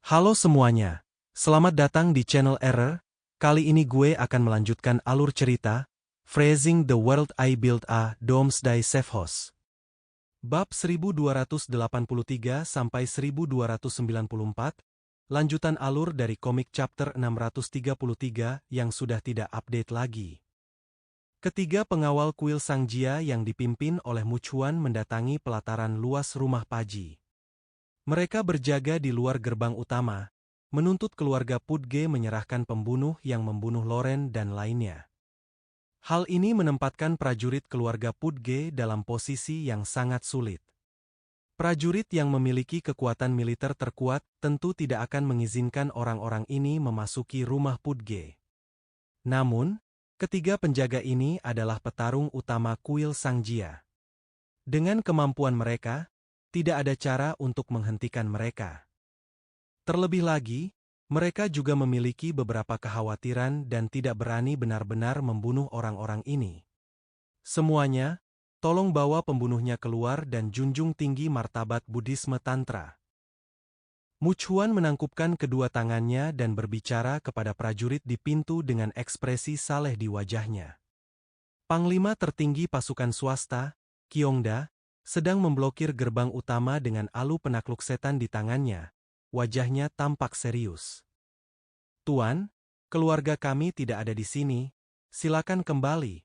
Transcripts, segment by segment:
Halo semuanya, selamat datang di channel Error. Kali ini gue akan melanjutkan alur cerita, Phrasing the World I Built a Doomsday Safe House. Bab 1283 sampai 1294, lanjutan alur dari komik chapter 633 yang sudah tidak update lagi. Ketiga pengawal kuil Sangjia yang dipimpin oleh Muchuan mendatangi pelataran luas rumah Paji. Mereka berjaga di luar gerbang utama, menuntut keluarga Pudge menyerahkan pembunuh yang membunuh Loren dan lainnya. Hal ini menempatkan prajurit keluarga Pudge dalam posisi yang sangat sulit. Prajurit yang memiliki kekuatan militer terkuat tentu tidak akan mengizinkan orang-orang ini memasuki rumah Pudge. Namun, ketiga penjaga ini adalah petarung utama kuil Sangjia. Dengan kemampuan mereka, tidak ada cara untuk menghentikan mereka. Terlebih lagi, mereka juga memiliki beberapa kekhawatiran dan tidak berani benar-benar membunuh orang-orang ini. Semuanya, tolong bawa pembunuhnya keluar dan junjung tinggi martabat Buddhisme Tantra. Muchuan menangkupkan kedua tangannya dan berbicara kepada prajurit di pintu dengan ekspresi saleh di wajahnya. Panglima tertinggi pasukan swasta, Kyongda, sedang memblokir gerbang utama dengan alu penakluk setan di tangannya. Wajahnya tampak serius. "Tuan, keluarga kami tidak ada di sini. Silakan kembali."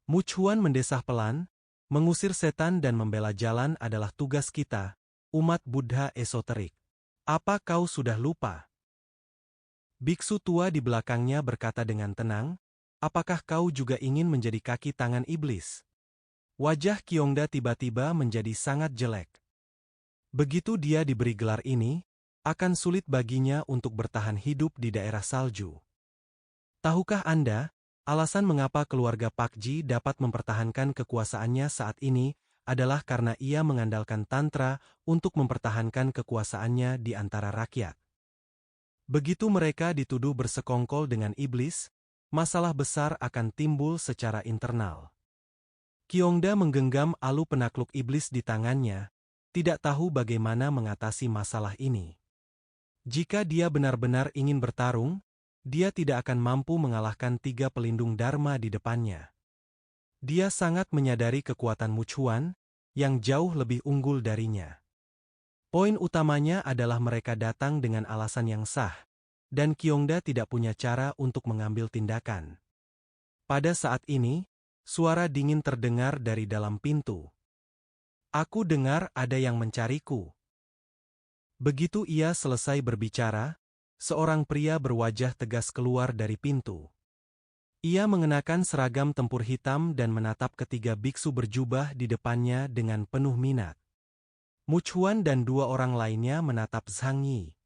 Muchuan mendesah pelan, "Mengusir setan dan membela jalan adalah tugas kita, umat Buddha esoterik. Apa kau sudah lupa?" Biksu tua di belakangnya berkata dengan tenang, "Apakah kau juga ingin menjadi kaki tangan iblis?" Wajah Kyongda tiba-tiba menjadi sangat jelek. Begitu dia diberi gelar ini, akan sulit baginya untuk bertahan hidup di daerah salju. Tahukah Anda, alasan mengapa keluarga Pak Ji dapat mempertahankan kekuasaannya saat ini adalah karena ia mengandalkan tantra untuk mempertahankan kekuasaannya di antara rakyat. Begitu mereka dituduh bersekongkol dengan iblis, masalah besar akan timbul secara internal. Kyongda menggenggam alu penakluk iblis di tangannya, tidak tahu bagaimana mengatasi masalah ini. Jika dia benar-benar ingin bertarung, dia tidak akan mampu mengalahkan tiga pelindung Dharma di depannya. Dia sangat menyadari kekuatan Muchuan, yang jauh lebih unggul darinya. Poin utamanya adalah mereka datang dengan alasan yang sah, dan Kyongda tidak punya cara untuk mengambil tindakan. Pada saat ini, suara dingin terdengar dari dalam pintu. "Aku dengar ada yang mencariku." Begitu ia selesai berbicara, seorang pria berwajah tegas keluar dari pintu. Ia mengenakan seragam tempur hitam dan menatap ketiga biksu berjubah di depannya dengan penuh minat. Muchuan dan dua orang lainnya menatap Zhang Yi.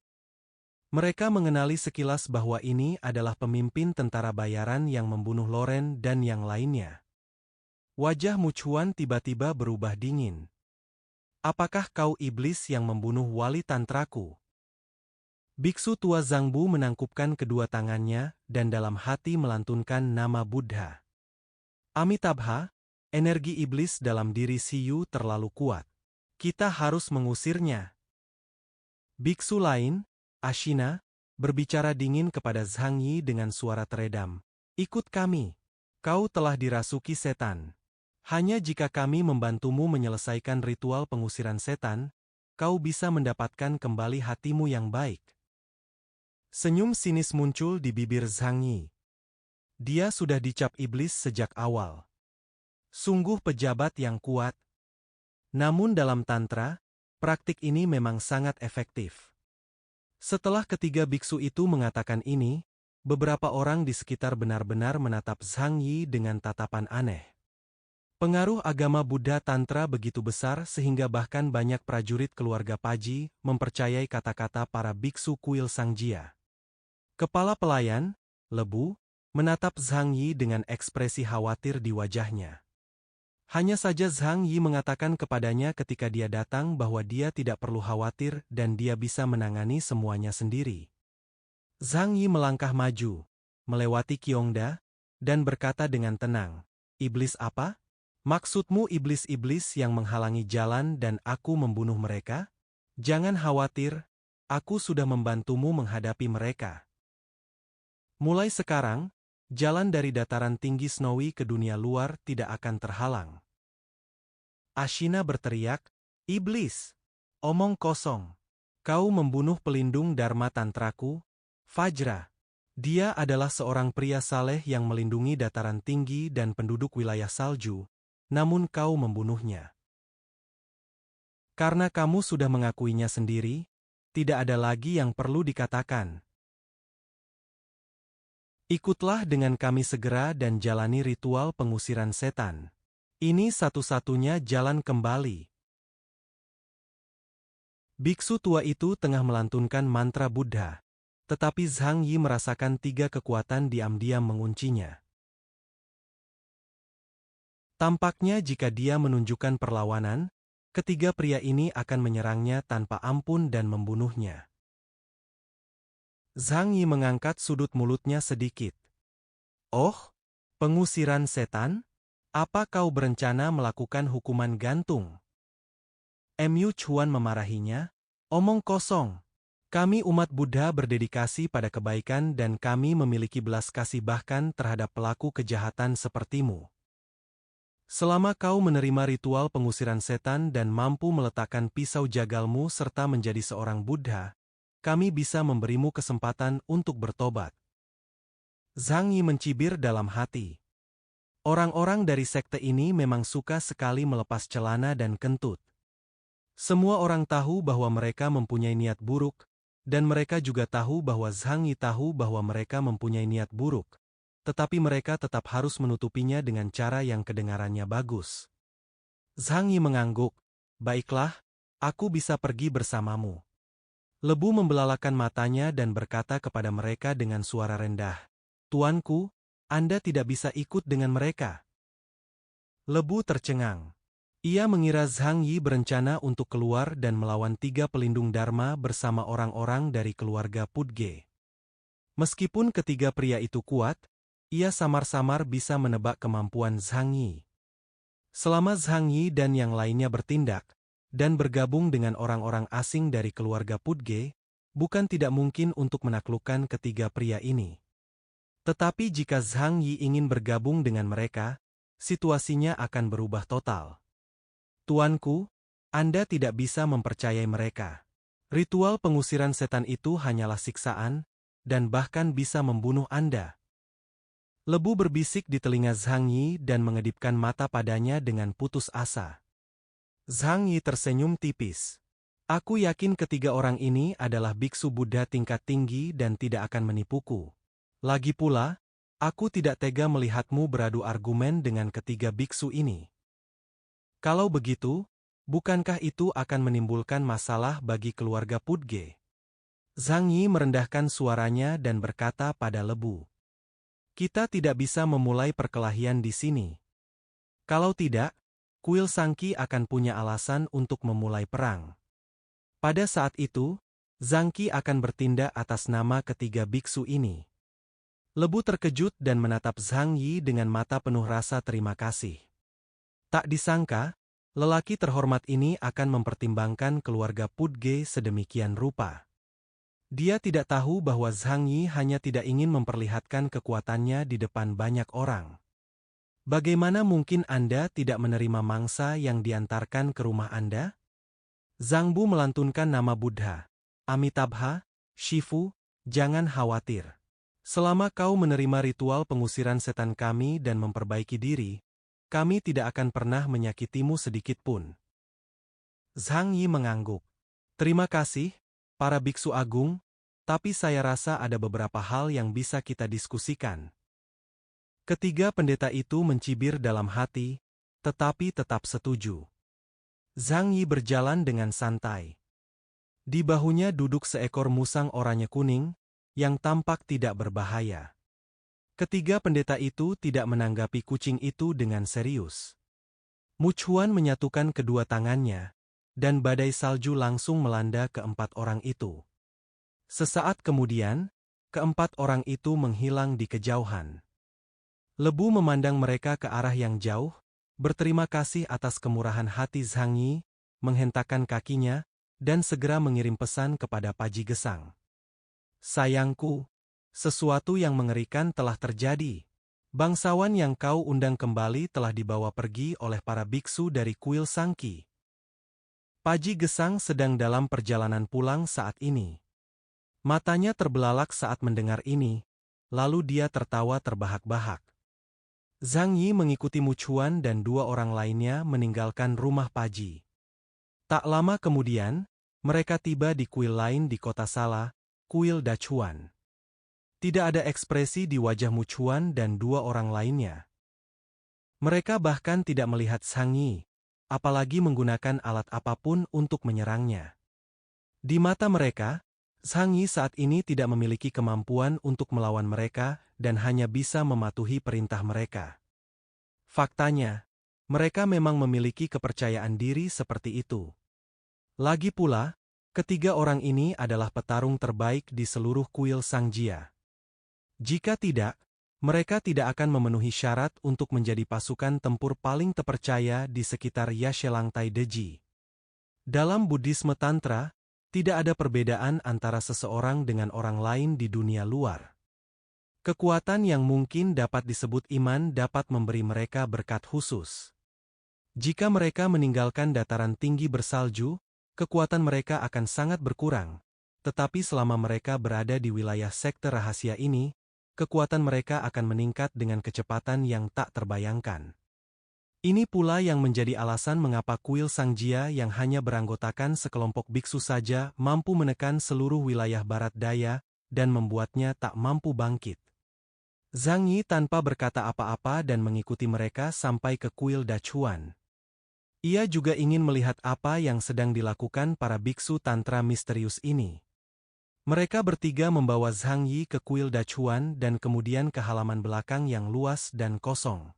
Mereka mengenali sekilas bahwa ini adalah pemimpin tentara bayaran yang membunuh Loren dan yang lainnya. Wajah Muchuan tiba-tiba berubah dingin. "Apakah kau iblis yang membunuh wali tantraku?" Biksu tua Zangbu menangkupkan kedua tangannya dan dalam hati melantunkan nama Buddha. "Amitabha, energi iblis dalam diri Siyu terlalu kuat. Kita harus mengusirnya." Biksu lain, Ashina, berbicara dingin kepada Zhang Yi dengan suara teredam. "Ikut kami. Kau telah dirasuki setan. Hanya jika kami membantumu menyelesaikan ritual pengusiran setan, kau bisa mendapatkan kembali hatimu yang baik." Senyum sinis muncul di bibir Zhang Yi. Dia sudah dicap iblis sejak awal. Sungguh pejabat yang kuat. Namun dalam tantra, praktik ini memang sangat efektif. Setelah ketiga biksu itu mengatakan ini, beberapa orang di sekitar benar-benar menatap Zhang Yi dengan tatapan aneh. Pengaruh agama Buddha Tantra begitu besar sehingga bahkan banyak prajurit keluarga Paji mempercayai kata-kata para biksu kuil Sangjia. Kepala pelayan, Lebu, menatap Zhang Yi dengan ekspresi khawatir di wajahnya. Hanya saja Zhang Yi mengatakan kepadanya ketika dia datang bahwa dia tidak perlu khawatir dan dia bisa menangani semuanya sendiri. Zhang Yi melangkah maju, melewati Kyongda, dan berkata dengan tenang, "Iblis apa? Maksudmu iblis-iblis yang menghalangi jalan dan aku membunuh mereka? Jangan khawatir, aku sudah membantumu menghadapi mereka. Mulai sekarang, jalan dari dataran tinggi Snowy ke dunia luar tidak akan terhalang. Ashina berteriak, "Iblis! Omong kosong. Kau membunuh pelindung Dharma Tantraku, Vajra. Dia adalah seorang pria saleh yang melindungi dataran tinggi dan penduduk wilayah salju, namun kau membunuhnya. Karena kamu sudah mengakuinya sendiri, tidak ada lagi yang perlu dikatakan. Ikutlah dengan kami segera dan jalani ritual pengusiran setan. Ini satu-satunya jalan kembali." Biksu tua itu tengah melantunkan mantra Buddha, tetapi Zhang Yi merasakan 3 kekuatan diam-diam menguncinya. Tampaknya jika dia menunjukkan perlawanan, ketiga pria ini akan menyerangnya tanpa ampun dan membunuhnya. Zhang Yi mengangkat sudut mulutnya sedikit. "Oh, pengusiran setan? Apa kau berencana melakukan hukuman gantung?" Mu Chuan memarahinya, "Omong kosong. Kami umat Buddha berdedikasi pada kebaikan dan kami memiliki belas kasih bahkan terhadap pelaku kejahatan sepertimu. Selama kau menerima ritual pengusiran setan dan mampu meletakkan pisau jagalmu serta menjadi seorang Buddha, kami bisa memberimu kesempatan untuk bertobat." Zhang Yi mencibir dalam hati. Orang-orang dari sekte ini memang suka sekali melepas celana dan kentut. Semua orang tahu bahwa mereka mempunyai niat buruk, dan mereka juga tahu bahwa Zhang Yi tahu bahwa mereka mempunyai niat buruk, tetapi mereka tetap harus menutupinya dengan cara yang kedengarannya bagus. Zhang Yi mengangguk, "Baiklah, aku bisa pergi bersamamu." Lebu membelalakan matanya dan berkata kepada mereka dengan suara rendah, "Tuanku, Anda tidak bisa ikut dengan mereka." Lebu tercengang. Ia mengira Zhang Yi berencana untuk keluar dan melawan 3 pelindung Dharma bersama orang-orang dari keluarga Pudge. Meskipun ketiga pria itu kuat, ia samar-samar bisa menebak kemampuan Zhang Yi. Selama Zhang Yi dan yang lainnya bertindak, dan bergabung dengan orang-orang asing dari keluarga Pudge, bukan tidak mungkin untuk menaklukkan ketiga pria ini. Tetapi jika Zhang Yi ingin bergabung dengan mereka, situasinya akan berubah total. "Tuanku, Anda tidak bisa mempercayai mereka. Ritual pengusiran setan itu hanyalah siksaan, dan bahkan bisa membunuh Anda." Lebu berbisik di telinga Zhang Yi dan mengedipkan mata padanya dengan putus asa. Zhang Yi tersenyum tipis. "Aku yakin ketiga orang ini adalah biksu Buddha tingkat tinggi dan tidak akan menipuku. Lagi pula, aku tidak tega melihatmu beradu argumen dengan ketiga biksu ini. Kalau begitu, bukankah itu akan menimbulkan masalah bagi keluarga Pudge?" Zhang Yi merendahkan suaranya dan berkata pada Lebu, "Kita tidak bisa memulai perkelahian di sini. Kalau tidak, kuil Sangqi akan punya alasan untuk memulai perang. Pada saat itu, Zhang Qi akan bertindak atas nama ketiga biksu ini." Lebu terkejut dan menatap Zhang Yi dengan mata penuh rasa terima kasih. Tak disangka, lelaki terhormat ini akan mempertimbangkan keluarga Pudge sedemikian rupa. Dia tidak tahu bahwa Zhang Yi hanya tidak ingin memperlihatkan kekuatannya di depan banyak orang. "Bagaimana mungkin Anda tidak menerima mangsa yang diantarkan ke rumah Anda?" Zhang Bu melantunkan nama Buddha. "Amitabha, Shifu, jangan khawatir. Selama kau menerima ritual pengusiran setan kami dan memperbaiki diri, kami tidak akan pernah menyakitimu sedikitpun." Zhang Yi mengangguk. "Terima kasih, para biksu agung, tapi saya rasa ada beberapa hal yang bisa kita diskusikan." Ketiga pendeta itu mencibir dalam hati, tetapi tetap setuju. Zhang Yi berjalan dengan santai. Di bahunya duduk seekor musang oranye kuning, yang tampak tidak berbahaya. Ketiga pendeta itu tidak menanggapi kucing itu dengan serius. Mu Chuan menyatukan kedua tangannya, dan badai salju langsung melanda keempat orang itu. Sesaat kemudian, keempat orang itu menghilang di kejauhan. Lebu memandang mereka ke arah yang jauh, berterima kasih atas kemurahan hati Zhang Yi, menghentakkan kakinya, dan segera mengirim pesan kepada Paji Gesang. Sayangku, sesuatu yang mengerikan telah terjadi. Bangsawan yang kau undang kembali telah dibawa pergi oleh para biksu dari kuil Sangki. Paji Gesang sedang dalam perjalanan pulang saat ini. Matanya terbelalak saat mendengar ini, lalu dia tertawa terbahak-bahak. Zhang Yi mengikuti Mu Chuan dan dua orang lainnya meninggalkan rumah Paji. Tak lama kemudian, mereka tiba di kuil lain di kota Sala, kuil Dachuan. Tidak ada ekspresi di wajah Mu Chuan dan dua orang lainnya. Mereka bahkan tidak melihat Zhang Yi, apalagi menggunakan alat apapun untuk menyerangnya. Di mata mereka, Zhang Yi saat ini tidak memiliki kemampuan untuk melawan mereka dan hanya bisa mematuhi perintah mereka. Faktanya, mereka memang memiliki kepercayaan diri seperti itu. Lagi pula, ketiga orang ini adalah petarung terbaik di seluruh kuil Sangjia. Jika tidak, mereka tidak akan memenuhi syarat untuk menjadi pasukan tempur paling terpercaya di sekitar Yashelangtai Deji. Dalam Buddhisme Tantra, tidak ada perbedaan antara seseorang dengan orang lain di dunia luar. Kekuatan yang mungkin dapat disebut iman dapat memberi mereka berkat khusus. Jika mereka meninggalkan dataran tinggi bersalju, kekuatan mereka akan sangat berkurang. Tetapi selama mereka berada di wilayah sekte rahasia ini, kekuatan mereka akan meningkat dengan kecepatan yang tak terbayangkan. Ini pula yang menjadi alasan mengapa kuil Sangjia yang hanya beranggotakan sekelompok biksu saja mampu menekan seluruh wilayah barat daya dan membuatnya tak mampu bangkit. Zhang Yi tanpa berkata apa-apa dan mengikuti mereka sampai ke kuil Dachuan. Ia juga ingin melihat apa yang sedang dilakukan para biksu tantra misterius ini. Mereka bertiga membawa Zhang Yi ke kuil Dachuan dan kemudian ke halaman belakang yang luas dan kosong.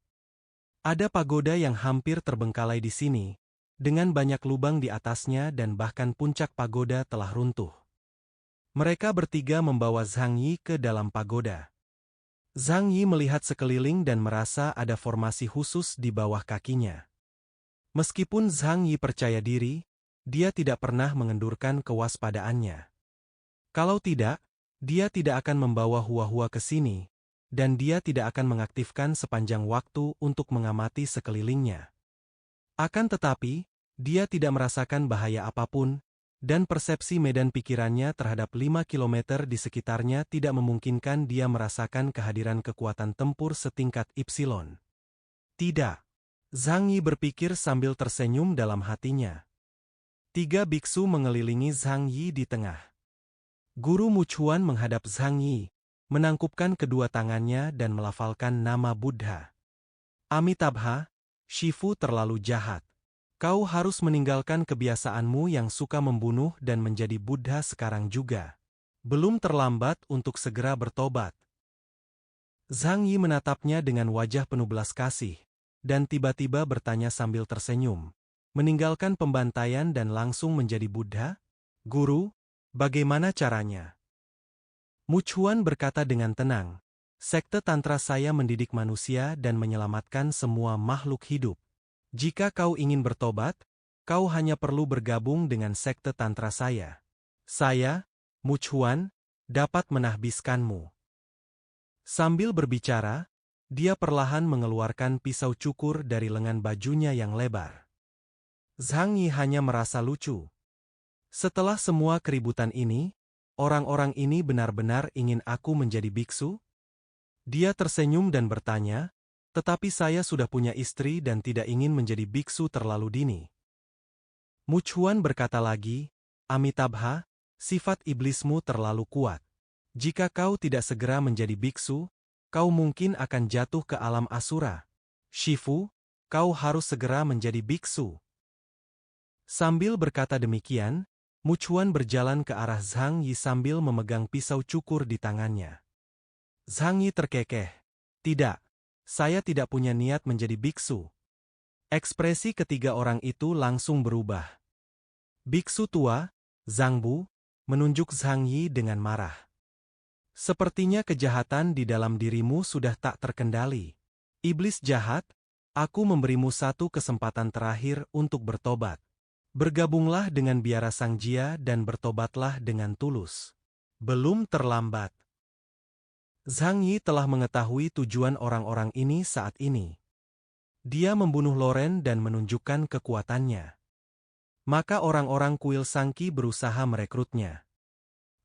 Ada pagoda yang hampir terbengkalai di sini, dengan banyak lubang di atasnya dan bahkan puncak pagoda telah runtuh. Mereka bertiga membawa Zhang Yi ke dalam pagoda. Zhang Yi melihat sekeliling dan merasa ada formasi khusus di bawah kakinya. Meskipun Zhang Yi percaya diri, dia tidak pernah mengendurkan kewaspadaannya. Kalau tidak, dia tidak akan membawa Hua-Hua ke sini, dan dia tidak akan mengaktifkan sepanjang waktu untuk mengamati sekelilingnya. Akan tetapi, dia tidak merasakan bahaya apapun, dan persepsi medan pikirannya terhadap 5 kilometer di sekitarnya tidak memungkinkan dia merasakan kehadiran kekuatan tempur setingkat Epsilon. Tidak. Zhang Yi berpikir sambil tersenyum dalam hatinya. Tiga biksu mengelilingi Zhang Yi di tengah. Guru Mu Chuan menghadap Zhang Yi, menangkupkan kedua tangannya dan melafalkan nama Buddha. Amitabha, Shifu terlalu jahat. Kau harus meninggalkan kebiasaanmu yang suka membunuh dan menjadi Buddha sekarang juga. Belum terlambat untuk segera bertobat. Zhang Yi menatapnya dengan wajah penuh belas kasih, dan tiba-tiba bertanya sambil tersenyum. Meninggalkan pembantaian dan langsung menjadi Buddha? Guru, bagaimana caranya? Mu Chuan berkata dengan tenang, sekte tantra saya mendidik manusia dan menyelamatkan semua makhluk hidup. Jika kau ingin bertobat, kau hanya perlu bergabung dengan sekte tantra saya. Saya, Mu Chuan, dapat menahbiskanmu. Sambil berbicara, dia perlahan mengeluarkan pisau cukur dari lengan bajunya yang lebar. Zhang Yi hanya merasa lucu. Setelah semua keributan ini, orang-orang ini benar-benar ingin aku menjadi biksu? Dia tersenyum dan bertanya, tetapi saya sudah punya istri dan tidak ingin menjadi biksu terlalu dini. Mu Chuan berkata lagi, Amitabha, sifat iblismu terlalu kuat. Jika kau tidak segera menjadi biksu, kau mungkin akan jatuh ke alam asura. Shifu, kau harus segera menjadi biksu. Sambil berkata demikian, Mu Chuan berjalan ke arah Zhang Yi sambil memegang pisau cukur di tangannya. Zhang Yi terkekeh. Tidak, saya tidak punya niat menjadi biksu. Ekspresi ketiga orang itu langsung berubah. Biksu tua, Zhang Bu, menunjuk Zhang Yi dengan marah. Sepertinya kejahatan di dalam dirimu sudah tak terkendali. Iblis jahat, aku memberimu satu kesempatan terakhir untuk bertobat. Bergabunglah dengan biara Sang Jia dan bertobatlah dengan tulus. Belum terlambat. Zhang Yi telah mengetahui tujuan orang-orang ini saat ini. Dia membunuh Loren dan menunjukkan kekuatannya. Maka orang-orang kuil Sangqi berusaha merekrutnya.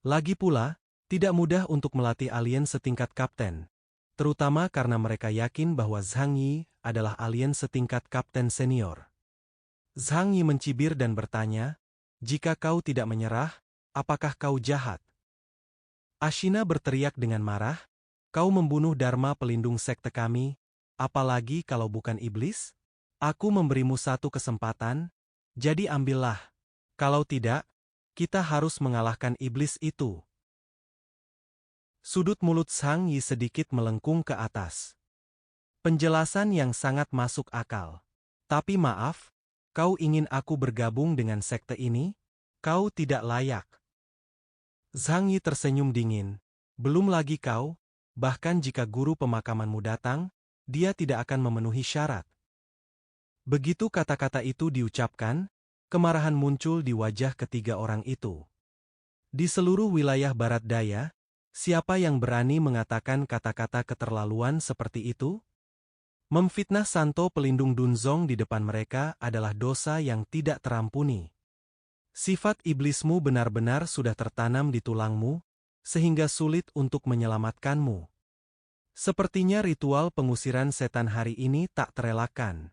Lagi pula, tidak mudah untuk melatih alien setingkat kapten, terutama karena mereka yakin bahwa Zhang Yi adalah alien setingkat kapten senior. Zhang Yi mencibir dan bertanya, "Jika kau tidak menyerah, apakah kau jahat?" Ashina berteriak dengan marah, "Kau membunuh Dharma pelindung sekte kami, apalagi kalau bukan iblis? Aku memberimu satu kesempatan, jadi ambillah. Kalau tidak, kita harus mengalahkan iblis itu." Sudut mulut Zhang Yi sedikit melengkung ke atas. Penjelasan yang sangat masuk akal. Tapi maaf, kau ingin aku bergabung dengan sekte ini? Kau tidak layak. Zhang Yi tersenyum dingin. Belum lagi kau, bahkan jika guru pemakamanmu datang, dia tidak akan memenuhi syarat. Begitu kata-kata itu diucapkan, kemarahan muncul di wajah ketiga orang itu. Di seluruh wilayah barat daya, siapa yang berani mengatakan kata-kata keterlaluan seperti itu? Memfitnah Santo pelindung Dunzong di depan mereka adalah dosa yang tidak terampuni. Sifat iblismu benar-benar sudah tertanam di tulangmu, sehingga sulit untuk menyelamatkanmu. Sepertinya ritual pengusiran setan hari ini tak terelakkan.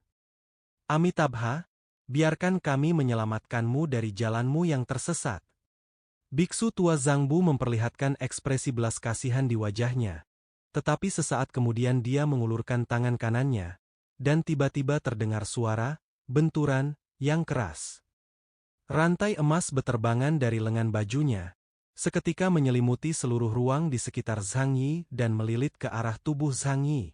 Amitabha, biarkan kami menyelamatkanmu dari jalanmu yang tersesat. Biksu tua Zangbu memperlihatkan ekspresi belas kasihan di wajahnya. Tetapi sesaat kemudian dia mengulurkan tangan kanannya, dan tiba-tiba terdengar suara, benturan, yang keras. Rantai emas beterbangan dari lengan bajunya, seketika menyelimuti seluruh ruang di sekitar Zhang Yi dan melilit ke arah tubuh Zhang Yi.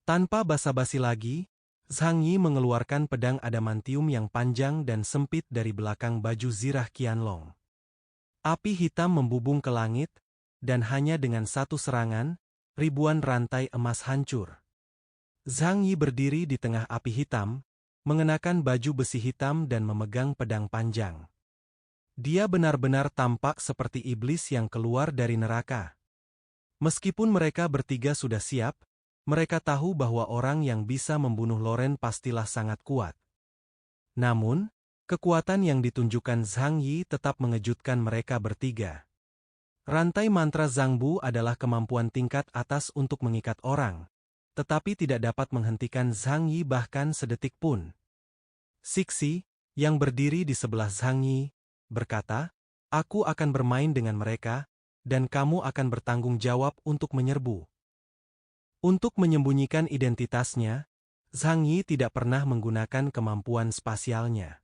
Tanpa basa-basi lagi, Zhang Yi mengeluarkan pedang adamantium yang panjang dan sempit dari belakang baju zirah Qianlong. Api hitam membubung ke langit, dan hanya dengan satu serangan, ribuan rantai emas hancur. Zhang Yi berdiri di tengah api hitam, mengenakan baju besi hitam dan memegang pedang panjang. Dia benar-benar tampak seperti iblis yang keluar dari neraka. Meskipun mereka bertiga sudah siap, mereka tahu bahwa orang yang bisa membunuh Loren pastilah sangat kuat. Namun, kekuatan yang ditunjukkan Zhang Yi tetap mengejutkan mereka bertiga. Rantai mantra Zangbu adalah kemampuan tingkat atas untuk mengikat orang, tetapi tidak dapat menghentikan Zhang Yi bahkan sedetik pun. Sixi, yang berdiri di sebelah Zhang Yi, berkata, "Aku akan bermain dengan mereka, dan kamu akan bertanggung jawab untuk menyerbu." Untuk menyembunyikan identitasnya, Zhang Yi tidak pernah menggunakan kemampuan spasialnya.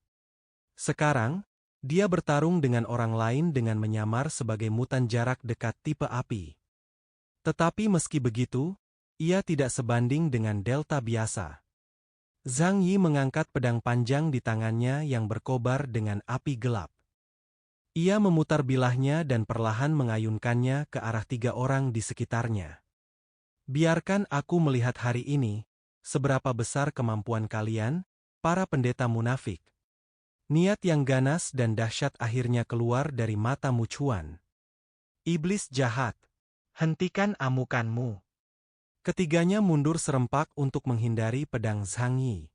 Sekarang, dia bertarung dengan orang lain dengan menyamar sebagai mutan jarak dekat tipe api. Tetapi meski begitu, ia tidak sebanding dengan delta biasa. Zhang Yi mengangkat pedang panjang di tangannya yang berkobar dengan api gelap. Ia memutar bilahnya dan perlahan mengayunkannya ke arah tiga orang di sekitarnya. "Biarkan aku melihat hari ini, seberapa besar kemampuan kalian, para pendeta munafik." Niat yang ganas dan dahsyat akhirnya keluar dari mata Mu Chuan. "Iblis jahat, hentikan amukanmu." Ketiganya mundur serempak untuk menghindari pedang Zhang Yi.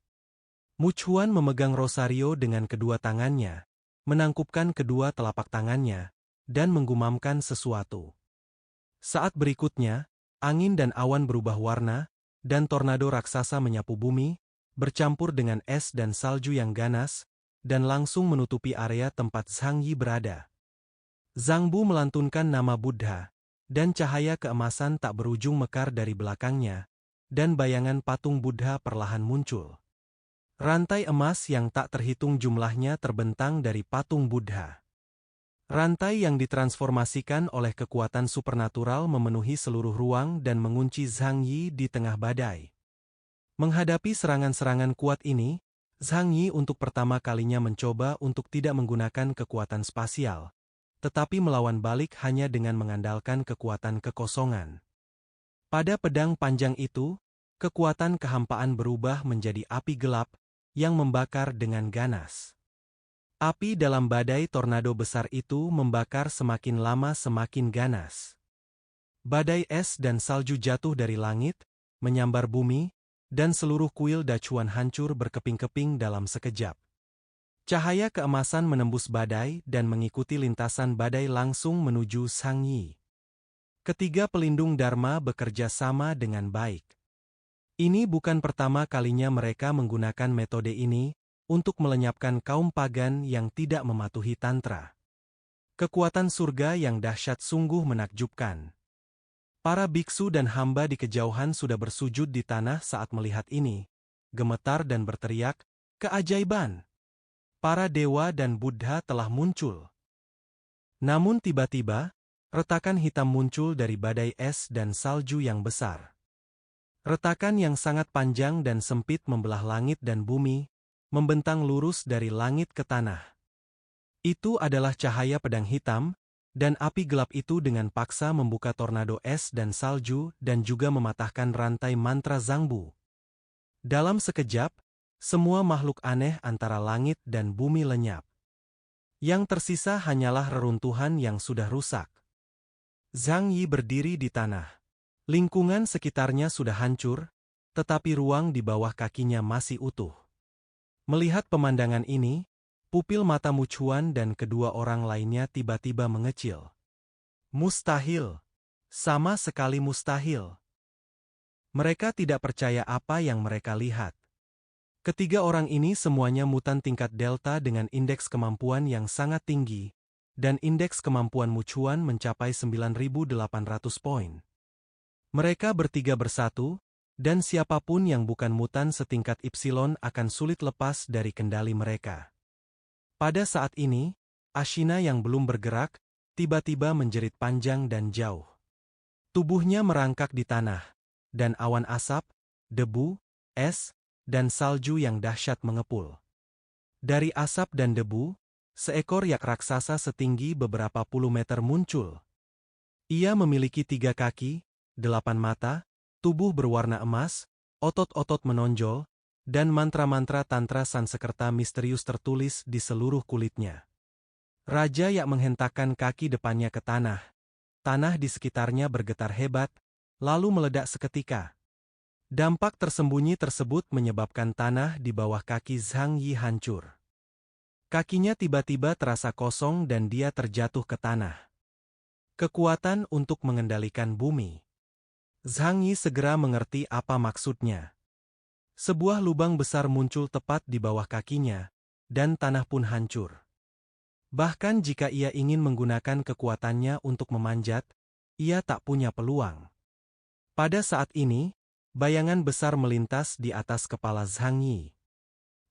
Mu Chuan memegang rosario dengan kedua tangannya, menangkupkan kedua telapak tangannya, dan menggumamkan sesuatu. Saat berikutnya, angin dan awan berubah warna, dan tornado raksasa menyapu bumi, bercampur dengan es dan salju yang ganas, dan langsung menutupi area tempat Zhang Yi berada. Zangbu melantunkan nama Buddha, dan cahaya keemasan tak berujung mekar dari belakangnya, dan bayangan patung Buddha perlahan muncul. Rantai emas yang tak terhitung jumlahnya terbentang dari patung Buddha. Rantai yang ditransformasikan oleh kekuatan supernatural memenuhi seluruh ruang dan mengunci Zhang Yi di tengah badai. Menghadapi serangan-serangan kuat ini, Zhang Yi untuk pertama kalinya mencoba untuk tidak menggunakan kekuatan spasial, tetapi melawan balik hanya dengan mengandalkan kekuatan kekosongan. Pada pedang panjang itu, kekuatan kehampaan berubah menjadi api gelap yang membakar dengan ganas. Api dalam badai tornado besar itu membakar semakin lama semakin ganas. Badai es dan salju jatuh dari langit, menyambar bumi, dan seluruh kuil Dachuan hancur berkeping-keping dalam sekejap. Cahaya keemasan menembus badai dan mengikuti lintasan badai langsung menuju Sang Yi. Ketiga pelindung Dharma bekerja sama dengan baik. Ini bukan pertama kalinya mereka menggunakan metode ini untuk melenyapkan kaum pagan yang tidak mematuhi tantra. Kekuatan surga yang dahsyat sungguh menakjubkan. Para biksu dan hamba di kejauhan sudah bersujud di tanah saat melihat ini, gemetar dan berteriak, "Keajaiban! Para dewa dan Buddha telah muncul." Namun tiba-tiba, retakan hitam muncul dari badai es dan salju yang besar. Retakan yang sangat panjang dan sempit membelah langit dan bumi, membentang lurus dari langit ke tanah. Itu adalah cahaya pedang hitam, dan api gelap itu dengan paksa membuka tornado es dan salju dan juga mematahkan rantai mantra Zangbu. Dalam sekejap, semua makhluk aneh antara langit dan bumi lenyap. Yang tersisa hanyalah reruntuhan yang sudah rusak. Zhang Yi berdiri di tanah. Lingkungan sekitarnya sudah hancur, tetapi ruang di bawah kakinya masih utuh. Melihat pemandangan ini, pupil mata Mu Chuan dan kedua orang lainnya tiba-tiba mengecil. Mustahil. Sama sekali mustahil. Mereka tidak percaya apa yang mereka lihat. Ketiga orang ini semuanya mutan tingkat delta dengan indeks kemampuan yang sangat tinggi, dan indeks kemampuan Mu Chuan mencapai 9.800 poin. Mereka bertiga bersatu, dan siapapun yang bukan mutan setingkat Epsilon akan sulit lepas dari kendali mereka. Pada saat ini, Ashina yang belum bergerak, tiba-tiba menjerit panjang dan jauh. Tubuhnya merangkak di tanah, dan awan asap, debu, es, dan salju yang dahsyat mengepul. Dari asap dan debu, seekor yak raksasa setinggi beberapa puluh meter muncul. Ia memiliki 3 kaki, 8 mata, tubuh berwarna emas, otot-otot menonjol, dan mantra-mantra tantra Sansekerta misterius tertulis di seluruh kulitnya. Raja Yak menghentakkan kaki depannya ke tanah. Tanah di sekitarnya bergetar hebat, lalu meledak seketika. Dampak tersembunyi tersebut menyebabkan tanah di bawah kaki Zhang Yi hancur. Kakinya tiba-tiba terasa kosong dan dia terjatuh ke tanah. Kekuatan untuk mengendalikan bumi. Zhang Yi segera mengerti apa maksudnya. Sebuah lubang besar muncul tepat di bawah kakinya, dan tanah pun hancur. Bahkan jika ia ingin menggunakan kekuatannya untuk memanjat, ia tak punya peluang. Pada saat ini, bayangan besar melintas di atas kepala Zhang Yi.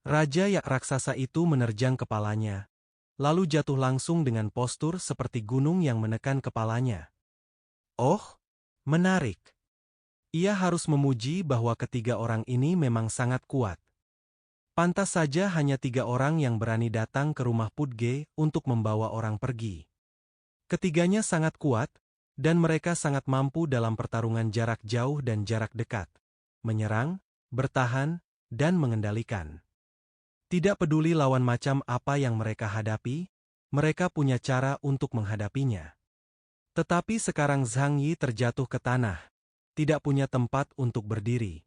Raja Yak raksasa itu menerjang kepalanya, lalu jatuh langsung dengan postur seperti gunung yang menekan kepalanya. Oh, menarik. Ia harus memuji bahwa ketiga orang ini memang sangat kuat. Pantas saja hanya 3 orang yang berani datang ke rumah Pudge untuk membawa orang pergi. Ketiganya sangat kuat, dan mereka sangat mampu dalam pertarungan jarak jauh dan jarak dekat. Menyerang, bertahan, dan mengendalikan. Tidak peduli lawan macam apa yang mereka hadapi, mereka punya cara untuk menghadapinya. Tetapi sekarang Zhang Yi terjatuh ke tanah, tidak punya tempat untuk berdiri.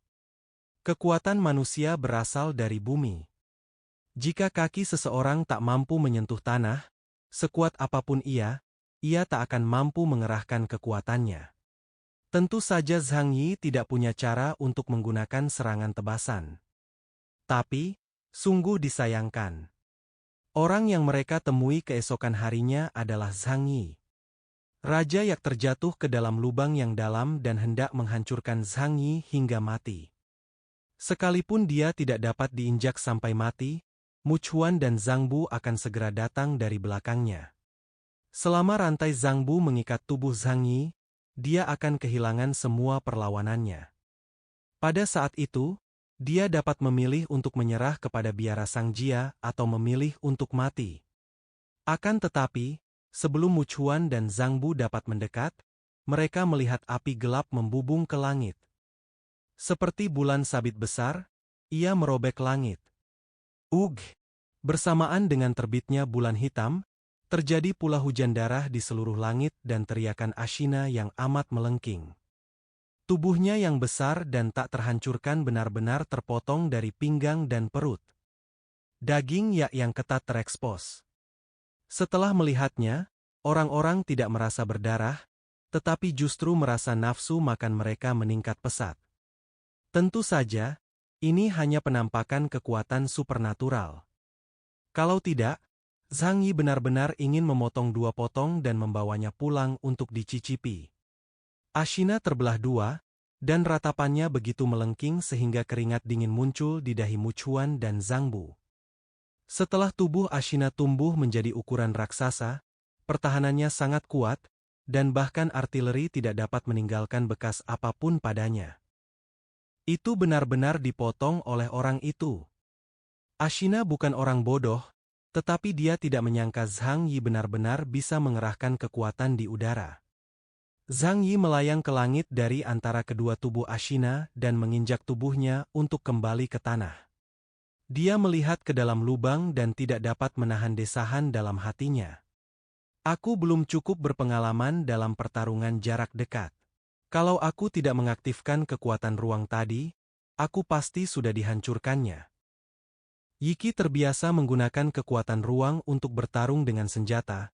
Kekuatan manusia berasal dari bumi. Jika kaki seseorang tak mampu menyentuh tanah, sekuat apapun ia tak akan mampu mengerahkan kekuatannya. Tentu saja Zhang Yi tidak punya cara untuk menggunakan serangan tebasan. Tapi, sungguh disayangkan. Orang yang mereka temui keesokan harinya adalah Zhang Yi. Raja Yak terjatuh ke dalam lubang yang dalam dan hendak menghancurkan Zhang Yi hingga mati. Sekalipun dia tidak dapat diinjak sampai mati, Mu Chuan dan Zangbu akan segera datang dari belakangnya. Selama rantai Zangbu mengikat tubuh Zhang Yi, dia akan kehilangan semua perlawanannya. Pada saat itu, dia dapat memilih untuk menyerah kepada biara Sang Jia atau memilih untuk mati. Akan tetapi, sebelum Mu Chuan dan Zangbu dapat mendekat, mereka melihat api gelap membubung ke langit. Seperti bulan sabit besar, ia merobek langit. Ugh! Bersamaan dengan terbitnya bulan hitam, terjadi pula hujan darah di seluruh langit dan teriakan Ashina yang amat melengking. Tubuhnya yang besar dan tak terhancurkan benar-benar terpotong dari pinggang dan perut. Daging yang ketat terekspos. Setelah melihatnya, orang-orang tidak merasa berdarah, tetapi justru merasa nafsu makan mereka meningkat pesat. Tentu saja, ini hanya penampakan kekuatan supernatural. Kalau tidak, Zhang Yi benar-benar ingin memotong 2 potong dan membawanya pulang untuk dicicipi. Ashina terbelah 2, dan ratapannya begitu melengking sehingga keringat dingin muncul di dahi Muchuan dan Zhang Bu. Setelah tubuh Ashina tumbuh menjadi ukuran raksasa, pertahanannya sangat kuat, dan bahkan artileri tidak dapat meninggalkan bekas apapun padanya. Itu benar-benar dipotong oleh orang itu. Ashina bukan orang bodoh, tetapi dia tidak menyangka Zhang Yi benar-benar bisa mengerahkan kekuatan di udara. Zhang Yi melayang ke langit dari antara kedua tubuh Ashina dan menginjak tubuhnya untuk kembali ke tanah. Dia melihat ke dalam lubang dan tidak dapat menahan desahan dalam hatinya. Aku belum cukup berpengalaman dalam pertarungan jarak dekat. Kalau aku tidak mengaktifkan kekuatan ruang tadi, aku pasti sudah dihancurkannya. Yiki terbiasa menggunakan kekuatan ruang untuk bertarung dengan senjata,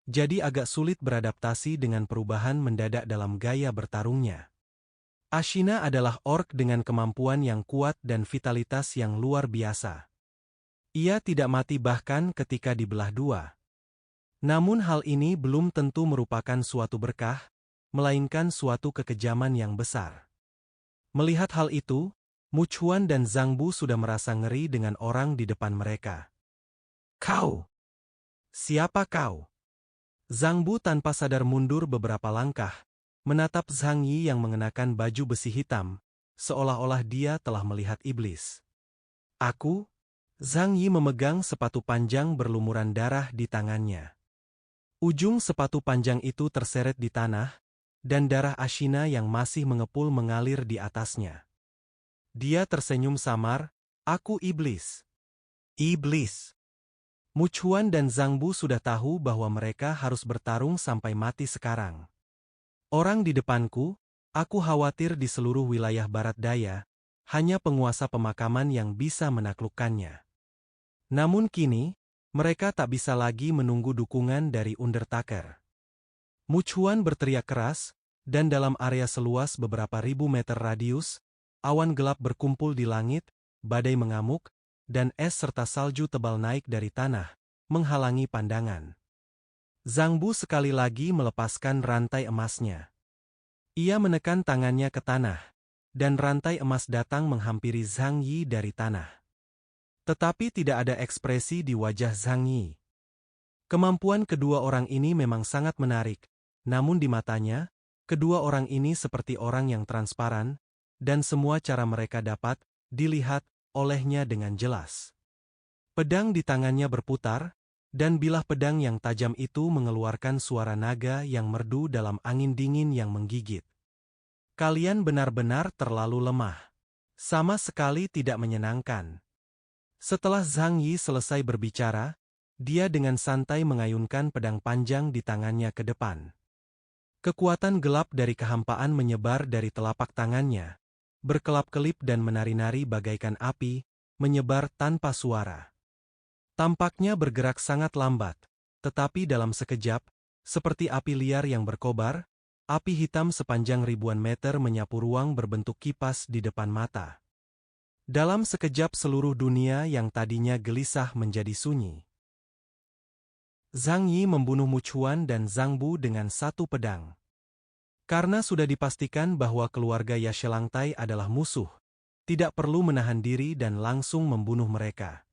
jadi agak sulit beradaptasi dengan perubahan mendadak dalam gaya bertarungnya. Ashina adalah orc dengan kemampuan yang kuat dan vitalitas yang luar biasa. Ia tidak mati bahkan ketika dibelah 2. Namun hal ini belum tentu merupakan suatu berkah, melainkan suatu kekejaman yang besar. Melihat hal itu, Muchuan dan Zhang Bu sudah merasa ngeri dengan orang di depan mereka. Kau! Siapa kau? Zhang Bu tanpa sadar mundur beberapa langkah, menatap Zhang Yi yang mengenakan baju besi hitam, seolah-olah dia telah melihat iblis. Aku? Zhang Yi memegang sepatu panjang berlumuran darah di tangannya. Ujung sepatu panjang itu terseret di tanah, dan darah Ashina yang masih mengepul mengalir di atasnya. Dia tersenyum samar, aku iblis. Iblis. Muchuan dan Zhang Bu sudah tahu bahwa mereka harus bertarung sampai mati sekarang. Orang di depanku, aku khawatir di seluruh wilayah barat daya, hanya penguasa pemakaman yang bisa menaklukkannya. Namun kini, mereka tak bisa lagi menunggu dukungan dari Undertaker. Muchuan berteriak keras, dan dalam area seluas beberapa ribu meter radius, awan gelap berkumpul di langit, badai mengamuk, dan es serta salju tebal naik dari tanah, menghalangi pandangan. Zhang Bu sekali lagi melepaskan rantai emasnya. Ia menekan tangannya ke tanah, dan rantai emas datang menghampiri Zhang Yi dari tanah. Tetapi tidak ada ekspresi di wajah Zhang Yi. Kemampuan kedua orang ini memang sangat menarik, namun di matanya, kedua orang ini seperti orang yang transparan, dan semua cara mereka dapat dilihat olehnya dengan jelas. Pedang di tangannya berputar, dan bilah pedang yang tajam itu mengeluarkan suara naga yang merdu dalam angin dingin yang menggigit. Kalian benar-benar terlalu lemah. Sama sekali tidak menyenangkan. Setelah Zhang Yi selesai berbicara, dia dengan santai mengayunkan pedang panjang di tangannya ke depan. Kekuatan gelap dari kehampaan menyebar dari telapak tangannya, berkelap-kelip dan menari-nari bagaikan api, menyebar tanpa suara. Tampaknya bergerak sangat lambat, tetapi dalam sekejap, seperti api liar yang berkobar, api hitam sepanjang ribuan meter menyapu ruang berbentuk kipas di depan mata. Dalam sekejap seluruh dunia yang tadinya gelisah menjadi sunyi. Zhang Yi membunuh Muchuan dan Zhang Bu dengan satu pedang. Karena sudah dipastikan bahwa keluarga Yashelangtai adalah musuh, tidak perlu menahan diri dan langsung membunuh mereka.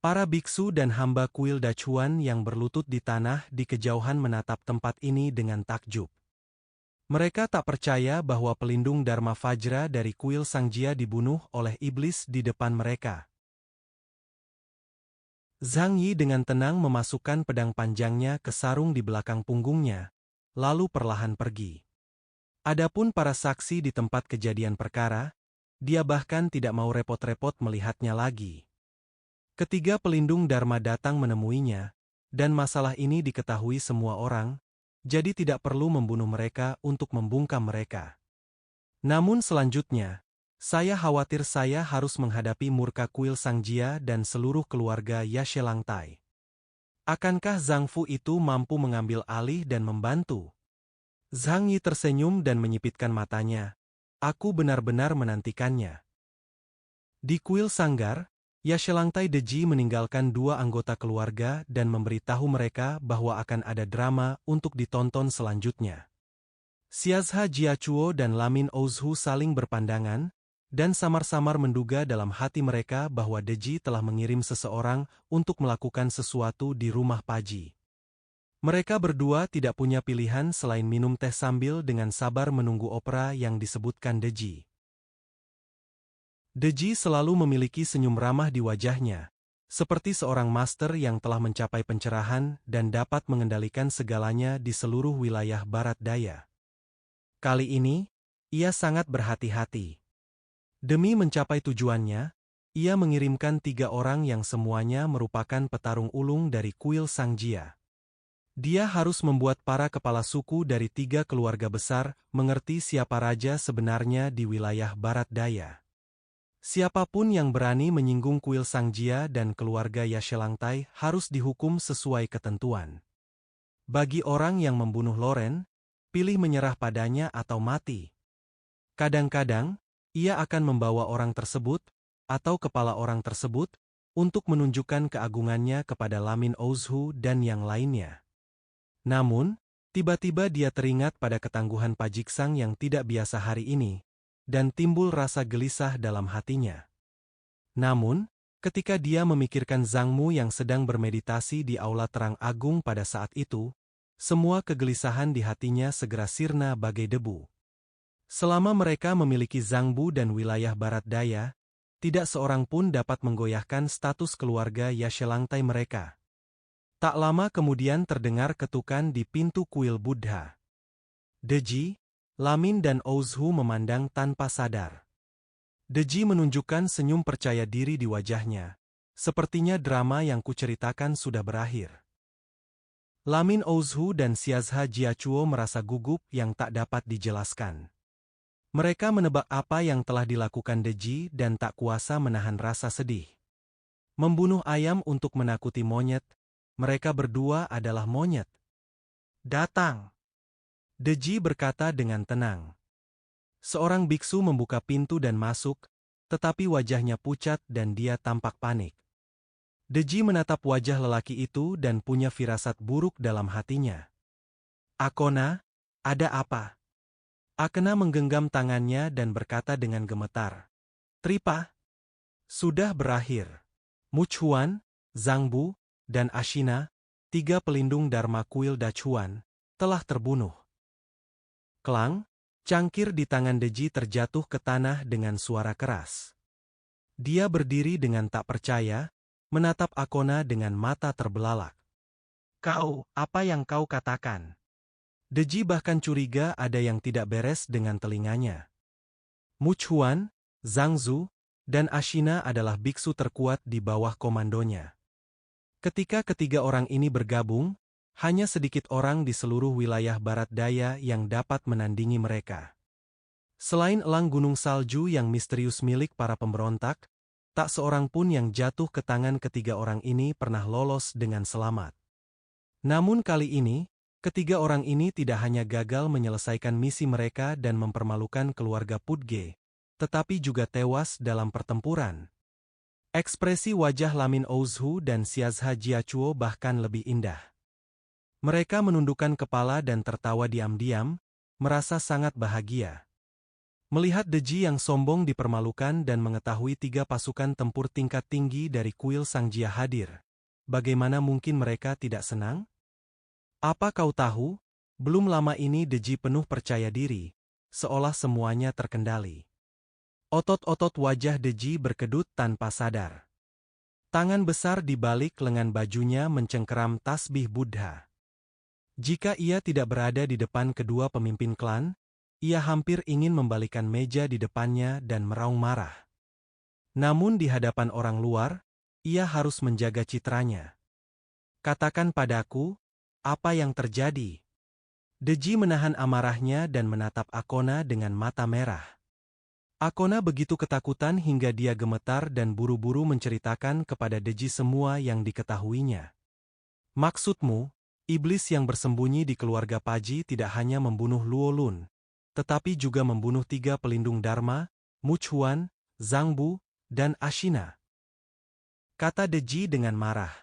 Para biksu dan hamba kuil Dachuan yang berlutut di tanah di kejauhan menatap tempat ini dengan takjub. Mereka tak percaya bahwa pelindung Dharma Vajra dari kuil Sangjia dibunuh oleh iblis di depan mereka. Zhang Yi dengan tenang memasukkan pedang panjangnya ke sarung di belakang punggungnya, lalu perlahan pergi. Adapun para saksi di tempat kejadian perkara, dia bahkan tidak mau repot-repot melihatnya lagi. Ketiga pelindung Dharma datang menemuinya, dan masalah ini diketahui semua orang, jadi tidak perlu membunuh mereka untuk membungkam mereka. Namun selanjutnya, saya khawatir saya harus menghadapi murka kuil Sangjia dan seluruh keluarga Yashe Langtai. Akankah Zhang Fu itu mampu mengambil alih dan membantu? Zhang Yi tersenyum dan menyipitkan matanya. Aku benar-benar menantikannya. Di kuil Sanggar, Yashe Langtai Deji meninggalkan dua anggota keluarga dan memberitahu mereka bahwa akan ada drama untuk ditonton selanjutnya. Xiazha Jiachuo dan Lamin Ouzhu saling berpandangan, dan samar-samar menduga dalam hati mereka bahwa Deji telah mengirim seseorang untuk melakukan sesuatu di rumah Paji. Mereka berdua tidak punya pilihan selain minum teh sambil dengan sabar menunggu opera yang disebutkan Deji. Deji selalu memiliki senyum ramah di wajahnya, seperti seorang master yang telah mencapai pencerahan dan dapat mengendalikan segalanya di seluruh wilayah barat daya. Kali ini, ia sangat berhati-hati. Demi mencapai tujuannya, ia mengirimkan 3 orang yang semuanya merupakan petarung ulung dari kuil Sangjia. Dia harus membuat para kepala suku dari 3 keluarga besar mengerti siapa raja sebenarnya di wilayah barat daya. Siapapun yang berani menyinggung kuil Sangjia dan keluarga Yashe Langtai harus dihukum sesuai ketentuan. Bagi orang yang membunuh Loren, pilih menyerah padanya atau mati. Kadang-kadang, ia akan membawa orang tersebut, atau kepala orang tersebut, untuk menunjukkan keagungannya kepada Lamin Ouzhu dan yang lainnya. Namun, tiba-tiba dia teringat pada ketangguhan Pajiksang yang tidak biasa hari ini, dan timbul rasa gelisah dalam hatinya. Namun, ketika dia memikirkan Zhang Mu yang sedang bermeditasi di aula terang agung pada saat itu, semua kegelisahan di hatinya segera sirna bagai debu. Selama mereka memiliki Zhang Bu dan wilayah barat daya, tidak seorang pun dapat menggoyahkan status keluarga Yashe Langtai mereka. Tak lama kemudian terdengar ketukan di pintu kuil Buddha. Deji, Lamin dan Ouzhu memandang tanpa sadar. Deji menunjukkan senyum percaya diri di wajahnya. Sepertinya drama yang kuceritakan sudah berakhir. Lamin Ouzhu dan Xiazha Jiachuo merasa gugup yang tak dapat dijelaskan. Mereka menebak apa yang telah dilakukan Deji dan tak kuasa menahan rasa sedih. Membunuh ayam untuk menakuti monyet, mereka berdua adalah monyet. Datang! Deji berkata dengan tenang. Seorang biksu membuka pintu dan masuk, tetapi wajahnya pucat dan dia tampak panik. Deji menatap wajah lelaki itu dan punya firasat buruk dalam hatinya. Akona, ada apa? Akena menggenggam tangannya dan berkata dengan gemetar. Tripa? Sudah berakhir. Muchuan, Zhang Bu, dan Ashina, 3 pelindung Dharma kuil Dachuan, telah terbunuh. Klang, cangkir di tangan Deji terjatuh ke tanah dengan suara keras. Dia berdiri dengan tak percaya, menatap Akona dengan mata terbelalak. Kau, apa yang kau katakan? Deji bahkan curiga ada yang tidak beres dengan telinganya. Muchuan, Zhang Zu, dan Ashina adalah biksu terkuat di bawah komandonya. Ketika ketiga orang ini bergabung, hanya sedikit orang di seluruh wilayah barat daya yang dapat menandingi mereka. Selain elang gunung salju yang misterius milik para pemberontak, tak seorang pun yang jatuh ke tangan ketiga orang ini pernah lolos dengan selamat. Namun kali ini, ketiga orang ini tidak hanya gagal menyelesaikan misi mereka dan mempermalukan keluarga Pudge, tetapi juga tewas dalam pertempuran. Ekspresi wajah Lamin Ouzhu dan Xiazha Jiachuo bahkan lebih indah. Mereka menundukkan kepala dan tertawa diam-diam, merasa sangat bahagia. Melihat Deji yang sombong dipermalukan dan mengetahui 3 pasukan tempur tingkat tinggi dari kuil Sangjia hadir, bagaimana mungkin mereka tidak senang? Apa kau tahu, belum lama ini Deji penuh percaya diri, seolah semuanya terkendali. Otot-otot wajah Deji berkedut tanpa sadar. Tangan besar di balik lengan bajunya mencengkeram tasbih Buddha. Jika ia tidak berada di depan kedua pemimpin klan, ia hampir ingin membalikan meja di depannya dan meraung marah. Namun di hadapan orang luar, Ia harus menjaga citranya. Katakan padaku, apa yang terjadi? Deji menahan amarahnya dan menatap Akona dengan mata merah. Akona begitu ketakutan hingga dia gemetar dan buru-buru menceritakan kepada Deji semua yang diketahuinya. Maksudmu, iblis yang bersembunyi di keluarga Paji tidak hanya membunuh Luo Lun, tetapi juga membunuh 3 pelindung Dharma, Muchuan, Zhang Bu, dan Ashina. Kata Deji dengan marah.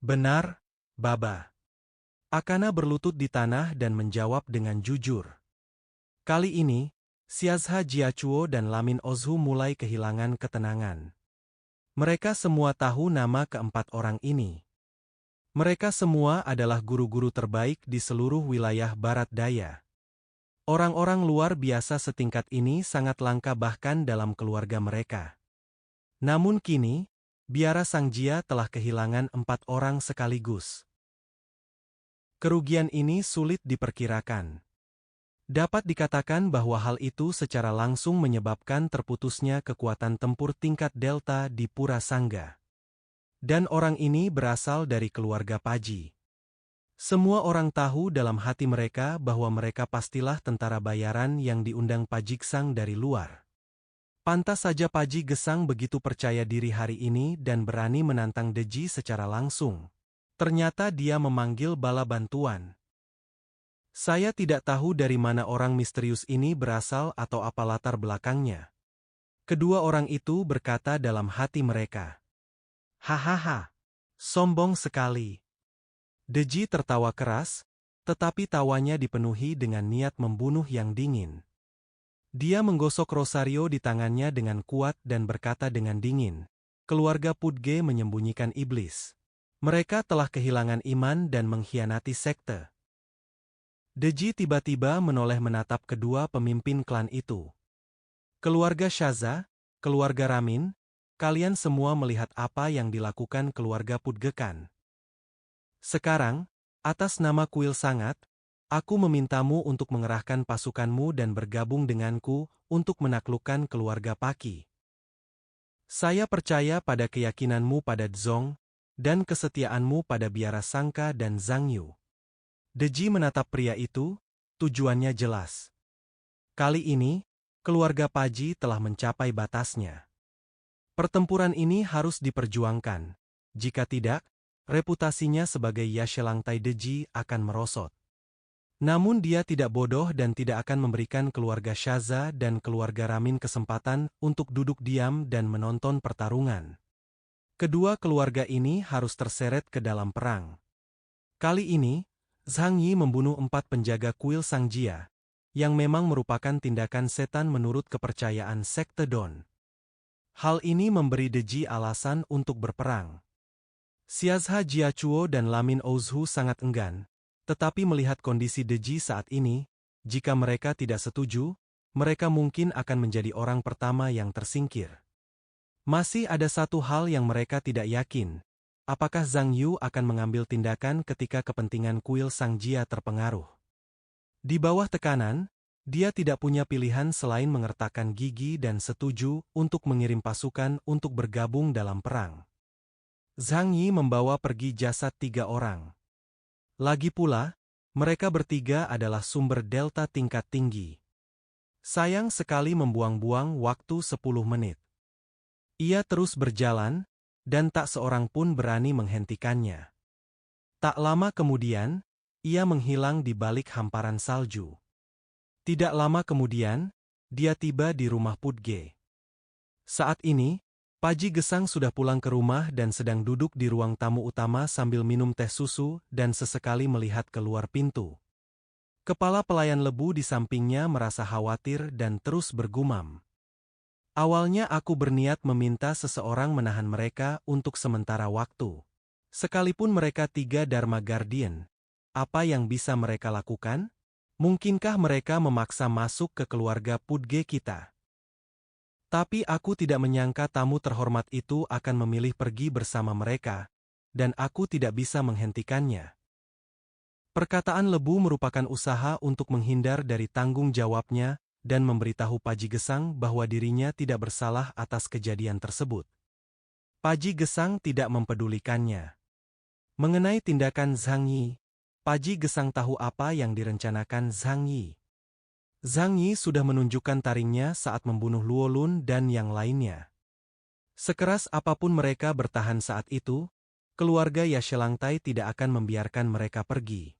Benar, Baba. Akana berlutut di tanah dan menjawab dengan jujur. Kali ini, Xiazha Jiachuo dan Lamin Ozhu mulai kehilangan ketenangan. Mereka semua tahu nama keempat orang ini. Mereka semua adalah guru-guru terbaik di seluruh wilayah Barat Daya. Orang-orang luar biasa setingkat ini sangat langka bahkan dalam keluarga mereka. Namun kini, biara Sang Jia telah kehilangan 4 orang sekaligus. Kerugian ini sulit diperkirakan. Dapat dikatakan bahwa hal itu secara langsung menyebabkan terputusnya kekuatan tempur tingkat Delta di Pura Sangga. Dan orang ini berasal dari keluarga Paji. Semua orang tahu dalam hati mereka bahwa mereka pastilah tentara bayaran yang diundang Paji Gesang dari luar. Pantas saja Paji Gesang begitu percaya diri hari ini dan berani menantang Deji secara langsung. Ternyata dia memanggil bala bantuan. Saya tidak tahu dari mana orang misterius ini berasal atau apa latar belakangnya. Kedua orang itu berkata dalam hati mereka. Hahaha, sombong sekali. Deji tertawa keras, tetapi tawanya dipenuhi dengan niat membunuh yang dingin. Dia menggosok rosario di tangannya dengan kuat dan berkata dengan dingin, keluarga Pudge menyembunyikan iblis. Mereka telah kehilangan iman dan mengkhianati sekte. Deji tiba-tiba menoleh menatap kedua pemimpin klan itu. Keluarga Shaza, keluarga Ramin, kalian semua melihat apa yang dilakukan keluarga Pudgekan. Sekarang, atas nama Kuil Sangat, aku memintamu untuk mengerahkan pasukanmu dan bergabung denganku untuk menaklukkan keluarga Paki. Saya percaya pada keyakinanmu pada Dzong, dan kesetiaanmu pada biara Sangka dan Zhang Yu. Deji menatap pria itu, tujuannya jelas. Kali ini, keluarga Paji telah mencapai batasnya. Pertempuran ini harus diperjuangkan. Jika tidak, reputasinya sebagai Yashelangtai Deji akan merosot. Namun dia tidak bodoh dan tidak akan memberikan keluarga Shaza dan keluarga Ramin kesempatan untuk duduk diam dan menonton pertarungan. Kedua keluarga ini harus terseret ke dalam perang. Kali ini, Zhang Yi membunuh 4 penjaga kuil Sang Jia, yang memang merupakan tindakan setan menurut kepercayaan Sekte Don. Hal ini memberi Deji alasan untuk berperang. Xiazha Jiachuo dan Lamin Ozhu sangat enggan, tetapi melihat kondisi Deji saat ini, jika mereka tidak setuju, mereka mungkin akan menjadi orang pertama yang tersingkir. Masih ada satu hal yang mereka tidak yakin. Apakah Zhang Yu akan mengambil tindakan ketika kepentingan kuil Sang Jia terpengaruh? Di bawah tekanan, dia tidak punya pilihan selain mengertakkan gigi dan setuju untuk mengirim pasukan untuk bergabung dalam perang. Zhang Yi membawa pergi jasad 3 orang. Lagi pula, mereka bertiga adalah sumber delta tingkat tinggi. Sayang sekali membuang-buang waktu 10 menit. Ia terus berjalan, dan tak seorang pun berani menghentikannya. Tak lama kemudian, ia menghilang di balik hamparan salju. Tidak lama kemudian, dia tiba di rumah Pudge. Saat ini, Paji Gesang sudah pulang ke rumah dan sedang duduk di ruang tamu utama sambil minum teh susu dan sesekali melihat keluar pintu. Kepala pelayan lebu di sampingnya merasa khawatir dan terus bergumam. Awalnya aku berniat meminta seseorang menahan mereka untuk sementara waktu. Sekalipun mereka 3 Dharma Guardian, apa yang bisa mereka lakukan? Mungkinkah mereka memaksa masuk ke keluarga Pudge kita? Tapi aku tidak menyangka tamu terhormat itu akan memilih pergi bersama mereka, dan aku tidak bisa menghentikannya. Perkataan lebu merupakan usaha untuk menghindar dari tanggung jawabnya, dan memberitahu Paji Gesang bahwa dirinya tidak bersalah atas kejadian tersebut. Paji Gesang tidak mempedulikannya. Mengenai tindakan Zhang Yi, Paji Gesang tahu apa yang direncanakan Zhang Yi. Zhang Yi sudah menunjukkan taringnya saat membunuh Luo Lun dan yang lainnya. Sekeras apapun mereka bertahan saat itu, keluarga Yashelangtai tidak akan membiarkan mereka pergi.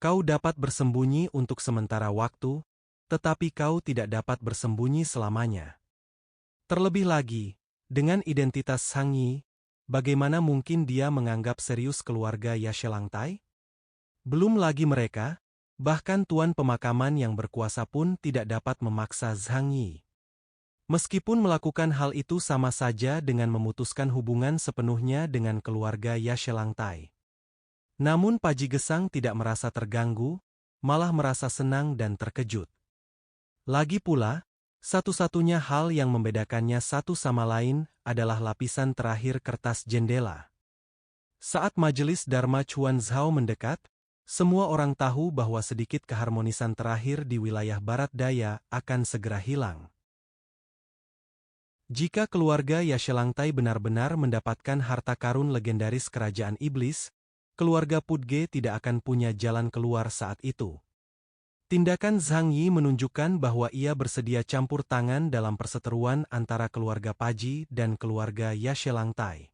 Kau dapat bersembunyi untuk sementara waktu, tetapi kau tidak dapat bersembunyi selamanya. Terlebih lagi, dengan identitas Zhang Yi, bagaimana mungkin dia menganggap serius keluarga Yashelangtai? Belum lagi mereka, bahkan tuan pemakaman yang berkuasa pun tidak dapat memaksa Zhang Yi. Meskipun melakukan hal itu sama saja dengan memutuskan hubungan sepenuhnya dengan keluarga Yashelangtai. Namun Paji Gesang tidak merasa terganggu, malah merasa senang dan terkejut. Lagi pula, satu-satunya hal yang membedakannya satu sama lain adalah lapisan terakhir kertas jendela. Saat majelis Dharma Chuan Zhao mendekat, semua orang tahu bahwa sedikit keharmonisan terakhir di wilayah barat daya akan segera hilang. Jika keluarga Yashelangtai benar-benar mendapatkan harta karun legendaris kerajaan iblis, keluarga Pudge tidak akan punya jalan keluar saat itu. Tindakan Zhang Yi menunjukkan bahwa ia bersedia campur tangan dalam perseteruan antara keluarga Paji dan keluarga Yashelangtai.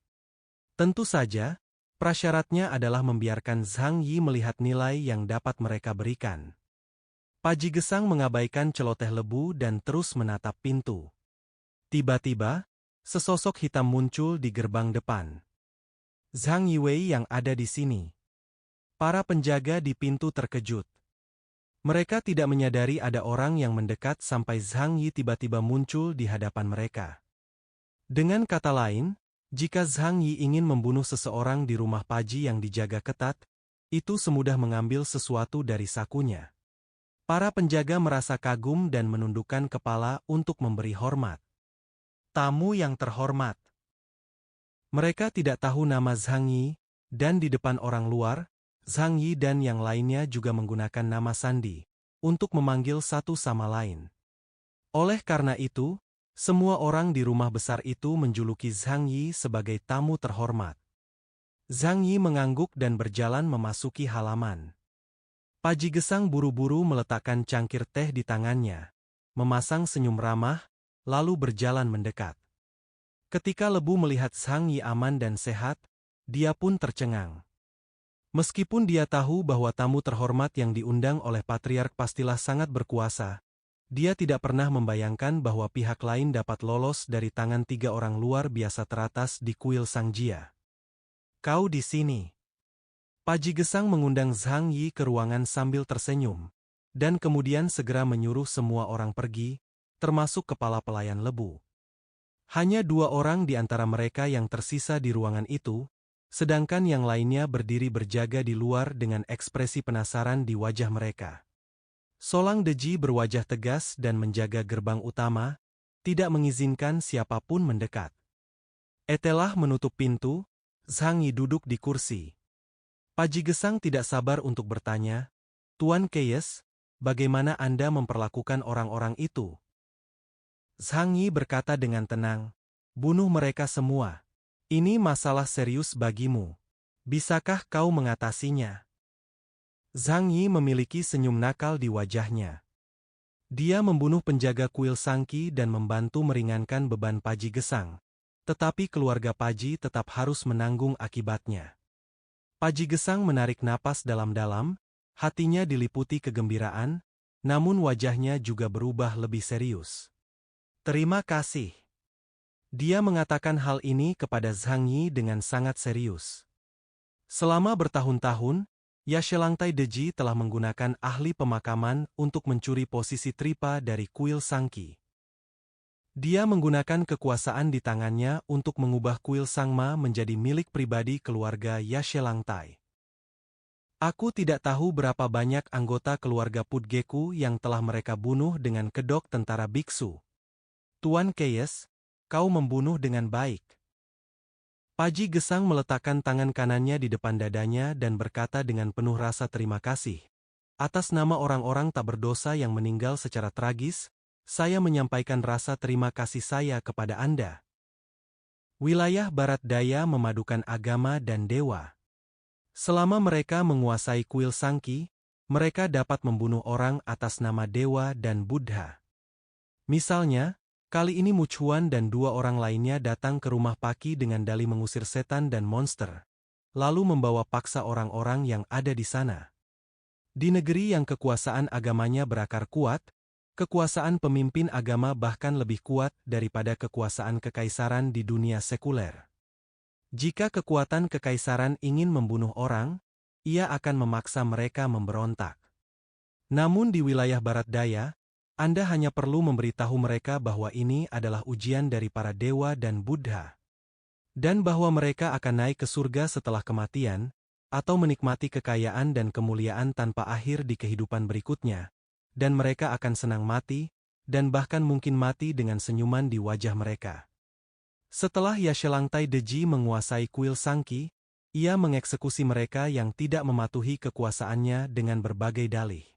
Tentu saja, prasyaratnya adalah membiarkan Zhang Yi melihat nilai yang dapat mereka berikan. Paji Gesang mengabaikan celoteh lebu dan terus menatap pintu. Tiba-tiba, sesosok hitam muncul di gerbang depan. Zhang Yiwei yang ada di sini. Para penjaga di pintu terkejut. Mereka tidak menyadari ada orang yang mendekat sampai Zhang Yi tiba-tiba muncul di hadapan mereka. Dengan kata lain, jika Zhang Yi ingin membunuh seseorang di rumah Paji yang dijaga ketat, itu semudah mengambil sesuatu dari sakunya. Para penjaga merasa kagum dan menundukkan kepala untuk memberi hormat. Tamu yang terhormat. Mereka tidak tahu nama Zhang Yi, dan di depan orang luar, Zhang Yi dan yang lainnya juga menggunakan nama sandi, untuk memanggil satu sama lain. Oleh karena itu, semua orang di rumah besar itu menjuluki Zhang Yi sebagai tamu terhormat. Zhang Yi mengangguk dan berjalan memasuki halaman. Paji Gesang buru-buru meletakkan cangkir teh di tangannya, memasang senyum ramah, lalu berjalan mendekat. Ketika Lebu melihat Zhang Yi aman dan sehat, dia pun tercengang. Meskipun dia tahu bahwa tamu terhormat yang diundang oleh Patriark pastilah sangat berkuasa, dia tidak pernah membayangkan bahwa pihak lain dapat lolos dari tangan 3 orang luar biasa teratas di kuil Sang Jia. Kau di sini. Paji Gesang mengundang Zhang Yi ke ruangan sambil tersenyum, dan kemudian segera menyuruh semua orang pergi, termasuk kepala pelayan Lebu. Hanya 2 orang di antara mereka yang tersisa di ruangan itu, sedangkan yang lainnya berdiri berjaga di luar dengan ekspresi penasaran di wajah mereka. Solang Deji berwajah tegas dan menjaga gerbang utama, tidak mengizinkan siapapun mendekat. Etelah menutup pintu, Zhang Yi duduk di kursi. Paji Gesang tidak sabar untuk bertanya, "Tuan Keyes, bagaimana Anda memperlakukan orang-orang itu?" Zhang Yi berkata dengan tenang, "Bunuh mereka semua. Ini masalah serius bagimu. Bisakah kau mengatasinya?" Zhang Yi memiliki senyum nakal di wajahnya. Dia membunuh penjaga kuil Sangki dan membantu meringankan beban Paji Gesang. Tetapi keluarga Paji tetap harus menanggung akibatnya. Paji Gesang menarik napas dalam-dalam, hatinya diliputi kegembiraan, namun wajahnya juga berubah lebih serius. "Terima kasih." Dia mengatakan hal ini kepada Zhang Yi dengan sangat serius. Selama bertahun-tahun, Yashelangtai Deji telah menggunakan ahli pemakaman untuk mencuri posisi Tripa dari kuil Sangki. Dia menggunakan kekuasaan di tangannya untuk mengubah kuil Sangma menjadi milik pribadi keluarga Yashelangtai. Aku tidak tahu berapa banyak anggota keluarga Pudgeku yang telah mereka bunuh dengan kedok tentara biksu. Tuan Keyes, kau membunuh dengan baik. Paji Gesang meletakkan tangan kanannya di depan dadanya dan berkata dengan penuh rasa terima kasih. "Atas nama orang-orang tak berdosa yang meninggal secara tragis, saya menyampaikan rasa terima kasih saya kepada Anda." Wilayah Barat Daya memadukan agama dan dewa. Selama mereka menguasai kuil Sangki, mereka dapat membunuh orang atas nama dewa dan Buddha. Misalnya, kali ini Muchuan dan dua orang lainnya datang ke rumah Paki dengan dalih mengusir setan dan monster, lalu membawa paksa orang-orang yang ada di sana. Di negeri yang kekuasaan agamanya berakar kuat, kekuasaan pemimpin agama bahkan lebih kuat daripada kekuasaan kekaisaran di dunia sekuler. Jika kekuatan kekaisaran ingin membunuh orang, ia akan memaksa mereka memberontak. Namun di wilayah Barat Daya, Anda hanya perlu memberitahu mereka bahwa ini adalah ujian dari para dewa dan Buddha, dan bahwa mereka akan naik ke surga setelah kematian, atau menikmati kekayaan dan kemuliaan tanpa akhir di kehidupan berikutnya, dan mereka akan senang mati, dan bahkan mungkin mati dengan senyuman di wajah mereka. Setelah Yashelangtai Deji menguasai kuil Sangki, ia mengeksekusi mereka yang tidak mematuhi kekuasaannya dengan berbagai dalih.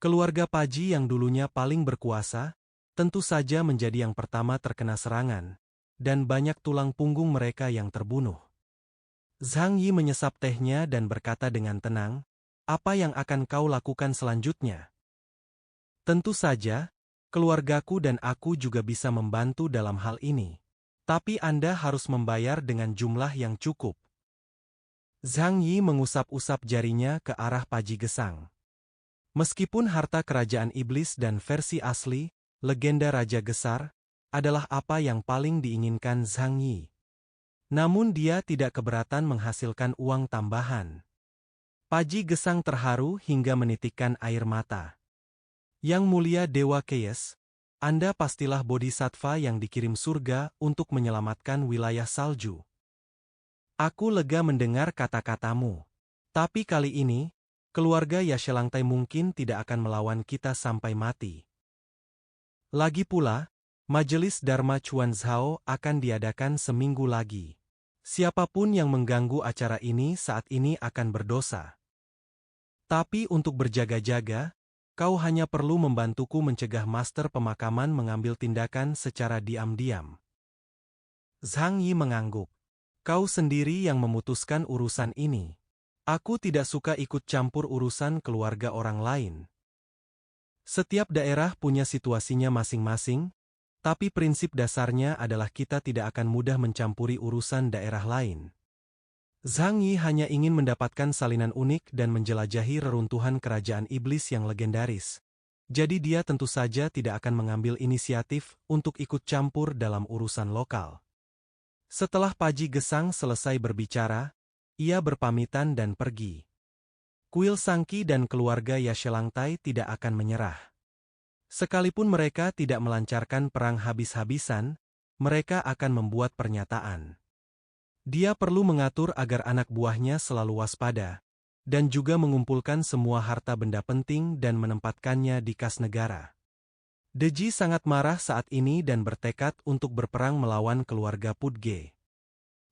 Keluarga Paji yang dulunya paling berkuasa, tentu saja menjadi yang pertama terkena serangan, dan banyak tulang punggung mereka yang terbunuh. Zhang Yi menyesap tehnya dan berkata dengan tenang, "Apa yang akan kau lakukan selanjutnya?" "Tentu saja, keluargaku dan aku juga bisa membantu dalam hal ini. Tapi Anda harus membayar dengan jumlah yang cukup." Zhang Yi mengusap-usap jarinya ke arah Paji Gesang. Meskipun harta kerajaan iblis dan versi asli, legenda Raja Gesar, adalah apa yang paling diinginkan Zhang Yi. Namun dia tidak keberatan menghasilkan uang tambahan. Paji Gesang terharu hingga menitikkan air mata. "Yang mulia Dewa Keyes, Anda pastilah bodhisattva yang dikirim surga untuk menyelamatkan wilayah salju. Aku lega mendengar kata-katamu. Tapi kali ini, keluarga Yashelangtai mungkin tidak akan melawan kita sampai mati. Lagi pula, Majelis Dharma Chuan Zhao akan diadakan seminggu lagi. Siapapun yang mengganggu acara ini saat ini akan berdosa. Tapi untuk berjaga-jaga, kau hanya perlu membantuku mencegah master pemakaman mengambil tindakan secara diam-diam." Zhang Yi mengangguk. "Kau sendiri yang memutuskan urusan ini. Aku tidak suka ikut campur urusan keluarga orang lain. Setiap daerah punya situasinya masing-masing, tapi prinsip dasarnya adalah kita tidak akan mudah mencampuri urusan daerah lain." Zhang Yi hanya ingin mendapatkan salinan unik dan menjelajahi reruntuhan kerajaan iblis yang legendaris. Jadi dia tentu saja tidak akan mengambil inisiatif untuk ikut campur dalam urusan lokal. Setelah Paji Gesang selesai berbicara, ia berpamitan dan pergi. Kuil Sangki dan keluarga Yashelangtai tidak akan menyerah. Sekalipun mereka tidak melancarkan perang habis-habisan, mereka akan membuat pernyataan. Dia perlu mengatur agar anak buahnya selalu waspada, dan juga mengumpulkan semua harta benda penting dan menempatkannya di kas negara. Deji sangat marah saat ini dan bertekad untuk berperang melawan keluarga Pudge.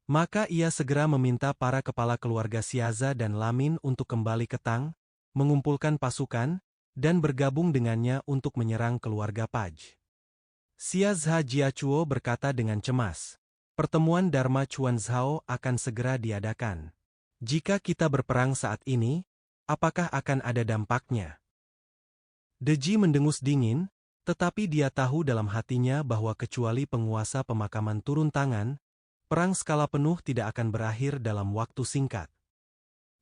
Maka ia segera meminta para kepala keluarga Xiaza dan Lamin untuk kembali ke Tang, mengumpulkan pasukan, dan bergabung dengannya untuk menyerang keluarga Paj. Xiazha Jiachuo berkata dengan cemas, "Pertemuan Dharma Chuan Zhao akan segera diadakan. Jika kita berperang saat ini, apakah akan ada dampaknya?" Deji mendengus dingin, tetapi dia tahu dalam hatinya bahwa kecuali penguasa pemakaman turun tangan, perang skala penuh tidak akan berakhir dalam waktu singkat.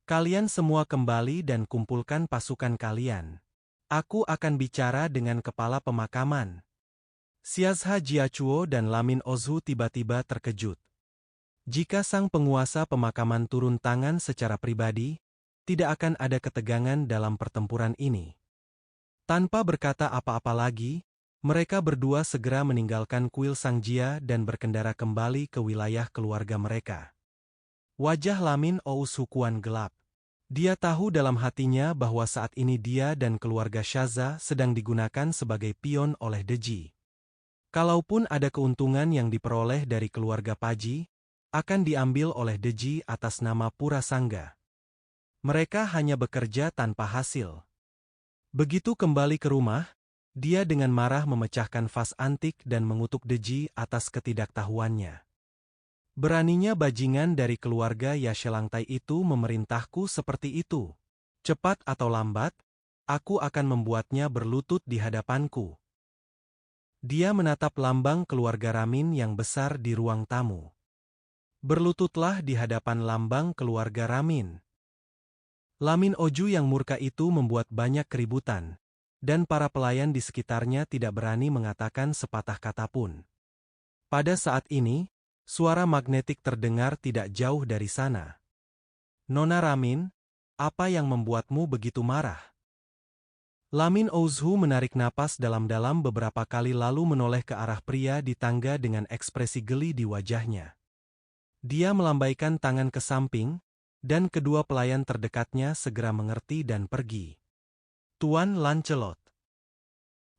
"Kalian semua kembali dan kumpulkan pasukan kalian. Aku akan bicara dengan kepala pemakaman." Xiazha Jiachuo dan Lamin Ozhu tiba-tiba terkejut. Jika sang penguasa pemakaman turun tangan secara pribadi, tidak akan ada ketegangan dalam pertempuran ini. Tanpa berkata apa-apa lagi, mereka berdua segera meninggalkan kuil Sang Jia dan berkendara kembali ke wilayah keluarga mereka. Wajah Lamin Ous Hukuan gelap. Dia tahu dalam hatinya bahwa saat ini dia dan keluarga Shaza sedang digunakan sebagai pion oleh Deji. Kalaupun ada keuntungan yang diperoleh dari keluarga Paji, akan diambil oleh Deji atas nama Pura Sangga. Mereka hanya bekerja tanpa hasil. Begitu kembali ke rumah, dia dengan marah memecahkan vas antik dan mengutuk Deji atas ketidaktahuannya. Beraninya bajingan dari keluarga Yashelangtai itu memerintahku seperti itu. Cepat atau lambat, aku akan membuatnya berlutut di hadapanku. Dia menatap lambang keluarga Ramin yang besar di ruang tamu. Berlututlah di hadapan lambang keluarga Ramin. Lamin Oju yang murka itu membuat banyak keributan, dan para pelayan di sekitarnya tidak berani mengatakan sepatah kata pun. Pada saat ini, suara magnetik terdengar tidak jauh dari sana. Nona Ramin, apa yang membuatmu begitu marah? Lamin Ouzhu menarik napas dalam-dalam beberapa kali lalu menoleh ke arah pria di tangga dengan ekspresi geli di wajahnya. Dia melambaikan tangan ke samping, dan kedua pelayan terdekatnya segera mengerti dan pergi. Tuan Lancelot.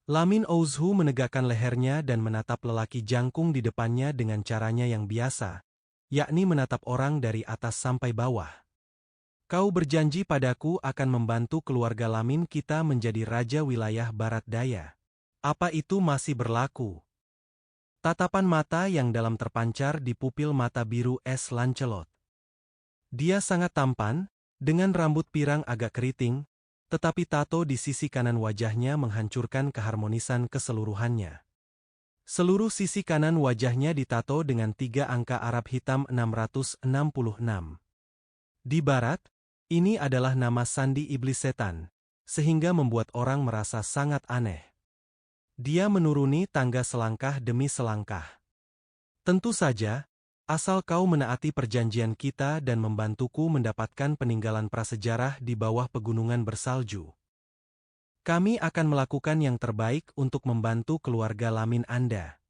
Lamin Ouzhu menegakkan lehernya dan menatap lelaki jangkung di depannya dengan caranya yang biasa, yakni menatap orang dari atas sampai bawah. Kau berjanji padaku akan membantu keluarga Lamin kita menjadi raja wilayah Barat Daya. Apa itu masih berlaku? Tatapan mata yang dalam terpancar di pupil mata biru es Lancelot. Dia sangat tampan, dengan rambut pirang agak keriting, tetapi tato di sisi kanan wajahnya menghancurkan keharmonisan keseluruhannya. Seluruh sisi kanan wajahnya ditato dengan 3 angka Arab hitam 666. Di barat, ini adalah nama sandi iblis setan, sehingga membuat orang merasa sangat aneh. Dia menuruni tangga selangkah demi selangkah. Tentu saja, asal kau menaati perjanjian kita dan membantuku mendapatkan peninggalan prasejarah di bawah pegunungan bersalju. Kami akan melakukan yang terbaik untuk membantu keluarga Lamin Anda.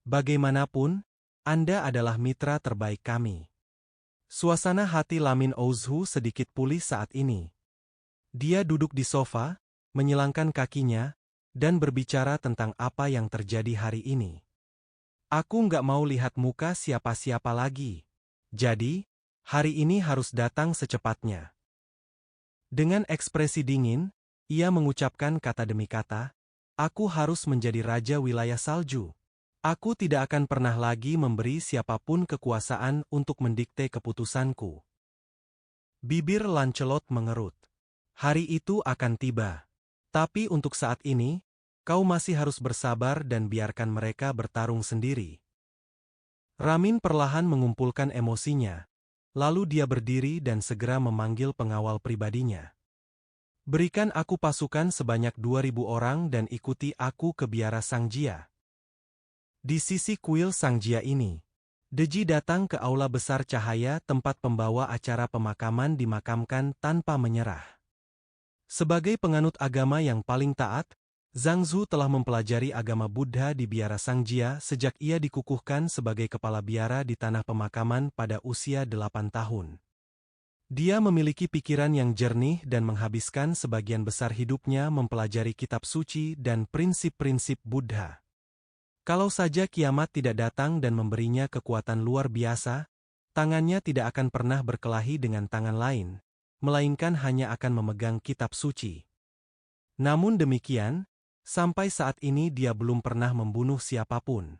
Bagaimanapun, Anda adalah mitra terbaik kami. Suasana hati Lamin Ouzhu sedikit pulih saat ini. Dia duduk di sofa, menyilangkan kakinya, dan berbicara tentang apa yang terjadi hari ini. Aku nggak mau lihat muka siapa-siapa lagi. Jadi, hari ini harus datang secepatnya. Dengan ekspresi dingin, ia mengucapkan kata demi kata, aku harus menjadi raja wilayah salju. Aku tidak akan pernah lagi memberi siapapun kekuasaan untuk mendikte keputusanku. Bibir Lancelot mengerut. Hari itu akan tiba. Tapi untuk saat ini, kau masih harus bersabar dan biarkan mereka bertarung sendiri. Ramin perlahan mengumpulkan emosinya, lalu dia berdiri dan segera memanggil pengawal pribadinya. Berikan aku pasukan sebanyak 2.000 orang dan ikuti aku ke biara Sang Jia. Di sisi kuil Sang Jia ini, Deji datang ke aula besar cahaya tempat pembawa acara pemakaman dimakamkan tanpa menyerah. Sebagai penganut agama yang paling taat, Zhang Zhu telah mempelajari agama Buddha di biara Sang Jia sejak ia dikukuhkan sebagai kepala biara di tanah pemakaman pada usia 8 tahun. Dia memiliki pikiran yang jernih dan menghabiskan sebagian besar hidupnya mempelajari kitab suci dan prinsip-prinsip Buddha. Kalau saja kiamat tidak datang dan memberinya kekuatan luar biasa, tangannya tidak akan pernah berkelahi dengan tangan lain, melainkan hanya akan memegang kitab suci. Namun demikian, sampai saat ini dia belum pernah membunuh siapapun.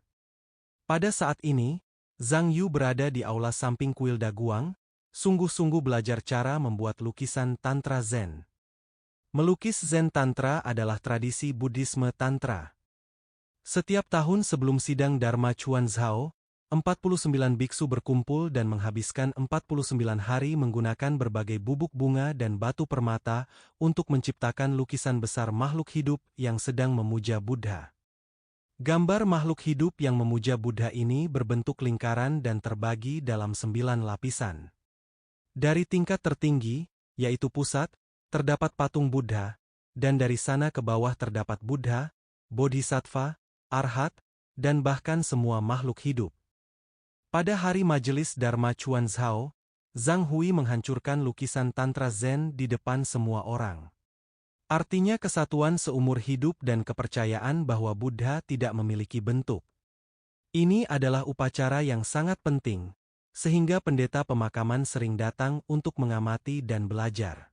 Pada saat ini, Zhang Yu berada di aula samping kuil Daguang, sungguh-sungguh belajar cara membuat lukisan Tantra Zen. Melukis Zen Tantra adalah tradisi Buddhisme Tantra. Setiap tahun sebelum sidang Dharma Chuan Zhao, 49 biksu berkumpul dan menghabiskan 49 hari menggunakan berbagai bubuk bunga dan batu permata untuk menciptakan lukisan besar makhluk hidup yang sedang memuja Buddha. Gambar makhluk hidup yang memuja Buddha ini berbentuk lingkaran dan terbagi dalam 9 lapisan. Dari tingkat tertinggi, yaitu pusat, terdapat patung Buddha, dan dari sana ke bawah terdapat Buddha, Bodhisattva, Arhat, dan bahkan semua makhluk hidup. Pada hari majelis Dharma Chuan Zhao, Zhang Hui menghancurkan lukisan Tantra Zen di depan semua orang. Artinya kesatuan seumur hidup dan kepercayaan bahwa Buddha tidak memiliki bentuk. Ini adalah upacara yang sangat penting, sehingga pendeta pemakaman sering datang untuk mengamati dan belajar.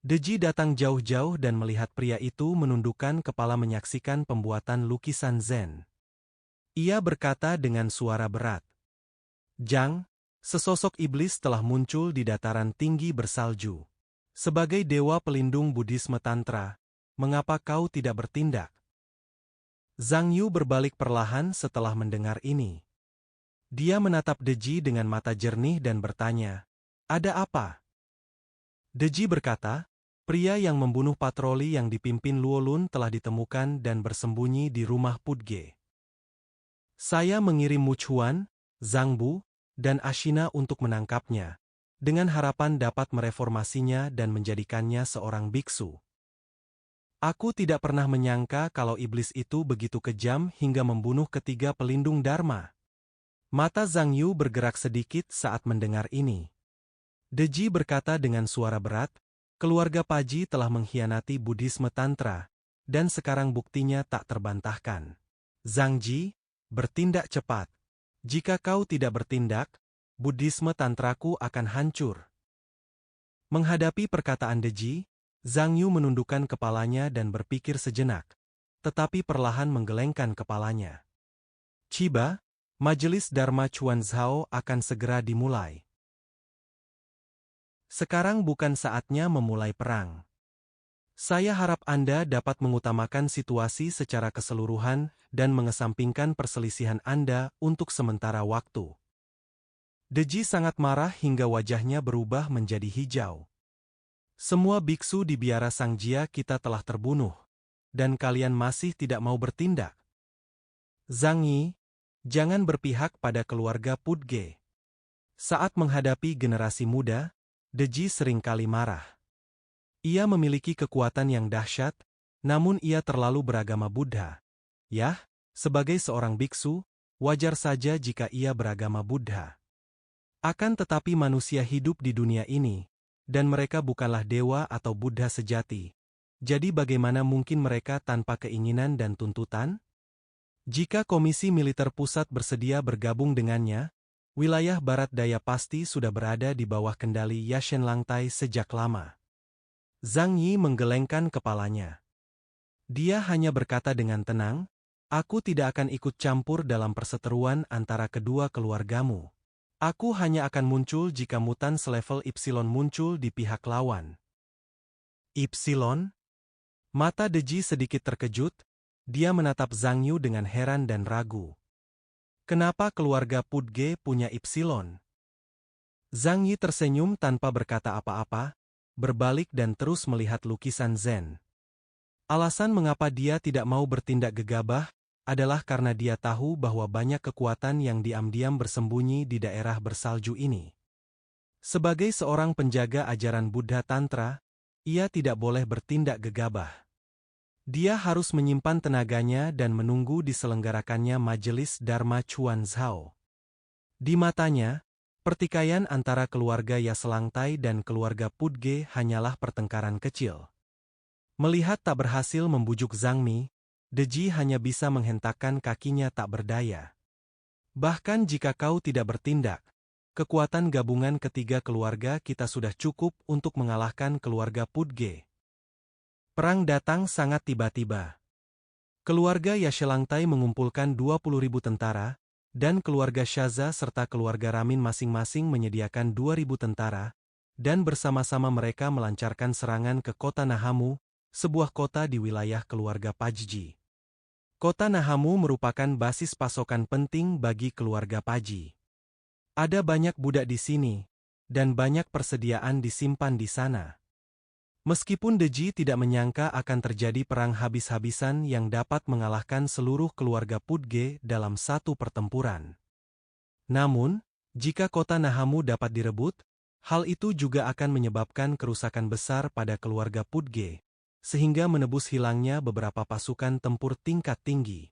Deji datang jauh-jauh dan melihat pria itu menundukkan kepala menyaksikan pembuatan lukisan Zen. Ia berkata dengan suara berat, Jang, sesosok iblis telah muncul di dataran tinggi bersalju. Sebagai dewa pelindung Buddhisme Tantra, mengapa kau tidak bertindak? Zhang Yu berbalik perlahan setelah mendengar ini. Dia menatap Deji dengan mata jernih dan bertanya, "Ada apa?" Deji berkata, "Pria yang membunuh patroli yang dipimpin Luo Lun telah ditemukan dan bersembunyi di rumah Pudge. Saya mengirim Mu Chuan, Zhang Bu, dan Ashina untuk menangkapnya, dengan harapan dapat mereformasinya dan menjadikannya seorang biksu. Aku tidak pernah menyangka kalau iblis itu begitu kejam hingga membunuh ketiga pelindung Dharma." Mata Zhang Yu bergerak sedikit saat mendengar ini. Deji berkata dengan suara berat, "Keluarga Paji telah mengkhianati Buddhisme Tantra, dan sekarang buktinya tak terbantahkan. Zhang Ji, bertindak cepat. Jika kau tidak bertindak, Buddhisme Tantraku akan hancur." Menghadapi perkataan Deji, Zhang Yu menundukkan kepalanya dan berpikir sejenak, tetapi perlahan menggelengkan kepalanya. "Ciba, Majelis Dharma Chuan Zhao akan segera dimulai. Sekarang bukan saatnya memulai perang. Saya harap Anda dapat mengutamakan situasi secara keseluruhan dan mengesampingkan perselisihan Anda untuk sementara waktu." Deji sangat marah hingga wajahnya berubah menjadi hijau. "Semua biksu di biara Sangjia kita telah terbunuh, dan kalian masih tidak mau bertindak. Zhang Yi, jangan berpihak pada keluarga Pudge." Saat menghadapi generasi muda, Deji seringkali marah. Ia memiliki kekuatan yang dahsyat, namun ia terlalu beragama Buddha. Yah, sebagai seorang biksu, wajar saja jika ia beragama Buddha. Akan tetapi manusia hidup di dunia ini, dan mereka bukanlah dewa atau Buddha sejati. Jadi bagaimana mungkin mereka tanpa keinginan dan tuntutan? Jika Komisi Militer Pusat bersedia bergabung dengannya, wilayah Barat Daya pasti sudah berada di bawah kendali Yashen Langtai sejak lama. Zhang Yi menggelengkan kepalanya. Dia hanya berkata dengan tenang, "Aku tidak akan ikut campur dalam perseteruan antara kedua keluargamu. Aku hanya akan muncul jika mutan selevel Ypsilon muncul di pihak lawan." Ypsilon? Mata Deji sedikit terkejut, dia menatap Zhang Yu dengan heran dan ragu. "Kenapa keluarga Pudge punya Ypsilon?" Zhang Yi tersenyum tanpa berkata apa-apa, berbalik dan terus melihat lukisan Zen. Alasan mengapa dia tidak mau bertindak gegabah adalah karena dia tahu bahwa banyak kekuatan yang diam-diam bersembunyi di daerah bersalju ini. Sebagai seorang penjaga ajaran Buddha Tantra, ia tidak boleh bertindak gegabah. Dia harus menyimpan tenaganya dan menunggu diselenggarakannya Majelis Dharma Chuan Zhao. Di matanya, pertikaian antara keluarga Yaselangtai dan keluarga Pudge hanyalah pertengkaran kecil. Melihat tak berhasil membujuk Zhang Mi, Deji hanya bisa menghentakkan kakinya tak berdaya. "Bahkan jika kau tidak bertindak, kekuatan gabungan ketiga keluarga kita sudah cukup untuk mengalahkan keluarga Pudge." Perang datang sangat tiba-tiba. Keluarga Yashelangtai mengumpulkan 20.000 tentara, dan keluarga Shaza serta keluarga Ramin masing-masing menyediakan 2.000 tentara, dan bersama-sama mereka melancarkan serangan ke kota Nahamu, sebuah kota di wilayah keluarga Pajji. Kota Nahamu merupakan basis pasokan penting bagi keluarga Paji. Ada banyak budak di sini, dan banyak persediaan disimpan di sana. Meskipun Deji tidak menyangka akan terjadi perang habis-habisan yang dapat mengalahkan seluruh keluarga Pudge dalam satu pertempuran. Namun, jika kota Nahamu dapat direbut, hal itu juga akan menyebabkan kerusakan besar pada keluarga Pudge, sehingga menebus hilangnya beberapa pasukan tempur tingkat tinggi.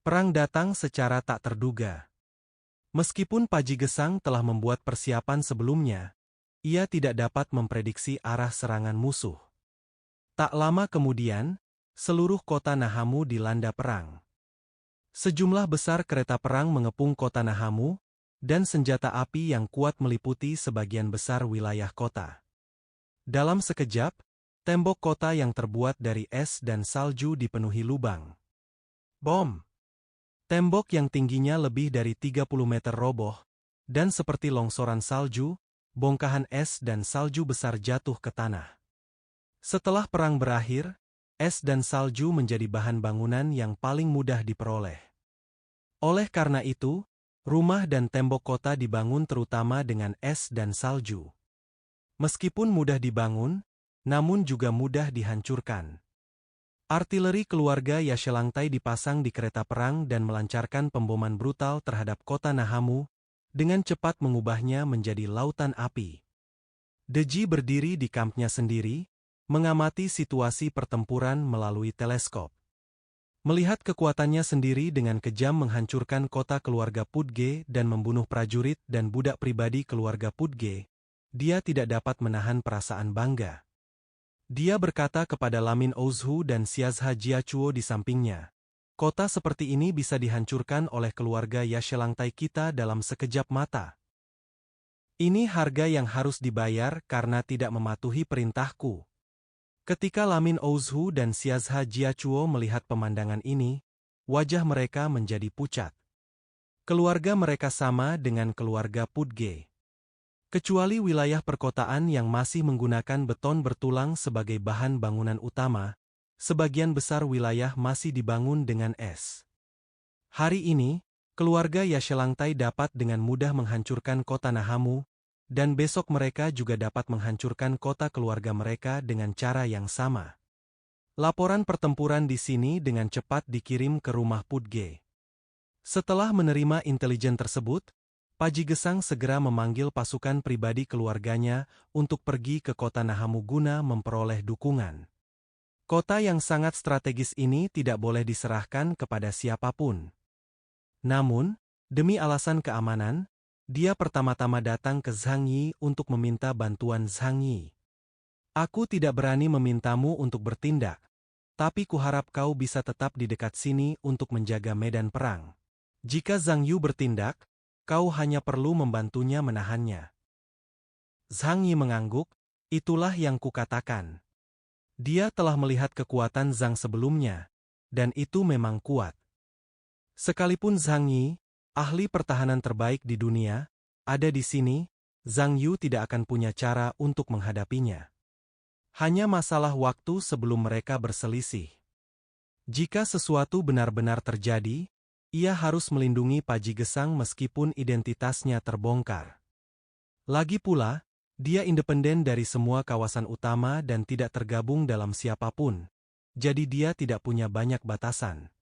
Perang datang secara tak terduga. Meskipun Paji Gesang telah membuat persiapan sebelumnya, ia tidak dapat memprediksi arah serangan musuh. Tak lama kemudian, seluruh kota Nahamu dilanda perang. Sejumlah besar kereta perang mengepung kota Nahamu, dan senjata api yang kuat meliputi sebagian besar wilayah kota. Dalam sekejap, tembok kota yang terbuat dari es dan salju dipenuhi lubang. Bom! Tembok yang tingginya lebih dari 30 meter roboh, dan seperti longsoran salju, bongkahan es dan salju besar jatuh ke tanah. Setelah perang berakhir, es dan salju menjadi bahan bangunan yang paling mudah diperoleh. Oleh karena itu, rumah dan tembok kota dibangun terutama dengan es dan salju. Meskipun mudah dibangun, namun juga mudah dihancurkan. Artileri keluarga Yashelangtai dipasang di kereta perang dan melancarkan pemboman brutal terhadap kota Nahamu, dengan cepat mengubahnya menjadi lautan api. Deji berdiri di kampnya sendiri, mengamati situasi pertempuran melalui teleskop. Melihat kekuatannya sendiri dengan kejam menghancurkan kota keluarga Pudge dan membunuh prajurit dan budak pribadi keluarga Pudge, dia tidak dapat menahan perasaan bangga. Dia berkata kepada Lamin Ouzhu dan Siazha Jiachuo di sampingnya, "Kota seperti ini bisa dihancurkan oleh keluarga Yashelangtai kita dalam sekejap mata. Ini harga yang harus dibayar karena tidak mematuhi perintahku." Ketika Lamin Ouzhu dan Siazha Jiachuo melihat pemandangan ini, wajah mereka menjadi pucat. Keluarga mereka sama dengan keluarga Pudge. Kecuali wilayah perkotaan yang masih menggunakan beton bertulang sebagai bahan bangunan utama, sebagian besar wilayah masih dibangun dengan es. Hari ini, keluarga Yashelangtai dapat dengan mudah menghancurkan kota Nahamu, dan besok mereka juga dapat menghancurkan kota keluarga mereka dengan cara yang sama. Laporan pertempuran di sini dengan cepat dikirim ke rumah Pudge. Setelah menerima intelijen tersebut, Paji Gesang segera memanggil pasukan pribadi keluarganya untuk pergi ke kota Nahamu guna memperoleh dukungan. Kota yang sangat strategis ini tidak boleh diserahkan kepada siapapun. Namun, demi alasan keamanan, dia pertama-tama datang ke Zhang Yi untuk meminta bantuan Zhang Yi. "Aku tidak berani memintamu untuk bertindak, tapi kuharap kau bisa tetap di dekat sini untuk menjaga medan perang. Jika Zhang Yu bertindak, kau hanya perlu membantunya menahannya." Zhang Yi mengangguk, "Itulah yang kukatakan." Dia telah melihat kekuatan Zhang sebelumnya, dan itu memang kuat. Sekalipun Zhang Yi, ahli pertahanan terbaik di dunia, ada di sini, Zhang Yu tidak akan punya cara untuk menghadapinya. Hanya masalah waktu sebelum mereka berselisih. Jika sesuatu benar-benar terjadi, ia harus melindungi Paji Gesang meskipun identitasnya terbongkar. Lagi pula, dia independen dari semua kawasan utama dan tidak tergabung dalam siapapun, jadi dia tidak punya banyak batasan.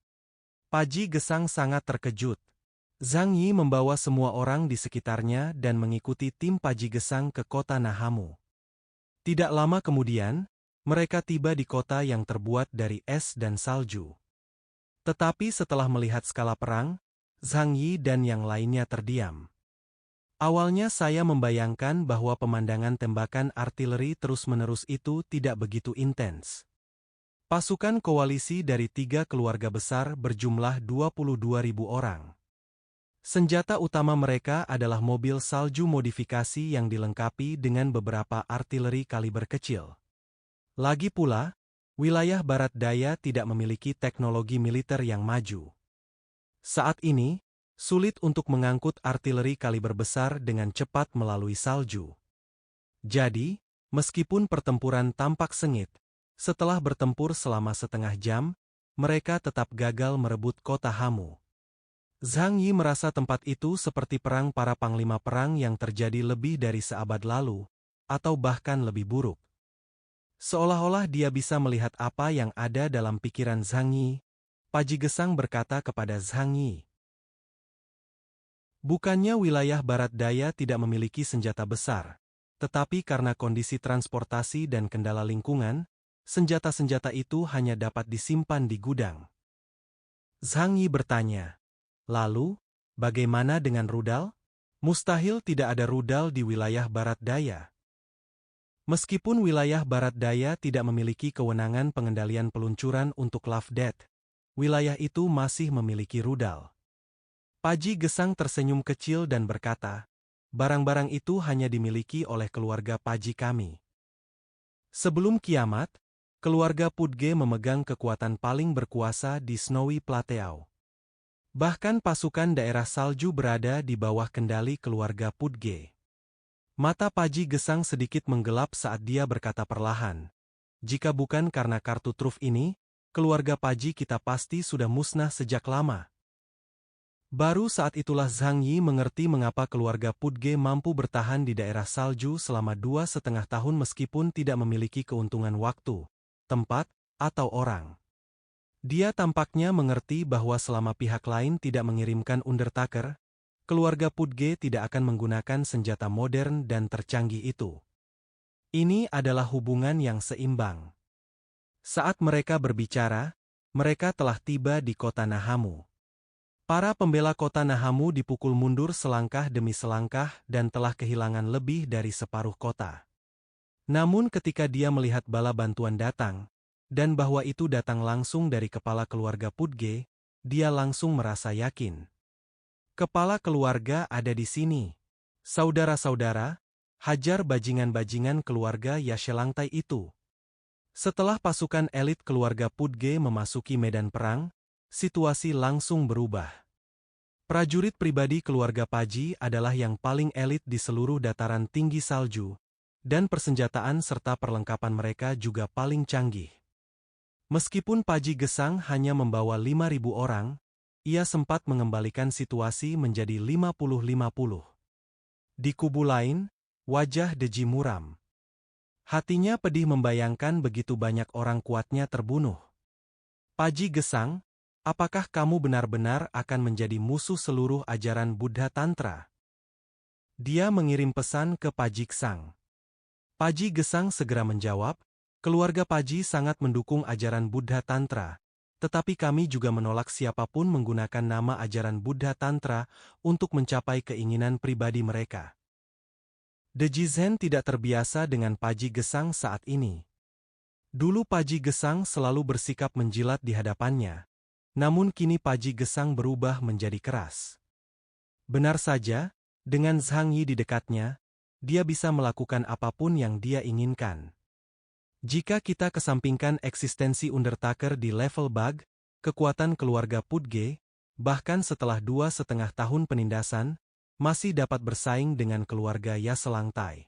Paji Gesang sangat terkejut. Zhang Yi membawa semua orang di sekitarnya dan mengikuti tim Paji Gesang ke kota Nahamu. Tidak lama kemudian, mereka tiba di kota yang terbuat dari es dan salju. Tetapi setelah melihat skala perang, Zhang Yi dan yang lainnya terdiam. Awalnya saya membayangkan bahwa pemandangan tembakan artileri terus-menerus itu tidak begitu intens. Pasukan koalisi dari 3 keluarga besar berjumlah 22.000 orang. Senjata utama mereka adalah mobil salju modifikasi yang dilengkapi dengan beberapa artileri kaliber kecil. Lagi pula, wilayah barat daya tidak memiliki teknologi militer yang maju. Saat ini, sulit untuk mengangkut artileri kaliber besar dengan cepat melalui salju. Jadi, meskipun pertempuran tampak sengit, setelah bertempur selama setengah jam, mereka tetap gagal merebut kota Hamu. Zhang Yi merasa tempat itu seperti perang para panglima perang yang terjadi lebih dari seabad lalu, atau bahkan lebih buruk. Seolah-olah dia bisa melihat apa yang ada dalam pikiran Zhang Yi, Paji Gesang berkata kepada Zhang Yi. Bukannya wilayah barat daya tidak memiliki senjata besar, tetapi karena kondisi transportasi dan kendala lingkungan, senjata-senjata itu hanya dapat disimpan di gudang. Zhang Yi bertanya, "Lalu, bagaimana dengan rudal? Mustahil tidak ada rudal di wilayah barat daya." Meskipun wilayah barat daya tidak memiliki kewenangan pengendalian peluncuran untuk Love Death, wilayah itu masih memiliki rudal. Paji Gesang tersenyum kecil dan berkata, "Barang-barang itu hanya dimiliki oleh keluarga Paji kami." Sebelum kiamat, keluarga Pudge memegang kekuatan paling berkuasa di Snowy Plateau. Bahkan pasukan daerah salju berada di bawah kendali keluarga Pudge. Mata Paji Gesang sedikit menggelap saat dia berkata perlahan. Jika bukan karena kartu truf ini, keluarga Paji kita pasti sudah musnah sejak lama. Baru saat itulah Zhang Yi mengerti mengapa keluarga Pudge mampu bertahan di daerah salju selama 2,5 tahun meskipun tidak memiliki keuntungan waktu, tempat, atau orang. Dia tampaknya mengerti bahwa selama pihak lain tidak mengirimkan Undertaker, keluarga Pudge tidak akan menggunakan senjata modern dan tercanggih itu. Ini adalah hubungan yang seimbang. Saat mereka berbicara, mereka telah tiba di kota Nahamu. Para pembela kota Nahamu dipukul mundur selangkah demi selangkah dan telah kehilangan lebih dari separuh kota. Namun ketika dia melihat bala bantuan datang, dan bahwa itu datang langsung dari kepala keluarga Pudge, dia langsung merasa yakin. Kepala keluarga ada di sini. Saudara-saudara, hajar bajingan-bajingan keluarga Yashelangtai itu. Setelah pasukan elit keluarga Pudge memasuki medan perang, situasi langsung berubah. Prajurit pribadi keluarga Paji adalah yang paling elit di seluruh dataran tinggi salju, dan persenjataan serta perlengkapan mereka juga paling canggih. Meskipun Paji Gesang hanya membawa 5.000 orang, ia sempat mengembalikan situasi menjadi 50-50. Di kubu lain, wajah Deji muram. Hatinya pedih membayangkan begitu banyak orang kuatnya terbunuh. Paji Gesang, apakah kamu benar-benar akan menjadi musuh seluruh ajaran Buddha Tantra? Dia mengirim pesan ke Paji Gesang. Paji Gesang segera menjawab, keluarga Paji sangat mendukung ajaran Buddha Tantra, tetapi kami juga menolak siapapun menggunakan nama ajaran Buddha Tantra untuk mencapai keinginan pribadi mereka. Deji Zhen tidak terbiasa dengan Paji Gesang saat ini. Dulu Paji Gesang selalu bersikap menjilat di hadapannya, namun kini Paji Gesang berubah menjadi keras. Benar saja, dengan Zhang Yi di dekatnya, dia bisa melakukan apapun yang dia inginkan. Jika kita kesampingkan eksistensi Undertaker di level bug, kekuatan keluarga Pudge, bahkan setelah 2,5 tahun penindasan, masih dapat bersaing dengan keluarga Yashelangtai.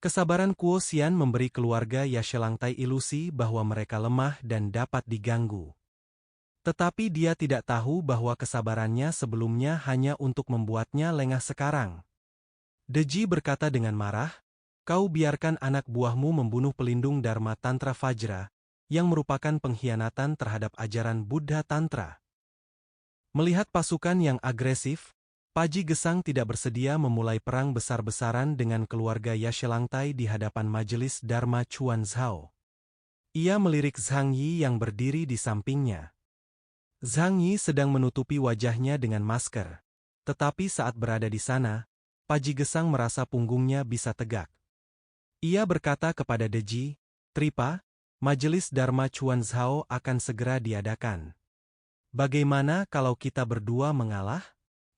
Kesabaran Kuo Xian memberi keluarga Yashelangtai ilusi bahwa mereka lemah dan dapat diganggu. Tetapi dia tidak tahu bahwa kesabarannya sebelumnya hanya untuk membuatnya lengah sekarang. Deji berkata dengan marah, kau biarkan anak buahmu membunuh pelindung Dharma Tantra Vajra, yang merupakan pengkhianatan terhadap ajaran Buddha Tantra. Melihat pasukan yang agresif, Paji Gesang tidak bersedia memulai perang besar-besaran dengan keluarga Yashelangtai di hadapan majelis Dharma Chuan Zhao. Ia melirik Zhang Yi yang berdiri di sampingnya. Zhang Yi sedang menutupi wajahnya dengan masker, tetapi saat berada di sana, Paji Gesang merasa punggungnya bisa tegak. Ia berkata kepada Deji, Tripa, majelis Dharma Chuan Zhao akan segera diadakan. Bagaimana kalau kita berdua mengalah?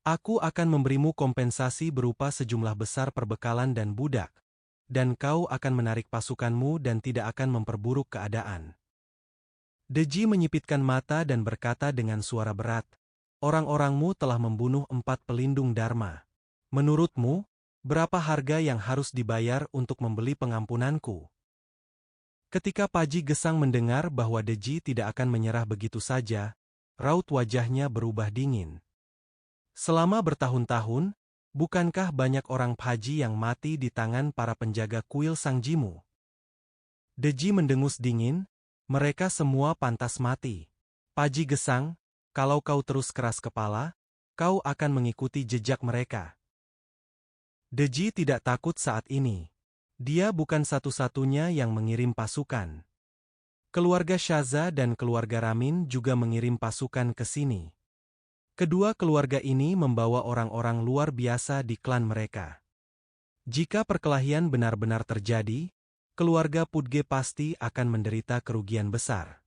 Aku akan memberimu kompensasi berupa sejumlah besar perbekalan dan budak, dan kau akan menarik pasukanmu dan tidak akan memperburuk keadaan. Deji menyipitkan mata dan berkata dengan suara berat, orang-orangmu telah membunuh 4 pelindung Dharma. Menurutmu, berapa harga yang harus dibayar untuk membeli pengampunanku? Ketika Paji Gesang mendengar bahwa Deji tidak akan menyerah begitu saja, raut wajahnya berubah dingin. Selama bertahun-tahun, bukankah banyak orang Paji yang mati di tangan para penjaga kuil Sang Jimu? Deji mendengus dingin, mereka semua pantas mati. Paji Gesang, kalau kau terus keras kepala, kau akan mengikuti jejak mereka. Deji tidak takut saat ini. Dia bukan satu-satunya yang mengirim pasukan. Keluarga Shaza dan keluarga Ramin juga mengirim pasukan ke sini. Kedua keluarga ini membawa orang-orang luar biasa di klan mereka. Jika perkelahian benar-benar terjadi, keluarga Pudge pasti akan menderita kerugian besar.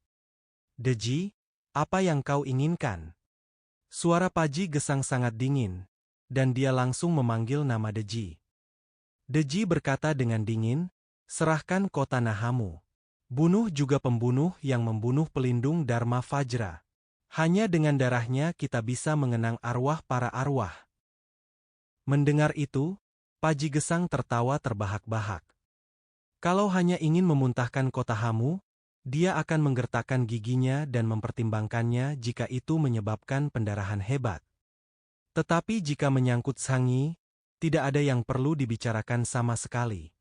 Deji, apa yang kau inginkan? Suara Paji Gesang sangat dingin, dan dia langsung memanggil nama Deji. Deji berkata dengan dingin, serahkan kota Nahamu. Bunuh juga pembunuh yang membunuh pelindung Dharma Vajra. Hanya dengan darahnya kita bisa mengenang arwah para arwah. Mendengar itu, Paji Gesang tertawa terbahak-bahak. Kalau hanya ingin memuntahkan kota Hamu, dia akan menggertakkan giginya dan mempertimbangkannya jika itu menyebabkan pendarahan hebat. Tetapi jika menyangkut Zhang, tidak ada yang perlu dibicarakan sama sekali.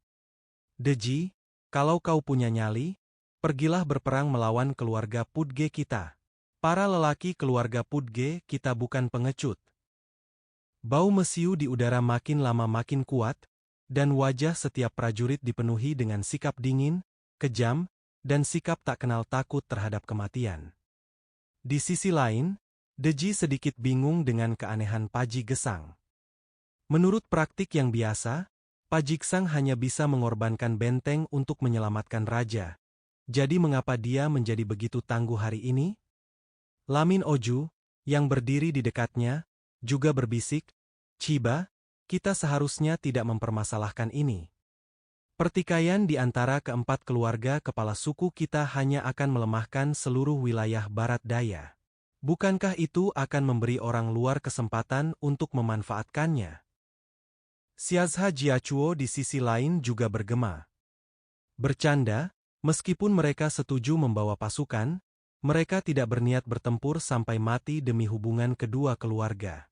Deji, kalau kau punya nyali, pergilah berperang melawan keluarga Pudge kita. Para lelaki keluarga Pudge kita bukan pengecut. Bau mesiu di udara makin lama makin kuat, dan wajah setiap prajurit dipenuhi dengan sikap dingin, kejam, dan sikap tak kenal takut terhadap kematian. Di sisi lain, Deji sedikit bingung dengan keanehan Paji Gesang. Menurut praktik yang biasa, Paji Gesang hanya bisa mengorbankan benteng untuk menyelamatkan raja. Jadi mengapa dia menjadi begitu tangguh hari ini? Lamin Oju, yang berdiri di dekatnya, juga berbisik, "Chiba, kita seharusnya tidak mempermasalahkan ini. Pertikaian di antara keempat keluarga kepala suku kita hanya akan melemahkan seluruh wilayah barat daya. Bukankah itu akan memberi orang luar kesempatan untuk memanfaatkannya?" Xiazha Jiachuo di sisi lain juga bergema. Bercanda, meskipun mereka setuju membawa pasukan, mereka tidak berniat bertempur sampai mati demi hubungan kedua keluarga.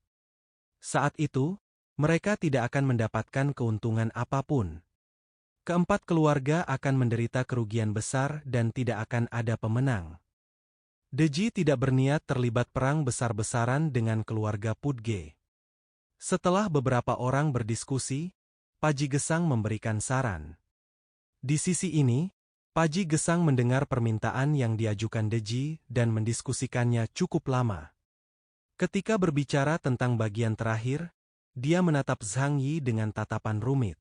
Saat itu, mereka tidak akan mendapatkan keuntungan apapun. Keempat keluarga akan menderita kerugian besar dan tidak akan ada pemenang. Deji tidak berniat terlibat perang besar-besaran dengan keluarga Pudge. Setelah beberapa orang berdiskusi, Paji Gesang memberikan saran. Di sisi ini, Paji Gesang mendengar permintaan yang diajukan Deji dan mendiskusikannya cukup lama. Ketika berbicara tentang bagian terakhir, dia menatap Zhang Yi dengan tatapan rumit.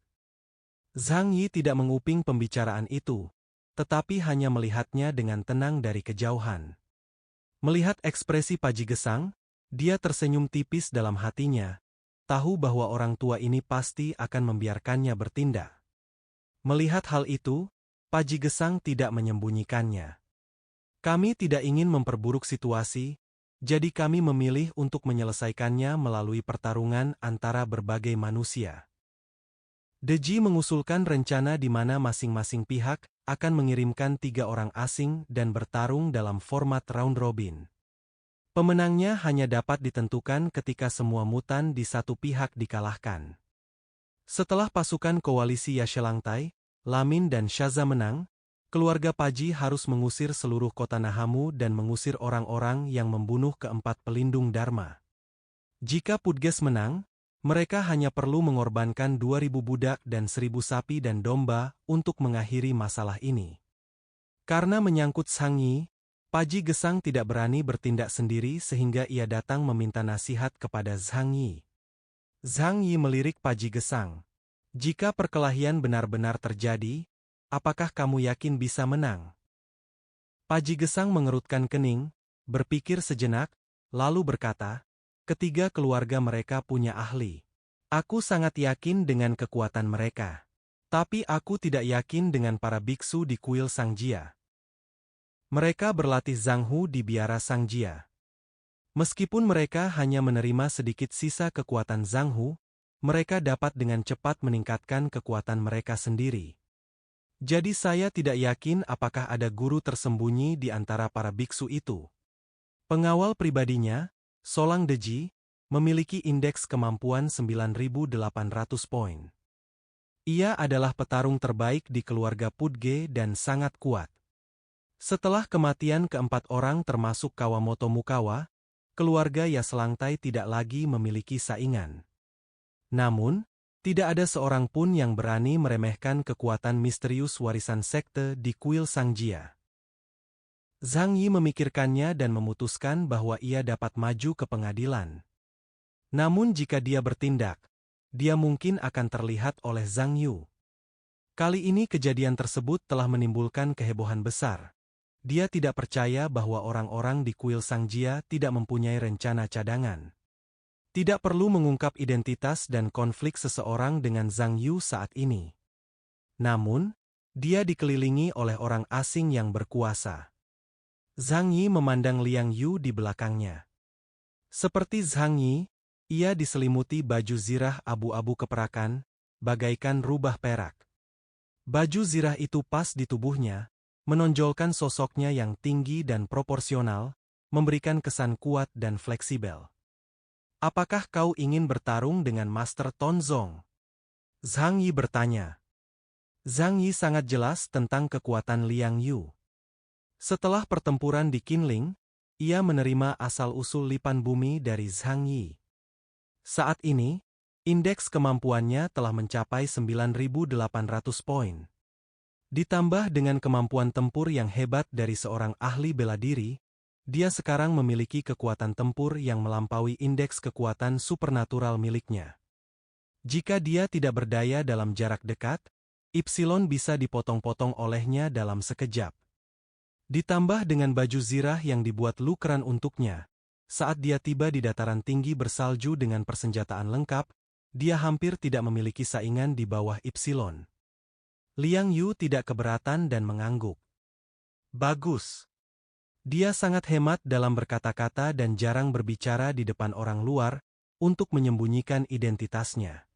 Zhang Yi tidak menguping pembicaraan itu, tetapi hanya melihatnya dengan tenang dari kejauhan. Melihat ekspresi Paji Gesang, dia tersenyum tipis dalam hatinya, tahu bahwa orang tua ini pasti akan membiarkannya bertindak. Melihat hal itu, Paji Gesang tidak menyembunyikannya. "Kami tidak ingin memperburuk situasi, jadi kami memilih untuk menyelesaikannya melalui pertarungan antara berbagai manusia." Deji mengusulkan rencana di mana masing-masing pihak akan mengirimkan 3 orang asing dan bertarung dalam format round robin. Pemenangnya hanya dapat ditentukan ketika semua mutan di satu pihak dikalahkan. Setelah pasukan koalisi Yashelangtai, Lamin dan Shaza menang, keluarga Paji harus mengusir seluruh kota Nahamu dan mengusir orang-orang yang membunuh keempat pelindung Dharma. Jika Pudges menang, mereka hanya perlu mengorbankan 2.000 budak dan 1.000 sapi dan domba untuk mengakhiri masalah ini. Karena menyangkut Zhang Yi, Paji Gesang tidak berani bertindak sendiri sehingga ia datang meminta nasihat kepada Zhang Yi. Zhang Yi melirik Paji Gesang. "Jika perkelahian benar-benar terjadi, apakah kamu yakin bisa menang?" Paji Gesang mengerutkan kening, berpikir sejenak, lalu berkata, "Ketiga keluarga mereka punya ahli. Aku sangat yakin dengan kekuatan mereka. Tapi aku tidak yakin dengan para biksu di kuil Sangjia. Mereka berlatih Zhanghu di biara Sangjia. Meskipun mereka hanya menerima sedikit sisa kekuatan Zhanghu, mereka dapat dengan cepat meningkatkan kekuatan mereka sendiri. Jadi saya tidak yakin apakah ada guru tersembunyi di antara para biksu itu." Pengawal pribadinya, Solang Deji, memiliki indeks kemampuan 9.800 poin. Ia adalah petarung terbaik di keluarga Pudge dan sangat kuat. Setelah kematian keempat orang termasuk Kawamoto Mukawa, keluarga Yashelangtai tidak lagi memiliki saingan. Namun, tidak ada seorang pun yang berani meremehkan kekuatan misterius warisan sekte di kuil Sangjia. Zhang Yi memikirkannya dan memutuskan bahwa ia dapat maju ke pengadilan. Namun jika dia bertindak, dia mungkin akan terlihat oleh Zhang Yu. Kali ini kejadian tersebut telah menimbulkan kehebohan besar. Dia tidak percaya bahwa orang-orang di kuil Sangjia tidak mempunyai rencana cadangan. Tidak perlu mengungkap identitas dan konflik seseorang dengan Zhang Yu saat ini. Namun, dia dikelilingi oleh orang asing yang berkuasa. Zhang Yi memandang Liang Yu di belakangnya. Seperti Zhang Yi, ia diselimuti baju zirah abu-abu keperakan, bagaikan rubah perak. Baju zirah itu pas di tubuhnya, menonjolkan sosoknya yang tinggi dan proporsional, memberikan kesan kuat dan fleksibel. Apakah kau ingin bertarung dengan Master Tonzong? Zhang Yi bertanya. Zhang Yi sangat jelas tentang kekuatan Liang Yu. Setelah pertempuran di Qinling, ia menerima asal-usul lipan bumi dari Zhang Yi. Saat ini, indeks kemampuannya telah mencapai 9.800 poin. Ditambah dengan kemampuan tempur yang hebat dari seorang ahli bela diri, dia sekarang memiliki kekuatan tempur yang melampaui indeks kekuatan supernatural miliknya. Jika dia tidak berdaya dalam jarak dekat, Ypsilon bisa dipotong-potong olehnya dalam sekejap. Ditambah dengan baju zirah yang dibuat Lukran untuknya, saat dia tiba di dataran tinggi bersalju dengan persenjataan lengkap, dia hampir tidak memiliki saingan di bawah Ypsilon. Liang Yu tidak keberatan dan mengangguk. Bagus. Dia sangat hemat dalam berkata-kata dan jarang berbicara di depan orang luar untuk menyembunyikan identitasnya.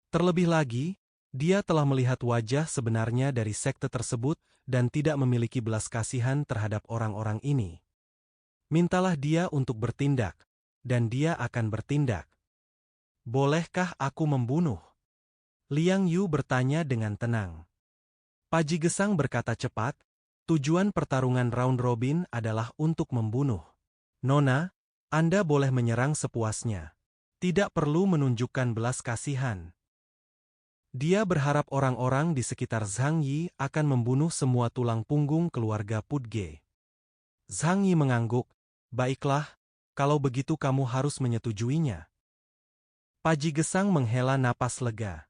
Terlebih lagi, dia telah melihat wajah sebenarnya dari sekte tersebut dan tidak memiliki belas kasihan terhadap orang-orang ini. Mintalah dia untuk bertindak, dan dia akan bertindak. Bolehkah aku membunuh? Liang Yu bertanya dengan tenang. Paji Gesang berkata cepat, tujuan pertarungan round robin adalah untuk membunuh. Nona, Anda boleh menyerang sepuasnya. Tidak perlu menunjukkan belas kasihan. Dia berharap orang-orang di sekitar Zhang Yi akan membunuh semua tulang punggung keluarga Pudge. Zhang Yi mengangguk, baiklah, kalau begitu kamu harus menyetujuinya. Paji Gesang menghela napas lega.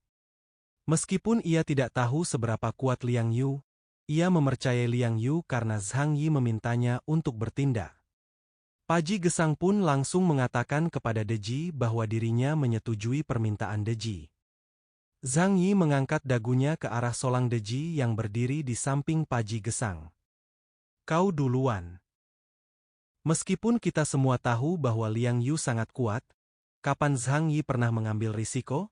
Meskipun ia tidak tahu seberapa kuat Liang Yu, ia mempercayai Liang Yu karena Zhang Yi memintanya untuk bertindak. Paji Gesang pun langsung mengatakan kepada Deji bahwa dirinya menyetujui permintaan Deji. Zhang Yi mengangkat dagunya ke arah Solang Deji yang berdiri di samping Paji Gesang. Kau duluan. Meskipun kita semua tahu bahwa Liang Yu sangat kuat, kapan Zhang Yi pernah mengambil risiko?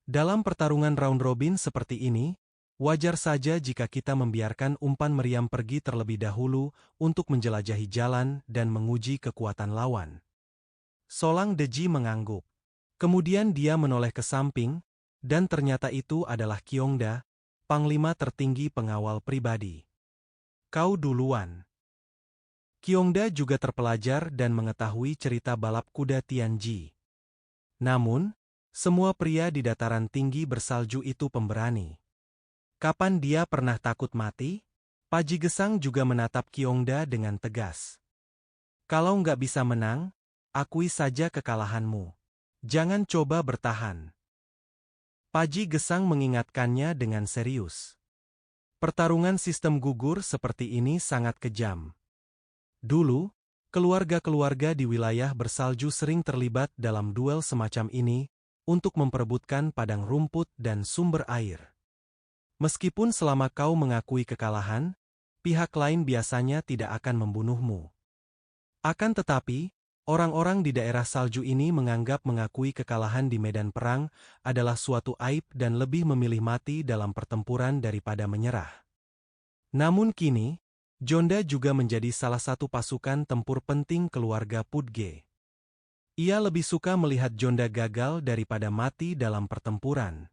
Dalam pertarungan round robin seperti ini, wajar saja jika kita membiarkan umpan meriam pergi terlebih dahulu untuk menjelajahi jalan dan menguji kekuatan lawan. Solang Deji mengangguk. Kemudian dia menoleh ke samping, dan ternyata itu adalah Qiongda, panglima tertinggi pengawal pribadi. Kau duluan. Qiongda juga terpelajar dan mengetahui cerita balap kuda Tianji. Namun, semua pria di dataran tinggi bersalju itu pemberani. Kapan dia pernah takut mati? Paji Gesang juga menatap Qiongda dengan tegas. Kalau nggak bisa menang, akui saja kekalahanmu. Jangan coba bertahan. Paji Gesang mengingatkannya dengan serius. Pertarungan sistem gugur seperti ini sangat kejam. Dulu, keluarga-keluarga di wilayah bersalju sering terlibat dalam duel semacam ini untuk memperebutkan padang rumput dan sumber air. Meskipun selama kau mengakui kekalahan, pihak lain biasanya tidak akan membunuhmu. Akan tetapi, orang-orang di daerah salju ini menganggap mengakui kekalahan di medan perang adalah suatu aib dan lebih memilih mati dalam pertempuran daripada menyerah. Namun kini, Jonda juga menjadi salah satu pasukan tempur penting keluarga Pudge. Ia lebih suka melihat Jonda gagal daripada mati dalam pertempuran.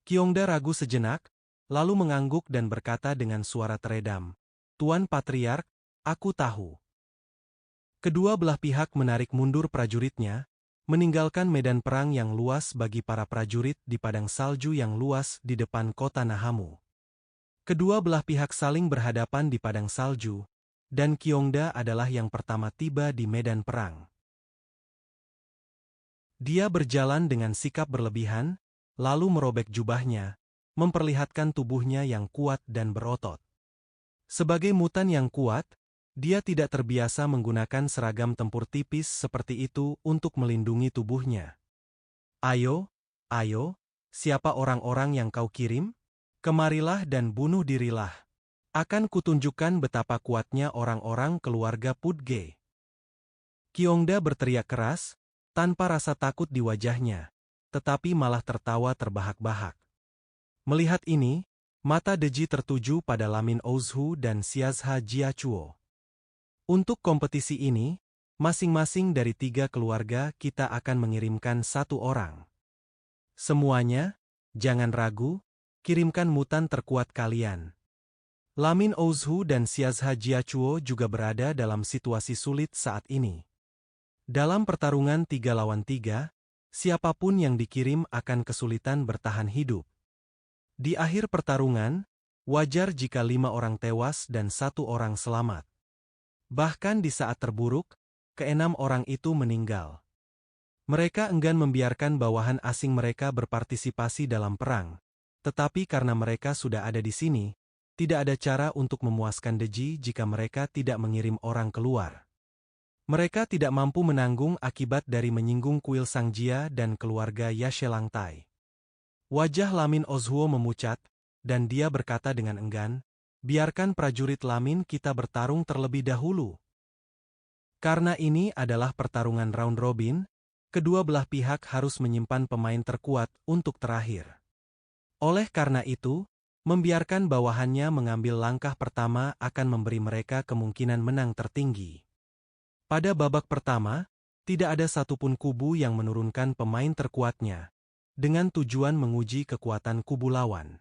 Qiongda ragu sejenak, lalu mengangguk dan berkata dengan suara teredam, Tuan Patriark, aku tahu. Kedua belah pihak menarik mundur prajuritnya, meninggalkan medan perang yang luas bagi para prajurit di padang salju yang luas di depan kota Nahamu. Kedua belah pihak saling berhadapan di padang salju, dan Qiongda adalah yang pertama tiba di medan perang. Dia berjalan dengan sikap berlebihan, lalu merobek jubahnya, memperlihatkan tubuhnya yang kuat dan berotot. Sebagai mutan yang kuat, dia tidak terbiasa menggunakan seragam tempur tipis seperti itu untuk melindungi tubuhnya. Ayo, siapa orang-orang yang kau kirim? Kemarilah dan bunuh dirilah. Akan kutunjukkan betapa kuatnya orang-orang keluarga Pudge. Kyongda berteriak keras, tanpa rasa takut di wajahnya, tetapi malah tertawa terbahak-bahak. Melihat ini, mata Deji tertuju pada Lamin Ouzhu dan Xiazha Jiachuo. Untuk kompetisi ini, masing-masing dari 3 keluarga kita akan mengirimkan 1 orang. Semuanya, jangan ragu, kirimkan mutan terkuat kalian. Lamin Ouzhu dan Xiazha Jiachuo juga berada dalam situasi sulit saat ini. Dalam pertarungan 3 lawan 3, siapapun yang dikirim akan kesulitan bertahan hidup. Di akhir pertarungan, wajar jika 5 orang tewas dan 1 orang selamat. Bahkan di saat terburuk, ke-6 orang itu meninggal. Mereka enggan membiarkan bawahan asing mereka berpartisipasi dalam perang, tetapi karena mereka sudah ada di sini, tidak ada cara untuk memuaskan Deji jika mereka tidak mengirim orang keluar. Mereka tidak mampu menanggung akibat dari menyinggung kuil Sangjia dan keluarga Yashelangtai. Wajah Lamin Ouzhu memucat, dan dia berkata dengan enggan, biarkan prajurit Lamin kita bertarung terlebih dahulu. Karena ini adalah pertarungan round robin, kedua belah pihak harus menyimpan pemain terkuat untuk terakhir. Oleh karena itu, membiarkan bawahannya mengambil langkah pertama akan memberi mereka kemungkinan menang tertinggi. Pada babak pertama, tidak ada satupun kubu yang menurunkan pemain terkuatnya, dengan tujuan menguji kekuatan kubu lawan.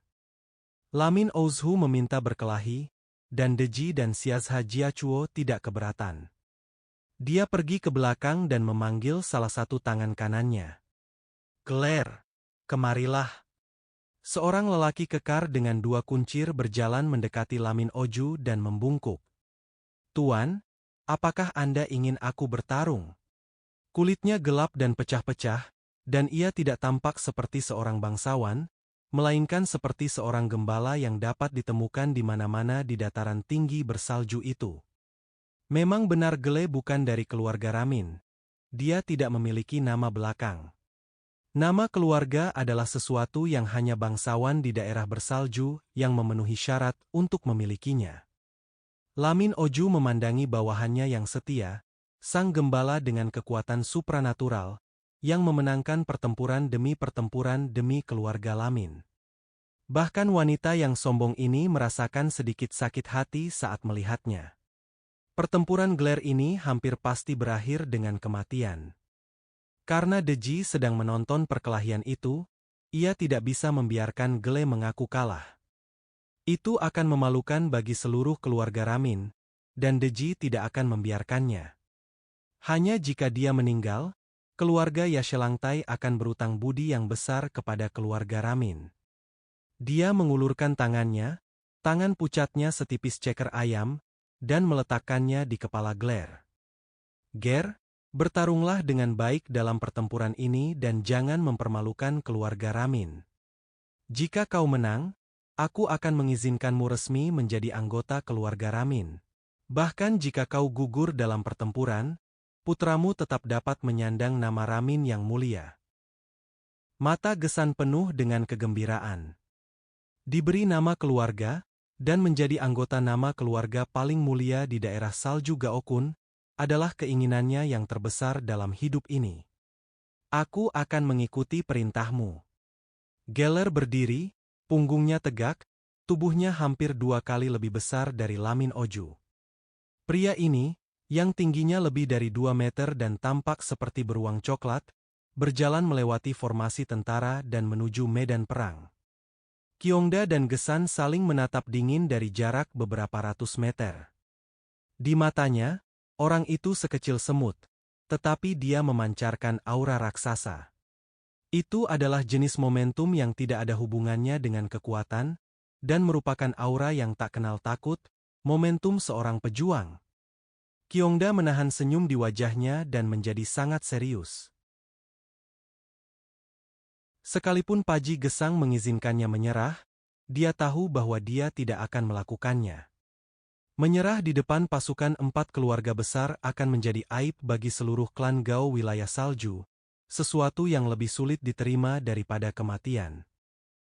Lamin Ouzhu meminta berkelahi, dan Deji dan Xiazha Jiachuo tidak keberatan. Dia pergi ke belakang dan memanggil salah satu tangan kanannya. Glare, kemarilah. Seorang lelaki kekar dengan 2 kuncir berjalan mendekati Lamin Ouzhu dan membungkuk. Tuan, apakah Anda ingin aku bertarung? Kulitnya gelap dan pecah-pecah, dan ia tidak tampak seperti seorang bangsawan, melainkan seperti seorang gembala yang dapat ditemukan di mana-mana di dataran tinggi bersalju itu. Memang benar Gle bukan dari keluarga Ramin. Dia tidak memiliki nama belakang. Nama keluarga adalah sesuatu yang hanya bangsawan di daerah bersalju yang memenuhi syarat untuk memilikinya. Lamin Ouzhu memandangi bawahannya yang setia, sang gembala dengan kekuatan supranatural, yang memenangkan pertempuran demi keluarga Lamin. Bahkan wanita yang sombong ini merasakan sedikit sakit hati saat melihatnya. Pertempuran Glare ini hampir pasti berakhir dengan kematian. Karena Deji sedang menonton perkelahian itu, ia tidak bisa membiarkan Gle mengaku kalah. Itu akan memalukan bagi seluruh keluarga Ramin, dan Deji tidak akan membiarkannya. Hanya jika dia meninggal, keluarga Yashelangtai akan berutang budi yang besar kepada keluarga Ramin. Dia mengulurkan tangannya, tangan pucatnya setipis ceker ayam, dan meletakkannya di kepala Glare. Ger, bertarunglah dengan baik dalam pertempuran ini dan jangan mempermalukan keluarga Ramin. Jika kau menang, aku akan mengizinkanmu resmi menjadi anggota keluarga Ramin. Bahkan jika kau gugur dalam pertempuran, putramu tetap dapat menyandang nama Ramin yang mulia. Mata Gesan penuh dengan kegembiraan. Diberi nama keluarga, dan menjadi anggota nama keluarga paling mulia di daerah salju Gaokun, adalah keinginannya yang terbesar dalam hidup ini. Aku akan mengikuti perintahmu. Geller berdiri, punggungnya tegak, tubuhnya hampir 2 kali lebih besar dari Lamin Ouzhu. Pria ini, yang tingginya lebih dari 2 meter dan tampak seperti beruang coklat, berjalan melewati formasi tentara dan menuju medan perang. Kyongda dan Gesan saling menatap dingin dari jarak beberapa ratus meter. Di matanya, orang itu sekecil semut, tetapi dia memancarkan aura raksasa. Itu adalah jenis momentum yang tidak ada hubungannya dengan kekuatan, dan merupakan aura yang tak kenal takut, momentum seorang pejuang. Kyongda menahan senyum di wajahnya dan menjadi sangat serius. Sekalipun Paji Gesang mengizinkannya menyerah, dia tahu bahwa dia tidak akan melakukannya. Menyerah di depan pasukan 4 keluarga besar akan menjadi aib bagi seluruh klan Gao wilayah salju, sesuatu yang lebih sulit diterima daripada kematian.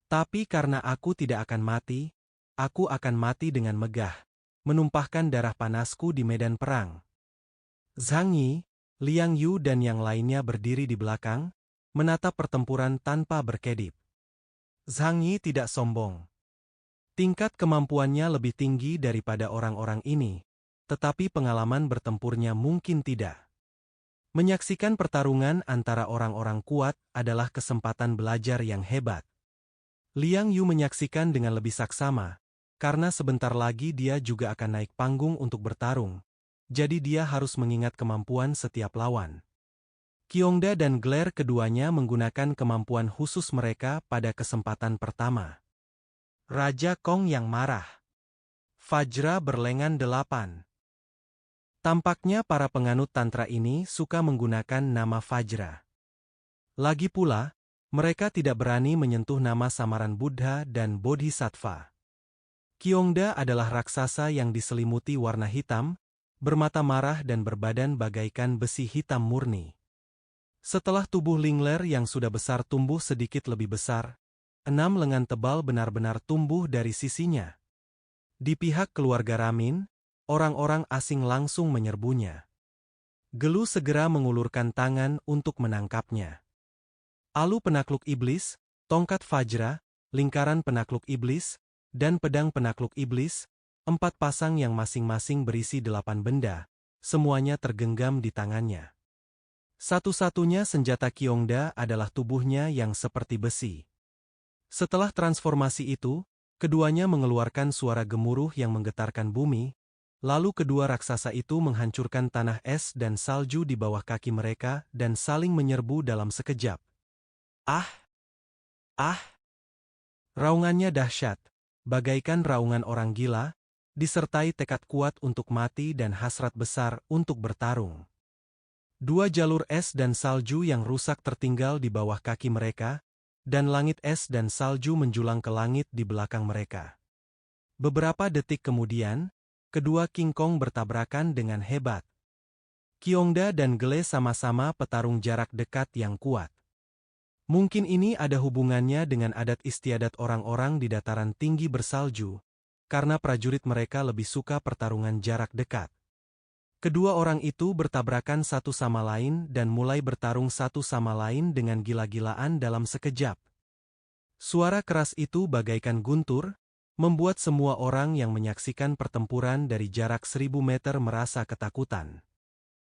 Tapi karena aku tidak akan mati, aku akan mati dengan megah, menumpahkan darah panasku di medan perang. Zhang Yi, Liang Yu dan yang lainnya berdiri di belakang, menatap pertempuran tanpa berkedip. Zhang Yi tidak sombong. Tingkat kemampuannya lebih tinggi daripada orang-orang ini, tetapi pengalaman bertempurnya mungkin tidak. Menyaksikan pertarungan antara orang-orang kuat adalah kesempatan belajar yang hebat. Liang Yu menyaksikan dengan lebih saksama, karena sebentar lagi dia juga akan naik panggung untuk bertarung, jadi dia harus mengingat kemampuan setiap lawan. Qiongda dan Glare keduanya menggunakan kemampuan khusus mereka pada kesempatan pertama. Raja Kong yang marah. Fajra berlengan 8. Tampaknya para penganut tantra ini suka menggunakan nama Fajra. Lagi pula, mereka tidak berani menyentuh nama samaran Buddha dan Bodhisattva. Qiongda adalah raksasa yang diselimuti warna hitam, bermata marah dan berbadan bagaikan besi hitam murni. Setelah tubuh Lingler yang sudah besar tumbuh sedikit lebih besar, 6 lengan tebal benar-benar tumbuh dari sisinya. Di pihak keluarga Ramin, orang-orang asing langsung menyerbunya. Gelu segera mengulurkan tangan untuk menangkapnya. Alu penakluk iblis, tongkat Fajra, lingkaran penakluk iblis, dan pedang penakluk iblis, 4 pasang yang masing-masing berisi 8 benda, semuanya tergenggam di tangannya. Satu-satunya senjata Qiongda adalah tubuhnya yang seperti besi. Setelah transformasi itu, keduanya mengeluarkan suara gemuruh yang menggetarkan bumi, lalu kedua raksasa itu menghancurkan tanah es dan salju di bawah kaki mereka dan saling menyerbu dalam sekejap. Ah! Ah! Raungannya dahsyat, bagaikan raungan orang gila, disertai tekad kuat untuk mati dan hasrat besar untuk bertarung. 2 jalur es dan salju yang rusak tertinggal di bawah kaki mereka, dan langit es dan salju menjulang ke langit di belakang mereka. Beberapa detik kemudian, kedua King Kong bertabrakan dengan hebat. Qiongda dan Glare sama-sama petarung jarak dekat yang kuat. Mungkin ini ada hubungannya dengan adat istiadat orang-orang di dataran tinggi bersalju, karena prajurit mereka lebih suka pertarungan jarak dekat. Kedua orang itu bertabrakan satu sama lain dan mulai bertarung satu sama lain dengan gila-gilaan dalam sekejap. Suara keras itu bagaikan guntur, membuat semua orang yang menyaksikan pertempuran dari jarak 1000 meter merasa ketakutan.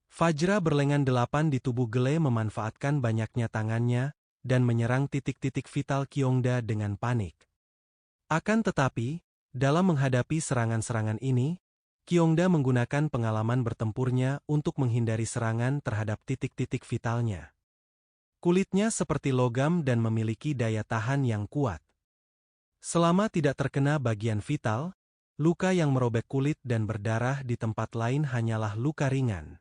Fajra berlengan 8 di tubuh Glare memanfaatkan banyaknya tangannya dan menyerang titik-titik vital Qiongda dengan panik. Akan tetapi, dalam menghadapi serangan-serangan ini, Qiongda menggunakan pengalaman bertempurnya untuk menghindari serangan terhadap titik-titik vitalnya. Kulitnya seperti logam dan memiliki daya tahan yang kuat. Selama tidak terkena bagian vital, luka yang merobek kulit dan berdarah di tempat lain hanyalah luka ringan.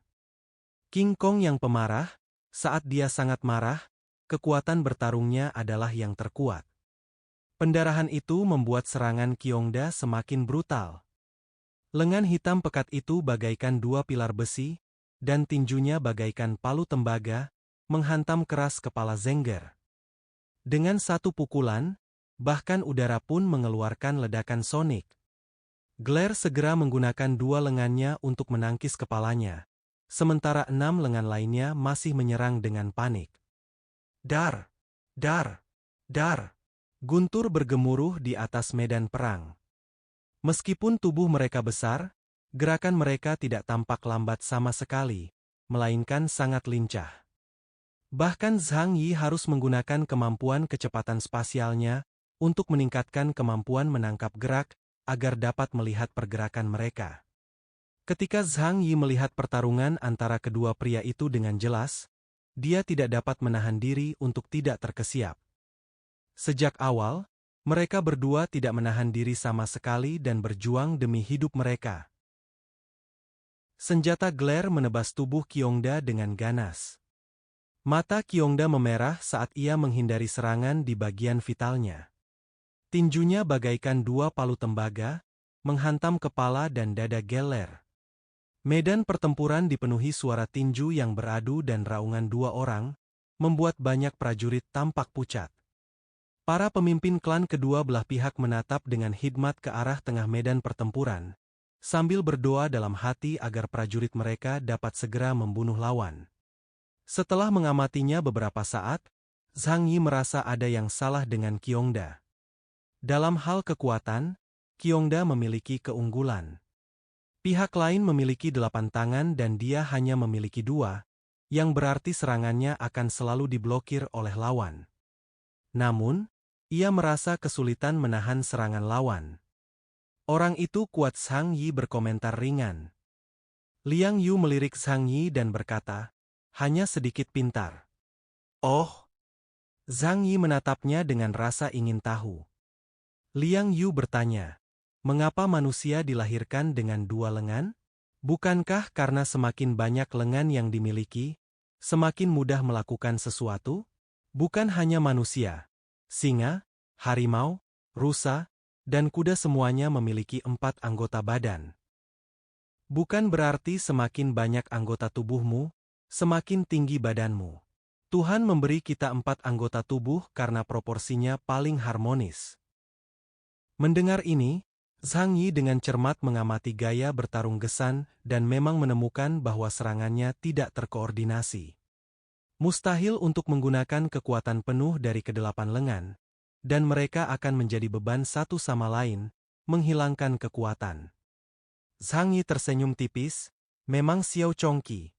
King Kong yang pemarah, saat dia sangat marah, kekuatan bertarungnya adalah yang terkuat. Pendarahan itu membuat serangan Qiongda semakin brutal. Lengan hitam pekat itu bagaikan 2 pilar besi, dan tinjunya bagaikan palu tembaga, menghantam keras kepala Zengger. Dengan satu pukulan, bahkan udara pun mengeluarkan ledakan sonik. Glare segera menggunakan 2 lengannya untuk menangkis kepalanya, sementara 6 lengan lainnya masih menyerang dengan panik. Dar! Dar! Dar! Guntur bergemuruh di atas medan perang. Meskipun tubuh mereka besar, gerakan mereka tidak tampak lambat sama sekali, melainkan sangat lincah. Bahkan Zhang Yi harus menggunakan kemampuan kecepatan spasialnya untuk meningkatkan kemampuan menangkap gerak agar dapat melihat pergerakan mereka. Ketika Zhang Yi melihat pertarungan antara kedua pria itu dengan jelas, dia tidak dapat menahan diri untuk tidak terkesiap. Sejak awal, mereka berdua tidak menahan diri sama sekali dan berjuang demi hidup mereka. Senjata Glare menebas tubuh Qiongda dengan ganas. Mata Qiongda memerah saat ia menghindari serangan di bagian vitalnya. Tinjunya bagaikan 2 palu tembaga, menghantam kepala dan dada Glare. Medan pertempuran dipenuhi suara tinju yang beradu dan raungan 2 orang, membuat banyak prajurit tampak pucat. Para pemimpin klan kedua belah pihak menatap dengan hikmat ke arah tengah medan pertempuran, sambil berdoa dalam hati agar prajurit mereka dapat segera membunuh lawan. Setelah mengamatinya beberapa saat, Zhang Yi merasa ada yang salah dengan Qiongda. Dalam hal kekuatan, Qiongda memiliki keunggulan. Pihak lain memiliki 8 tangan dan dia hanya memiliki 2, yang berarti serangannya akan selalu diblokir oleh lawan. Namun, ia merasa kesulitan menahan serangan lawan. Orang itu kuat. Zhang Yi berkomentar ringan. Liang Yu melirik Zhang Yi dan berkata, hanya sedikit pintar. Oh! Zhang Yi menatapnya dengan rasa ingin tahu. Liang Yu bertanya, mengapa manusia dilahirkan dengan 2 lengan? Bukankah karena semakin banyak lengan yang dimiliki, semakin mudah melakukan sesuatu? Bukan hanya manusia. Singa, harimau, rusa, dan kuda semuanya memiliki 4 anggota badan. Bukan berarti semakin banyak anggota tubuhmu, semakin tinggi badanmu. Tuhan memberi kita 4 anggota tubuh karena proporsinya paling harmonis. Mendengar ini, Zhang Yi dengan cermat mengamati gaya bertarung Gesan dan memang menemukan bahwa serangannya tidak terkoordinasi. Mustahil untuk menggunakan kekuatan penuh dari ke-8 lengan, dan mereka akan menjadi beban satu sama lain, menghilangkan kekuatan. Zhang Yi tersenyum tipis, memang Xiao Chongqi.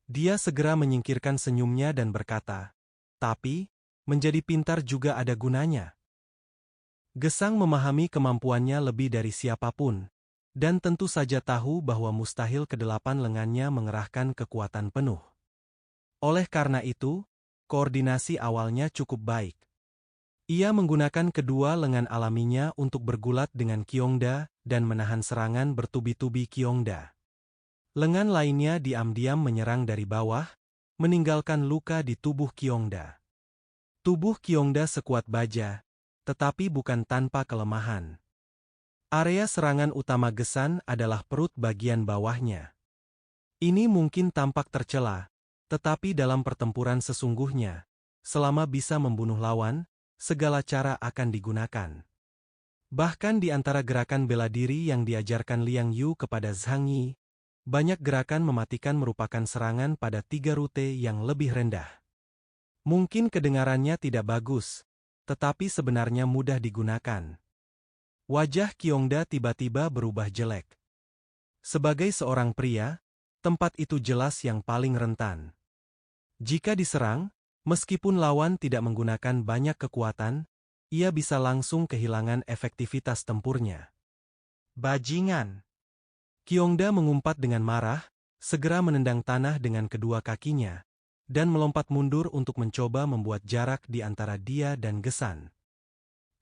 Dia segera menyingkirkan senyumnya dan berkata, tapi, menjadi pintar juga ada gunanya. Gesang memahami kemampuannya lebih dari siapapun, dan tentu saja tahu bahwa mustahil ke-8 lengannya mengerahkan kekuatan penuh. Oleh karena itu, koordinasi awalnya cukup baik. Ia menggunakan kedua lengan alaminya untuk bergulat dengan Qiongda dan menahan serangan bertubi-tubi Qiongda. Lengan lainnya diam-diam menyerang dari bawah, meninggalkan luka di tubuh Qiongda. Tubuh Qiongda sekuat baja, tetapi bukan tanpa kelemahan. Area serangan utama Gesan adalah perut bagian bawahnya. Ini mungkin tampak tercela, tetapi dalam pertempuran sesungguhnya, selama bisa membunuh lawan, segala cara akan digunakan. Bahkan di antara gerakan bela diri yang diajarkan Liang Yu kepada Zhang Yi, banyak gerakan mematikan merupakan serangan pada 3 rute yang lebih rendah. Mungkin kedengarannya tidak bagus, tetapi sebenarnya mudah digunakan. Wajah Qiongda tiba-tiba berubah jelek. Sebagai seorang pria, tempat itu jelas yang paling rentan. Jika diserang, meskipun lawan tidak menggunakan banyak kekuatan, ia bisa langsung kehilangan efektivitas tempurnya. Bajingan! Qiongda mengumpat dengan marah, segera menendang tanah dengan kedua kakinya, dan melompat mundur untuk mencoba membuat jarak di antara dia dan Gesan.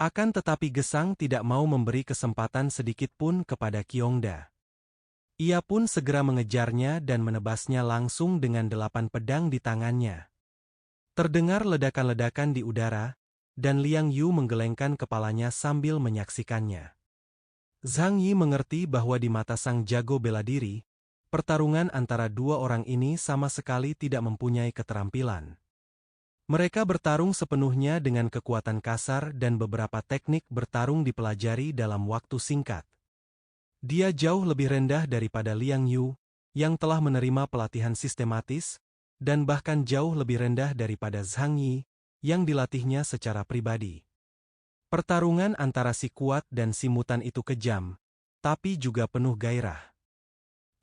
Akan tetapi Gesang tidak mau memberi kesempatan sedikit pun kepada Qiongda. Ia pun segera mengejarnya dan menebasnya langsung dengan 8 pedang di tangannya. Terdengar ledakan-ledakan di udara, dan Liang Yu menggelengkan kepalanya sambil menyaksikannya. Zhang Yi mengerti bahwa di mata sang jago bela diri, pertarungan antara 2 orang ini sama sekali tidak mempunyai keterampilan. Mereka bertarung sepenuhnya dengan kekuatan kasar dan beberapa teknik bertarung dipelajari dalam waktu singkat. Dia jauh lebih rendah daripada Liang Yu, yang telah menerima pelatihan sistematis, dan bahkan jauh lebih rendah daripada Zhang Yi, yang dilatihnya secara pribadi. Pertarungan antara si kuat dan si mutan itu kejam, tapi juga penuh gairah.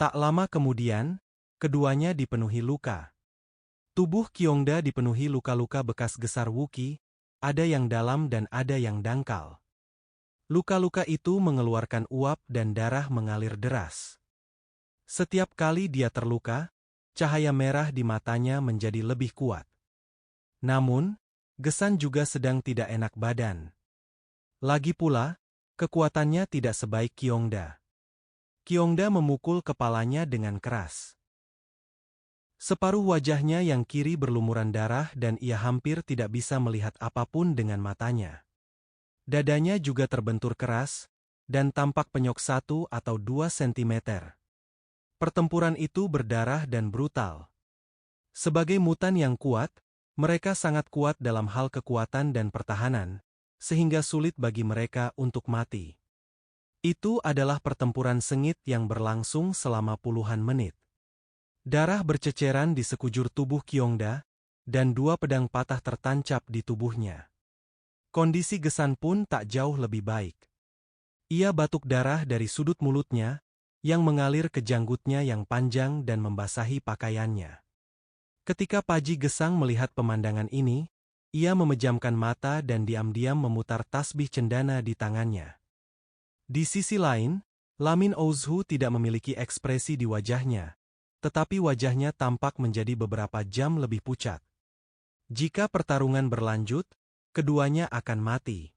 Tak lama kemudian, keduanya dipenuhi luka. Tubuh Qiongda dipenuhi luka-luka bekas gesar Wuqi, ada yang dalam dan ada yang dangkal. Luka-luka itu mengeluarkan uap dan darah mengalir deras. Setiap kali dia terluka, cahaya merah di matanya menjadi lebih kuat. Namun, Gesan juga sedang tidak enak badan. Lagi pula, kekuatannya tidak sebaik Qiongda. Qiongda memukul kepalanya dengan keras. Separuh wajahnya yang kiri berlumuran darah dan ia hampir tidak bisa melihat apapun dengan matanya. Dadanya juga terbentur keras, dan tampak penyok 1 atau 2 sentimeter. Pertempuran itu berdarah dan brutal. Sebagai mutan yang kuat, mereka sangat kuat dalam hal kekuatan dan pertahanan, sehingga sulit bagi mereka untuk mati. Itu adalah pertempuran sengit yang berlangsung selama puluhan menit. Darah berceceran di sekujur tubuh Kyongda, dan 2 pedang patah tertancap di tubuhnya. Kondisi Gesan pun tak jauh lebih baik. Ia batuk darah dari sudut mulutnya, yang mengalir ke janggutnya yang panjang dan membasahi pakaiannya. Ketika Paji Gesang melihat pemandangan ini, ia memejamkan mata dan diam-diam memutar tasbih cendana di tangannya. Di sisi lain, Lamin Ouzhu tidak memiliki ekspresi di wajahnya, tetapi wajahnya tampak menjadi beberapa jam lebih pucat. Jika pertarungan berlanjut, keduanya akan mati.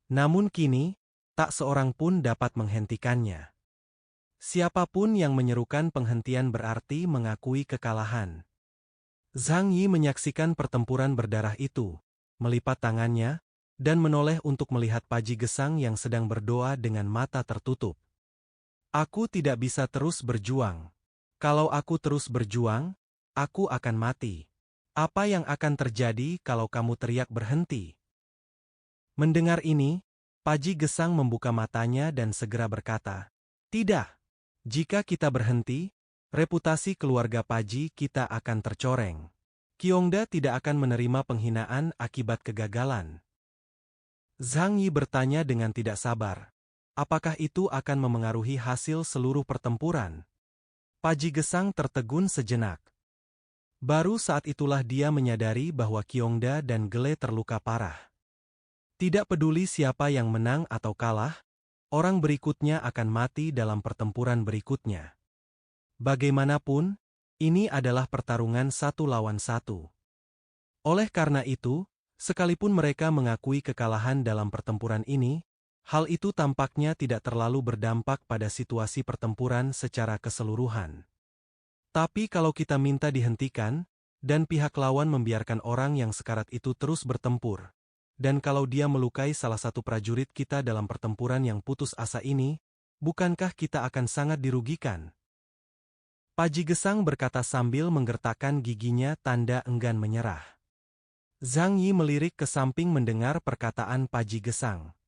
Namun kini, tak seorang pun dapat menghentikannya. Siapapun yang menyerukan penghentian berarti mengakui kekalahan. Zhang Yi menyaksikan pertempuran berdarah itu, melipat tangannya, dan menoleh untuk melihat Paji Gesang yang sedang berdoa dengan mata tertutup. Aku tidak bisa terus berjuang. Kalau aku terus berjuang, aku akan mati. Apa yang akan terjadi kalau kamu teriak berhenti? Mendengar ini, Paji Gesang membuka matanya dan segera berkata, "Tidak. Jika kita berhenti, reputasi keluarga Paji kita akan tercoreng. Kyongda tidak akan menerima penghinaan akibat kegagalan." Zhang Yi bertanya dengan tidak sabar. Apakah itu akan memengaruhi hasil seluruh pertempuran? Paji Gesang tertegun sejenak. Baru saat itulah dia menyadari bahwa Kyongda dan Gele terluka parah. Tidak peduli siapa yang menang atau kalah, orang berikutnya akan mati dalam pertempuran berikutnya. Bagaimanapun, ini adalah pertarungan 1 lawan 1. Oleh karena itu, sekalipun mereka mengakui kekalahan dalam pertempuran ini, hal itu tampaknya tidak terlalu berdampak pada situasi pertempuran secara keseluruhan. Tapi kalau kita minta dihentikan, dan pihak lawan membiarkan orang yang sekarat itu terus bertempur, dan kalau dia melukai salah satu prajurit kita dalam pertempuran yang putus asa ini, bukankah kita akan sangat dirugikan? Paji Gesang berkata sambil menggertakkan giginya tanda enggan menyerah. Zhang Yi melirik ke samping mendengar perkataan Paji Gesang.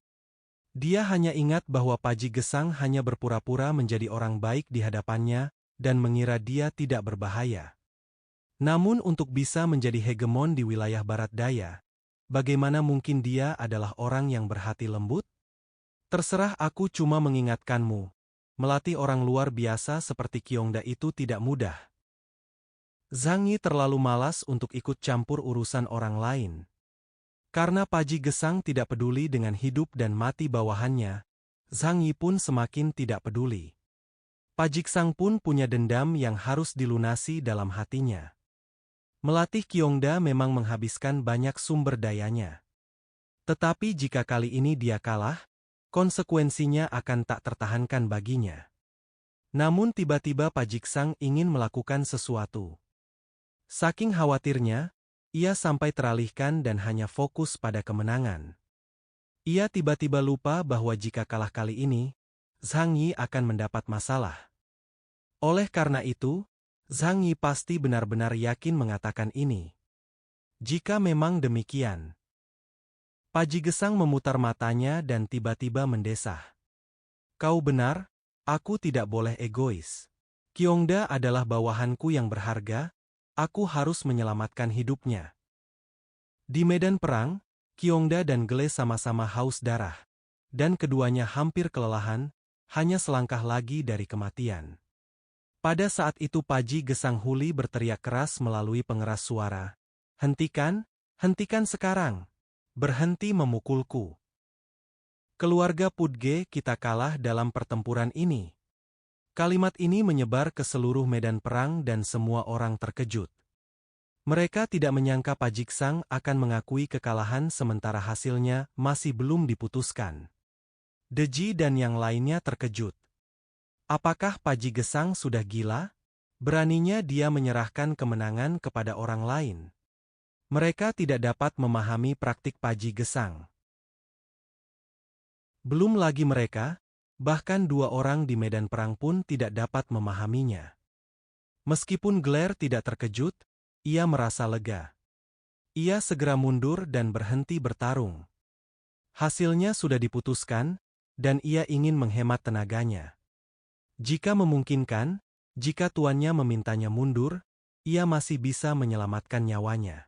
Dia hanya ingat bahwa Paji Gesang hanya berpura-pura menjadi orang baik di hadapannya, dan mengira dia tidak berbahaya. Namun untuk bisa menjadi hegemon di wilayah barat daya, bagaimana mungkin dia adalah orang yang berhati lembut? Terserah, aku cuma mengingatkanmu. Melatih orang luar biasa seperti Kyongda itu tidak mudah. Zhang Yi terlalu malas untuk ikut campur urusan orang lain. Karena Paji Gesang tidak peduli dengan hidup dan mati bawahannya, Zhang Yi pun semakin tidak peduli. Paji Gesang pun punya dendam yang harus dilunasi dalam hatinya. Melatih Kyongda memang menghabiskan banyak sumber dayanya. Tetapi jika kali ini dia kalah, konsekuensinya akan tak tertahankan baginya. Namun tiba-tiba Paji Gesang ingin melakukan sesuatu. Saking khawatirnya, ia sampai teralihkan dan hanya fokus pada kemenangan. Ia tiba-tiba lupa bahwa jika kalah kali ini, Zhang Yi akan mendapat masalah. Oleh karena itu, Zhang Yi pasti benar-benar yakin mengatakan ini. Jika memang demikian, Paji Gesang memutar matanya dan tiba-tiba mendesah. Kau benar, aku tidak boleh egois. Kyongda adalah bawahanku yang berharga, aku harus menyelamatkan hidupnya. Di medan perang, Kyongda dan Gele sama-sama haus darah, dan keduanya hampir kelelahan, hanya selangkah lagi dari kematian. Pada saat itu Paji Gesang Huli berteriak keras melalui pengeras suara. Hentikan, hentikan sekarang. Berhenti memukulku. Keluarga Pudge kita kalah dalam pertempuran ini. Kalimat ini menyebar ke seluruh medan perang dan semua orang terkejut. Mereka tidak menyangka Paji Gesang akan mengakui kekalahan sementara hasilnya masih belum diputuskan. Deji dan yang lainnya terkejut. Apakah Paji Gesang sudah gila? Beraninya dia menyerahkan kemenangan kepada orang lain. Mereka tidak dapat memahami praktik Paji Gesang. Belum lagi mereka, bahkan 2 orang di medan perang pun tidak dapat memahaminya. Meskipun Glare tidak terkejut, ia merasa lega. Ia segera mundur dan berhenti bertarung. Hasilnya sudah diputuskan, dan ia ingin menghemat tenaganya. Jika memungkinkan, jika tuannya memintanya mundur, ia masih bisa menyelamatkan nyawanya.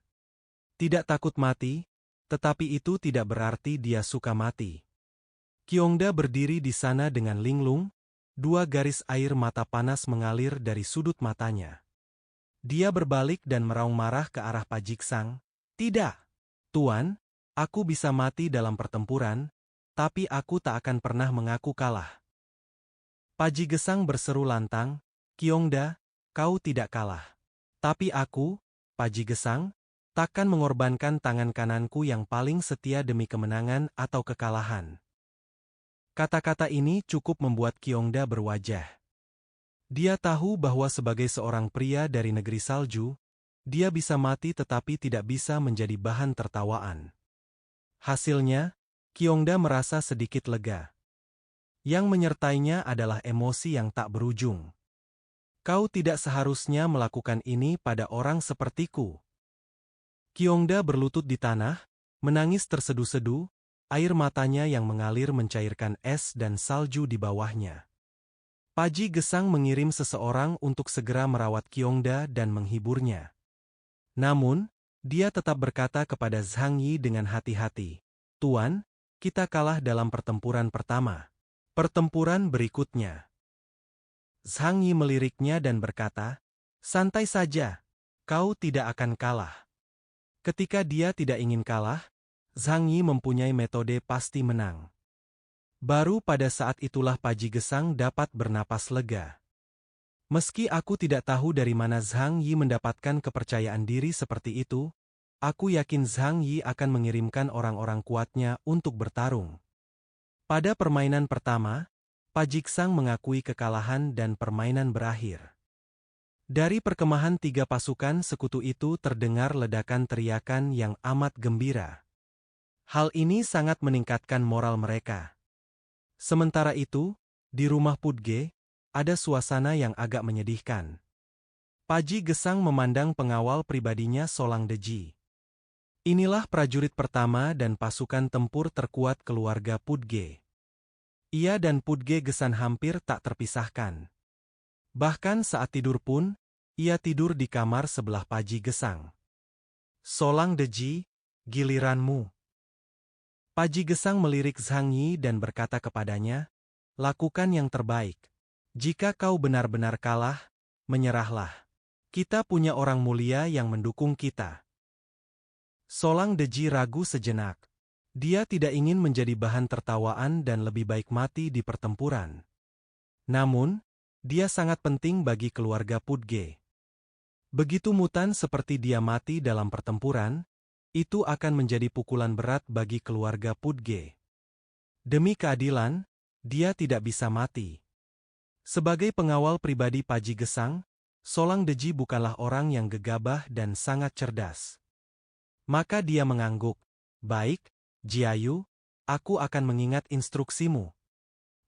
Tidak takut mati, tetapi itu tidak berarti dia suka mati. Kyongda berdiri di sana dengan linglung, 2 garis air mata panas mengalir dari sudut matanya. Dia berbalik dan meraung marah ke arah Pajiksang. Tidak, Tuan, aku bisa mati dalam pertempuran, tapi aku tak akan pernah mengaku kalah. Pajigesang berseru lantang, Kyongda, kau tidak kalah. Tapi aku, Pajigesang, takkan mengorbankan tangan kananku yang paling setia demi kemenangan atau kekalahan. Kata-kata ini cukup membuat Kyongda berwajah. Dia tahu bahwa sebagai seorang pria dari negeri salju, dia bisa mati tetapi tidak bisa menjadi bahan tertawaan. Hasilnya, Kyongda merasa sedikit lega. Yang menyertainya adalah emosi yang tak berujung. Kau tidak seharusnya melakukan ini pada orang sepertiku. Kyongda berlutut di tanah, menangis tersedu-sedu, air matanya yang mengalir mencairkan es dan salju di bawahnya. Pajigesang mengirim seseorang untuk segera merawat Kyongda dan menghiburnya. Namun, dia tetap berkata kepada Zhang Yi dengan hati-hati, Tuan, kita kalah dalam pertempuran pertama. Pertempuran berikutnya. Zhang Yi meliriknya dan berkata, santai saja, kau tidak akan kalah. Ketika dia tidak ingin kalah, Zhang Yi mempunyai metode pasti menang. Baru pada saat itulah Pajigesang dapat bernapas lega. Meski aku tidak tahu dari mana Zhang Yi mendapatkan kepercayaan diri seperti itu, aku yakin Zhang Yi akan mengirimkan orang-orang kuatnya untuk bertarung. Pada permainan pertama, Pajigesang mengakui kekalahan dan permainan berakhir. Dari perkemahan 3 pasukan sekutu itu terdengar ledakan teriakan yang amat gembira. Hal ini sangat meningkatkan moral mereka. Sementara itu, di rumah Pudge, ada suasana yang agak menyedihkan. Pajigesang memandang pengawal pribadinya Solang Deji. Inilah prajurit pertama dan pasukan tempur terkuat keluarga Pudge. Ia dan Pudge Gesan hampir tak terpisahkan. Bahkan saat tidur pun, ia tidur di kamar sebelah Pajigesang. Solang Deji, giliranmu. Pajigesang melirik Zhang Yi dan berkata kepadanya, lakukan yang terbaik. Jika kau benar-benar kalah, menyerahlah. Kita punya orang mulia yang mendukung kita. Solang Deji ragu sejenak. Dia tidak ingin menjadi bahan tertawaan dan lebih baik mati di pertempuran. Namun, dia sangat penting bagi keluarga Pudge. Begitu mutan seperti dia mati dalam pertempuran, itu akan menjadi pukulan berat bagi keluarga Pudge. Demi keadilan, dia tidak bisa mati. Sebagai pengawal pribadi Pajigesang, Solang Deji bukanlah orang yang gegabah dan sangat cerdas. Maka dia mengangguk, baik, Jiayu, aku akan mengingat instruksimu.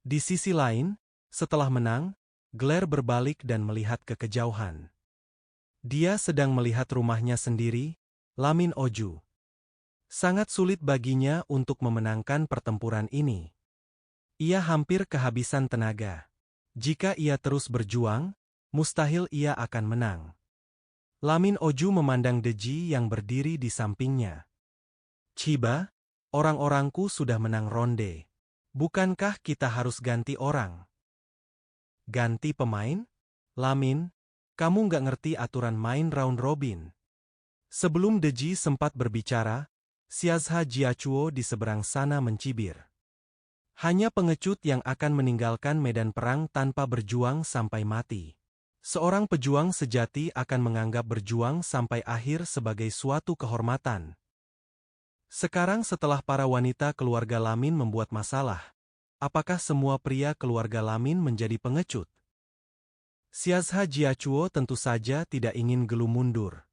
Di sisi lain, setelah menang, Glare berbalik dan melihat ke kejauhan. Dia sedang melihat rumahnya sendiri, Lamin Oju. Sangat sulit baginya untuk memenangkan pertempuran ini. Ia hampir kehabisan tenaga. Jika ia terus berjuang, mustahil ia akan menang. Lamin Oju memandang Deji yang berdiri di sampingnya. Chiba, orang-orangku sudah menang ronde. Bukankah kita harus ganti orang? Ganti pemain? Lamin, kamu nggak ngerti aturan main round robin. Sebelum Deji sempat berbicara, Xiazha Jiachuo di seberang sana mencibir. Hanya pengecut yang akan meninggalkan medan perang tanpa berjuang sampai mati. Seorang pejuang sejati akan menganggap berjuang sampai akhir sebagai suatu kehormatan. Sekarang setelah para wanita keluarga Lamin membuat masalah, apakah semua pria keluarga Lamin menjadi pengecut? Xiazha Jiachuo tentu saja tidak ingin gelu mundur.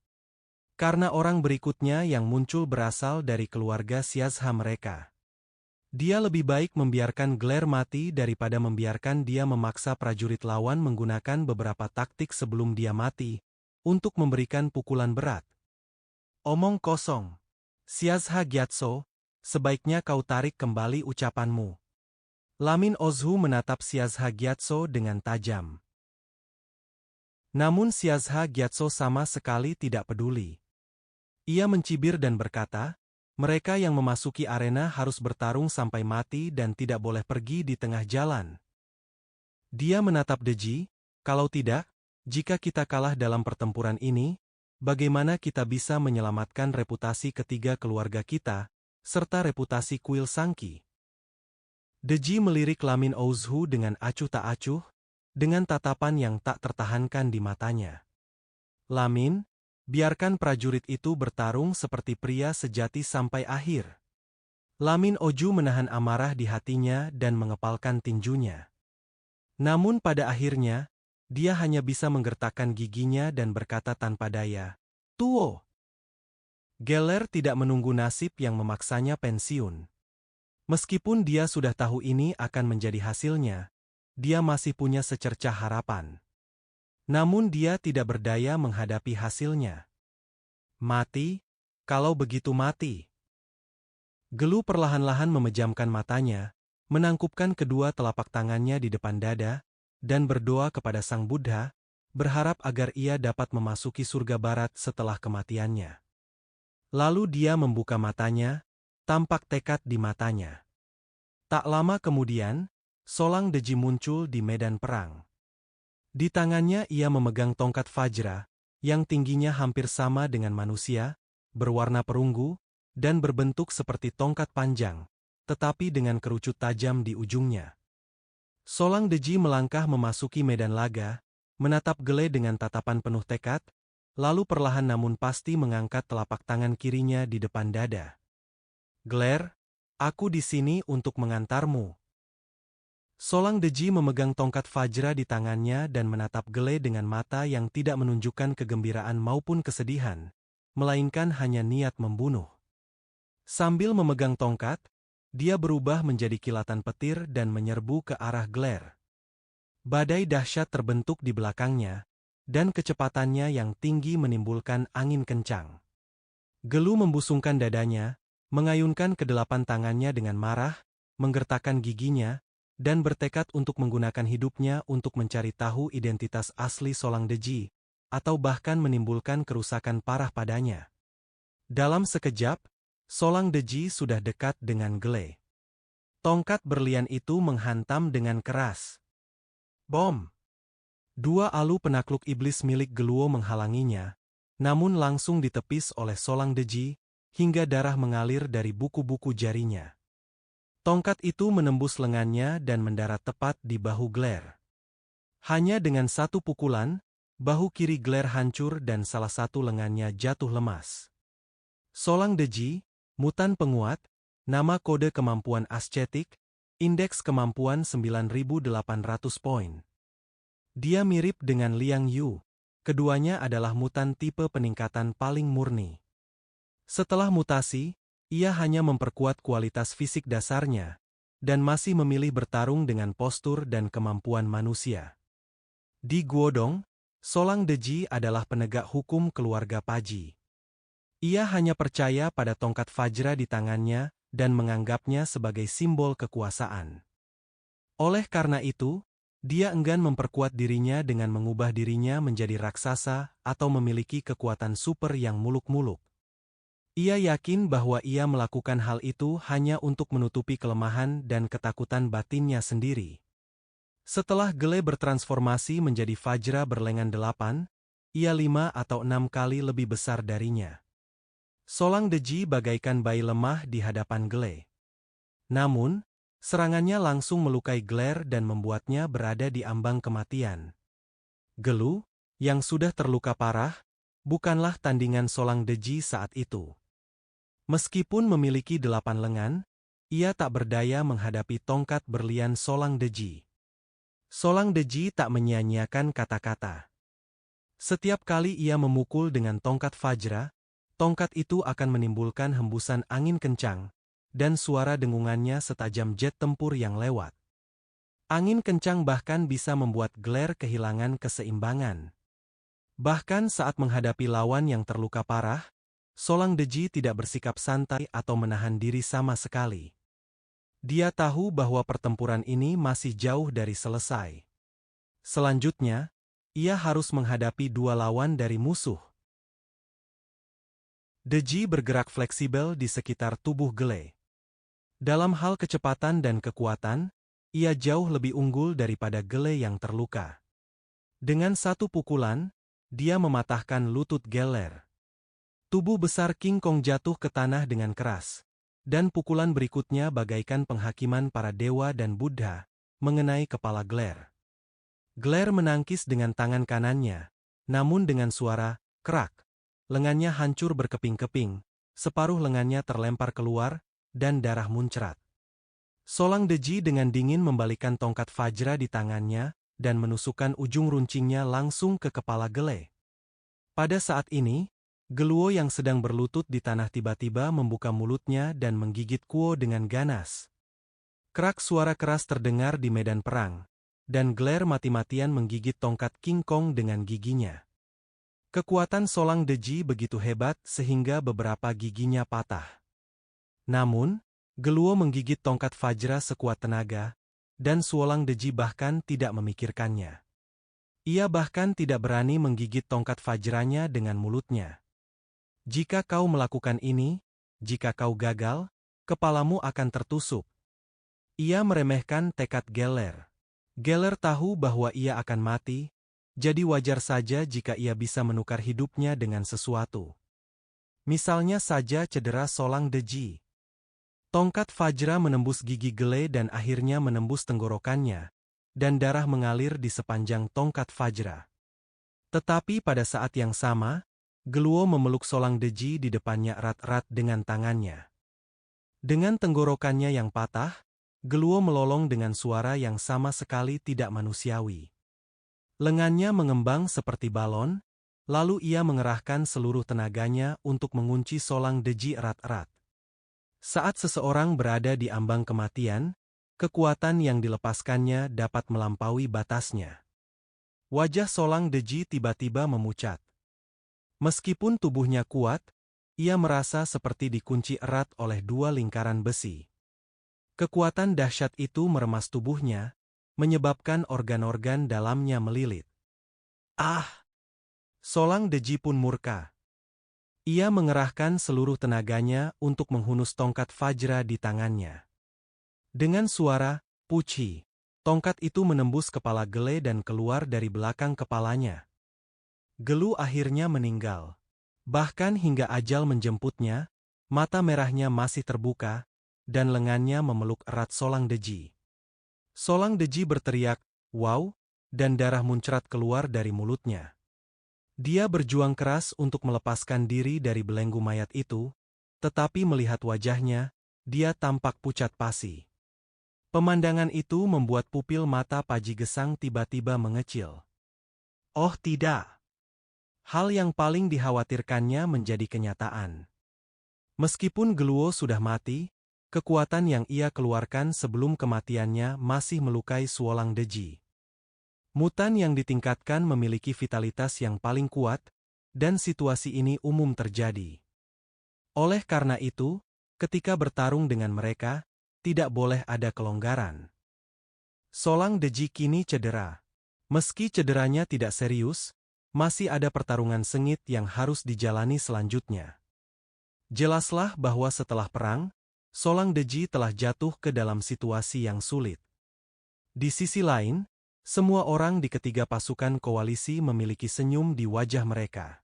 Karena orang berikutnya yang muncul berasal dari keluarga Xiazha mereka. Dia lebih baik membiarkan Glare mati daripada membiarkan dia memaksa prajurit lawan menggunakan beberapa taktik sebelum dia mati, untuk memberikan pukulan berat. Omong kosong. Xiazha Gyatso, sebaiknya kau tarik kembali ucapanmu. Lamin Ozhu menatap Xiazha Gyatso dengan tajam. Namun Xiazha Gyatso sama sekali tidak peduli. Ia mencibir dan berkata, mereka yang memasuki arena harus bertarung sampai mati dan tidak boleh pergi di tengah jalan. Dia menatap Deji, kalau tidak, jika kita kalah dalam pertempuran ini, bagaimana kita bisa menyelamatkan reputasi ketiga keluarga kita, serta reputasi kuil Sangki? Deji melirik Lamin Ozhu dengan acuh tak acuh, dengan tatapan yang tak tertahankan di matanya. Lamin, biarkan prajurit itu bertarung seperti pria sejati sampai akhir. Lamin Ozhu menahan amarah di hatinya dan mengepalkan tinjunya. Namun pada akhirnya, dia hanya bisa menggertakkan giginya dan berkata tanpa daya, "Tuo." Geller tidak menunggu nasib yang memaksanya pensiun. Meskipun dia sudah tahu ini akan menjadi hasilnya, dia masih punya secercah harapan. Namun dia tidak berdaya menghadapi hasilnya. Mati? Kalau begitu mati. Gelu perlahan-lahan memejamkan matanya, menangkupkan kedua telapak tangannya di depan dada, dan berdoa kepada Sang Buddha, berharap agar ia dapat memasuki surga barat setelah kematiannya. Lalu dia membuka matanya, tampak tekad di matanya. Tak lama kemudian, Solang Deji muncul di medan perang. Di tangannya ia memegang tongkat Vajra, yang tingginya hampir sama dengan manusia, berwarna perunggu, dan berbentuk seperti tongkat panjang, tetapi dengan kerucut tajam di ujungnya. Solang Deji melangkah memasuki medan laga, menatap Gele dengan tatapan penuh tekad, lalu perlahan namun pasti mengangkat telapak tangan kirinya di depan dada. "Gler, aku di sini untuk mengantarmu." Solang Deji memegang tongkat Vajra di tangannya dan menatap Gele dengan mata yang tidak menunjukkan kegembiraan maupun kesedihan, melainkan hanya niat membunuh. Sambil memegang tongkat, dia berubah menjadi kilatan petir dan menyerbu ke arah Gler. Badai dahsyat terbentuk di belakangnya, dan kecepatannya yang tinggi menimbulkan angin kencang. Gelu membusungkan dadanya, mengayunkan kedelapan tangannya dengan marah, menggertakkan giginya, dan bertekad untuk menggunakan hidupnya untuk mencari tahu identitas asli Solang Deji, atau bahkan menimbulkan kerusakan parah padanya. Dalam sekejap, Solang Deji sudah dekat dengan Gele. Tongkat berlian itu menghantam dengan keras. Bom! Dua alu penakluk iblis milik Geluo menghalanginya, namun langsung ditepis oleh Solang Deji, hingga darah mengalir dari buku-buku jarinya. Tongkat itu menembus lengannya dan mendarat tepat di bahu Gler. Hanya dengan satu pukulan, bahu kiri Gler hancur dan salah satu lengannya jatuh lemas. Solang Deji, mutan penguat, nama kode kemampuan ascetik, indeks kemampuan 9.800 poin. Dia mirip dengan Liang Yu, keduanya adalah mutan tipe peningkatan paling murni. Setelah mutasi, ia hanya memperkuat kualitas fisik dasarnya, dan masih memilih bertarung dengan postur dan kemampuan manusia. Di Guodong, Solang Deji adalah penegak hukum keluarga Paji. Ia hanya percaya pada tongkat Vajra di tangannya dan menganggapnya sebagai simbol kekuasaan. Oleh karena itu, dia enggan memperkuat dirinya dengan mengubah dirinya menjadi raksasa atau memiliki kekuatan super yang muluk-muluk. Ia yakin bahwa ia melakukan hal itu hanya untuk menutupi kelemahan dan ketakutan batinnya sendiri. Setelah Gele bertransformasi menjadi Vajra berlengan 8, ia 5 atau 6 kali lebih besar darinya. Solang Deji bagaikan bayi lemah di hadapan Gele. Namun, serangannya langsung melukai Gler dan membuatnya berada di ambang kematian. Gelu, yang sudah terluka parah, bukanlah tandingan Solang Deji saat itu. Meskipun memiliki 8 lengan, ia tak berdaya menghadapi tongkat berlian Solang Deji. Solang Deji tak menyia-nyiakan kata-kata. Setiap kali ia memukul dengan tongkat Vajra, tongkat itu akan menimbulkan hembusan angin kencang, dan suara dengungannya setajam jet tempur yang lewat. Angin kencang bahkan bisa membuat Gler kehilangan keseimbangan. Bahkan saat menghadapi lawan yang terluka parah, Solang Deji tidak bersikap santai atau menahan diri sama sekali. Dia tahu bahwa pertempuran ini masih jauh dari selesai. Selanjutnya, ia harus menghadapi dua lawan dari musuh. Deji bergerak fleksibel di sekitar tubuh Gele. Dalam hal kecepatan dan kekuatan, ia jauh lebih unggul daripada Gele yang terluka. Dengan satu pukulan, dia mematahkan lutut Geller. Tubuh besar King Kong jatuh ke tanah dengan keras, dan pukulan berikutnya bagaikan penghakiman para dewa dan Buddha, mengenai kepala Geller. Geller menangkis dengan tangan kanannya, namun dengan suara "krak", lengannya hancur berkeping-keping, separuh lengannya terlempar keluar, dan darah muncrat. Solang Deji dengan dingin membalikan tongkat Fajra di tangannya, dan menusukkan ujung runcingnya langsung ke kepala Gele. Pada saat ini, Geluo yang sedang berlutut di tanah tiba-tiba membuka mulutnya dan menggigit Kuo dengan ganas. Krak suara keras terdengar di medan perang, dan Geller mati-matian menggigit tongkat King Kong dengan giginya. Kekuatan Solang Deji begitu hebat sehingga beberapa giginya patah. Namun, Geluo menggigit tongkat Fajra sekuat tenaga, dan Solang Deji bahkan tidak memikirkannya. Ia bahkan tidak berani menggigit tongkat Fajranya dengan mulutnya. Jika kau melakukan ini, jika kau gagal, kepalamu akan tertusuk. Ia meremehkan tekad Geller. Geller tahu bahwa ia akan mati, jadi wajar saja jika ia bisa menukar hidupnya dengan sesuatu. Misalnya saja cedera Solang Deji. Tongkat Fajra menembus gigi Gele dan akhirnya menembus tenggorokannya, dan darah mengalir di sepanjang tongkat Fajra. Tetapi pada saat yang sama, Geluo memeluk Solang Deji di depannya erat-erat dengan tangannya. Dengan tenggorokannya yang patah, Geluo melolong dengan suara yang sama sekali tidak manusiawi. Lengannya mengembang seperti balon, lalu ia mengerahkan seluruh tenaganya untuk mengunci Solang Deji erat-erat. Saat seseorang berada di ambang kematian, kekuatan yang dilepaskannya dapat melampaui batasnya. Wajah Solang Deji tiba-tiba memucat. Meskipun tubuhnya kuat, ia merasa seperti dikunci erat oleh dua lingkaran besi. Kekuatan dahsyat itu meremas tubuhnya, menyebabkan organ-organ dalamnya melilit. Ah! Solang Deji pun murka. Ia mengerahkan seluruh tenaganya untuk menghunus tongkat Fajra di tangannya. Dengan suara "puci", tongkat itu menembus kepala Gele dan keluar dari belakang kepalanya. Gelu akhirnya meninggal. Bahkan hingga ajal menjemputnya, mata merahnya masih terbuka, dan lengannya memeluk erat Solang Deji. Solang Deji berteriak, "Wow!" dan darah muncrat keluar dari mulutnya. Dia berjuang keras untuk melepaskan diri dari belenggu mayat itu, tetapi melihat wajahnya, dia tampak pucat pasi. Pemandangan itu membuat pupil mata Paji Gesang tiba-tiba mengecil. Oh tidak! Hal yang paling dikhawatirkannya menjadi kenyataan. Meskipun Geluo sudah mati, kekuatan yang ia keluarkan sebelum kematiannya masih melukai Solang Deji. Mutan yang ditingkatkan memiliki vitalitas yang paling kuat, dan situasi ini umum terjadi. Oleh karena itu, ketika bertarung dengan mereka, tidak boleh ada kelonggaran. Solang Deji kini cedera. Meski cederanya tidak serius, masih ada pertarungan sengit yang harus dijalani selanjutnya. Jelaslah bahwa setelah perang, Solang Deji telah jatuh ke dalam situasi yang sulit. Di sisi lain, semua orang di ketiga pasukan koalisi memiliki senyum di wajah mereka.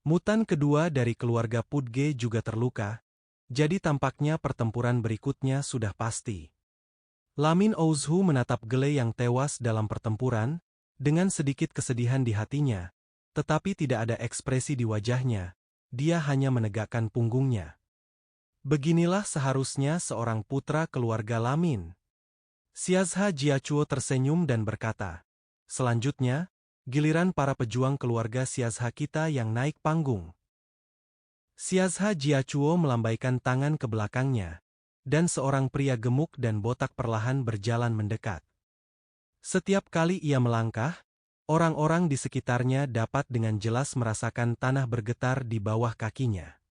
Mutan kedua dari keluarga Pudge juga terluka, jadi tampaknya pertempuran berikutnya sudah pasti. Lamin Ouzhu menatap Gele yang tewas dalam pertempuran, dengan sedikit kesedihan di hatinya, tetapi tidak ada ekspresi di wajahnya, dia hanya menegakkan punggungnya. Beginilah seharusnya seorang putra keluarga Lamin. Xiazha Jiachuo tersenyum dan berkata, "Selanjutnya, giliran para pejuang keluarga Xiazha kita yang naik panggung." Xiazha Jiachuo melambaikan tangan ke belakangnya, dan seorang pria gemuk dan botak perlahan berjalan mendekat. Setiap kali ia melangkah, orang-orang di sekitarnya dapat dengan jelas merasakan tanah bergetar di bawah kakinya.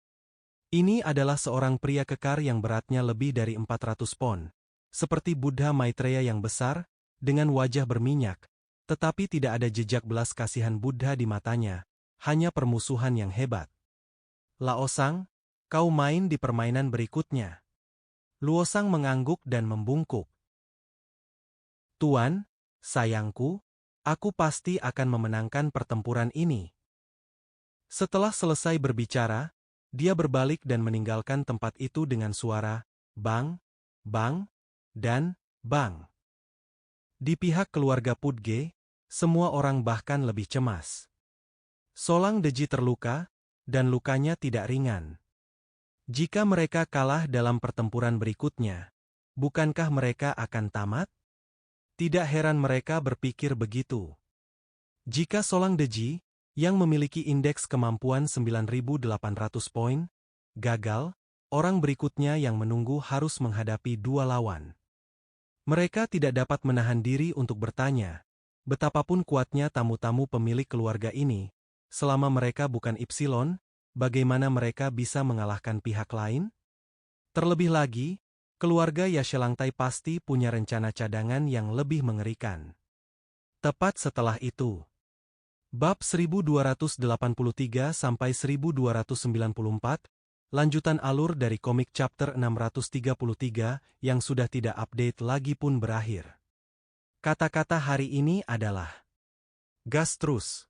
Ini adalah seorang pria kekar yang beratnya lebih dari 400 pon. Seperti Buddha Maitreya yang besar, dengan wajah berminyak, tetapi tidak ada jejak belas kasihan Buddha di matanya, hanya permusuhan yang hebat. Laosang, kau main di permainan berikutnya. Luosang mengangguk dan membungkuk. Tuan, sayangku, aku pasti akan memenangkan pertempuran ini. Setelah selesai berbicara, dia berbalik dan meninggalkan tempat itu dengan suara bang, bang, dan bang. Di pihak keluarga Pudge, semua orang bahkan lebih cemas. Solang Deji terluka, dan lukanya tidak ringan. Jika mereka kalah dalam pertempuran berikutnya, bukankah mereka akan tamat? Tidak heran mereka berpikir begitu. Jika Solang Deji, yang memiliki indeks kemampuan 9.800 poin, gagal, orang berikutnya yang menunggu harus menghadapi dua lawan. Mereka tidak dapat menahan diri untuk bertanya, betapapun kuatnya tamu-tamu pemilik keluarga ini, selama mereka bukan Ipsilon, bagaimana mereka bisa mengalahkan pihak lain? Terlebih lagi, keluarga Yashelangtai pasti punya rencana cadangan yang lebih mengerikan. Tepat setelah itu, Bab 1283-1294, lanjutan alur dari komik chapter 633 yang sudah tidak update lagi pun berakhir. Kata-kata hari ini adalah gas terus.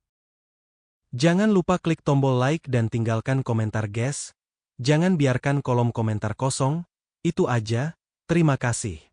Jangan lupa klik tombol like dan tinggalkan komentar guys. Jangan biarkan kolom komentar kosong. Itu aja, terima kasih.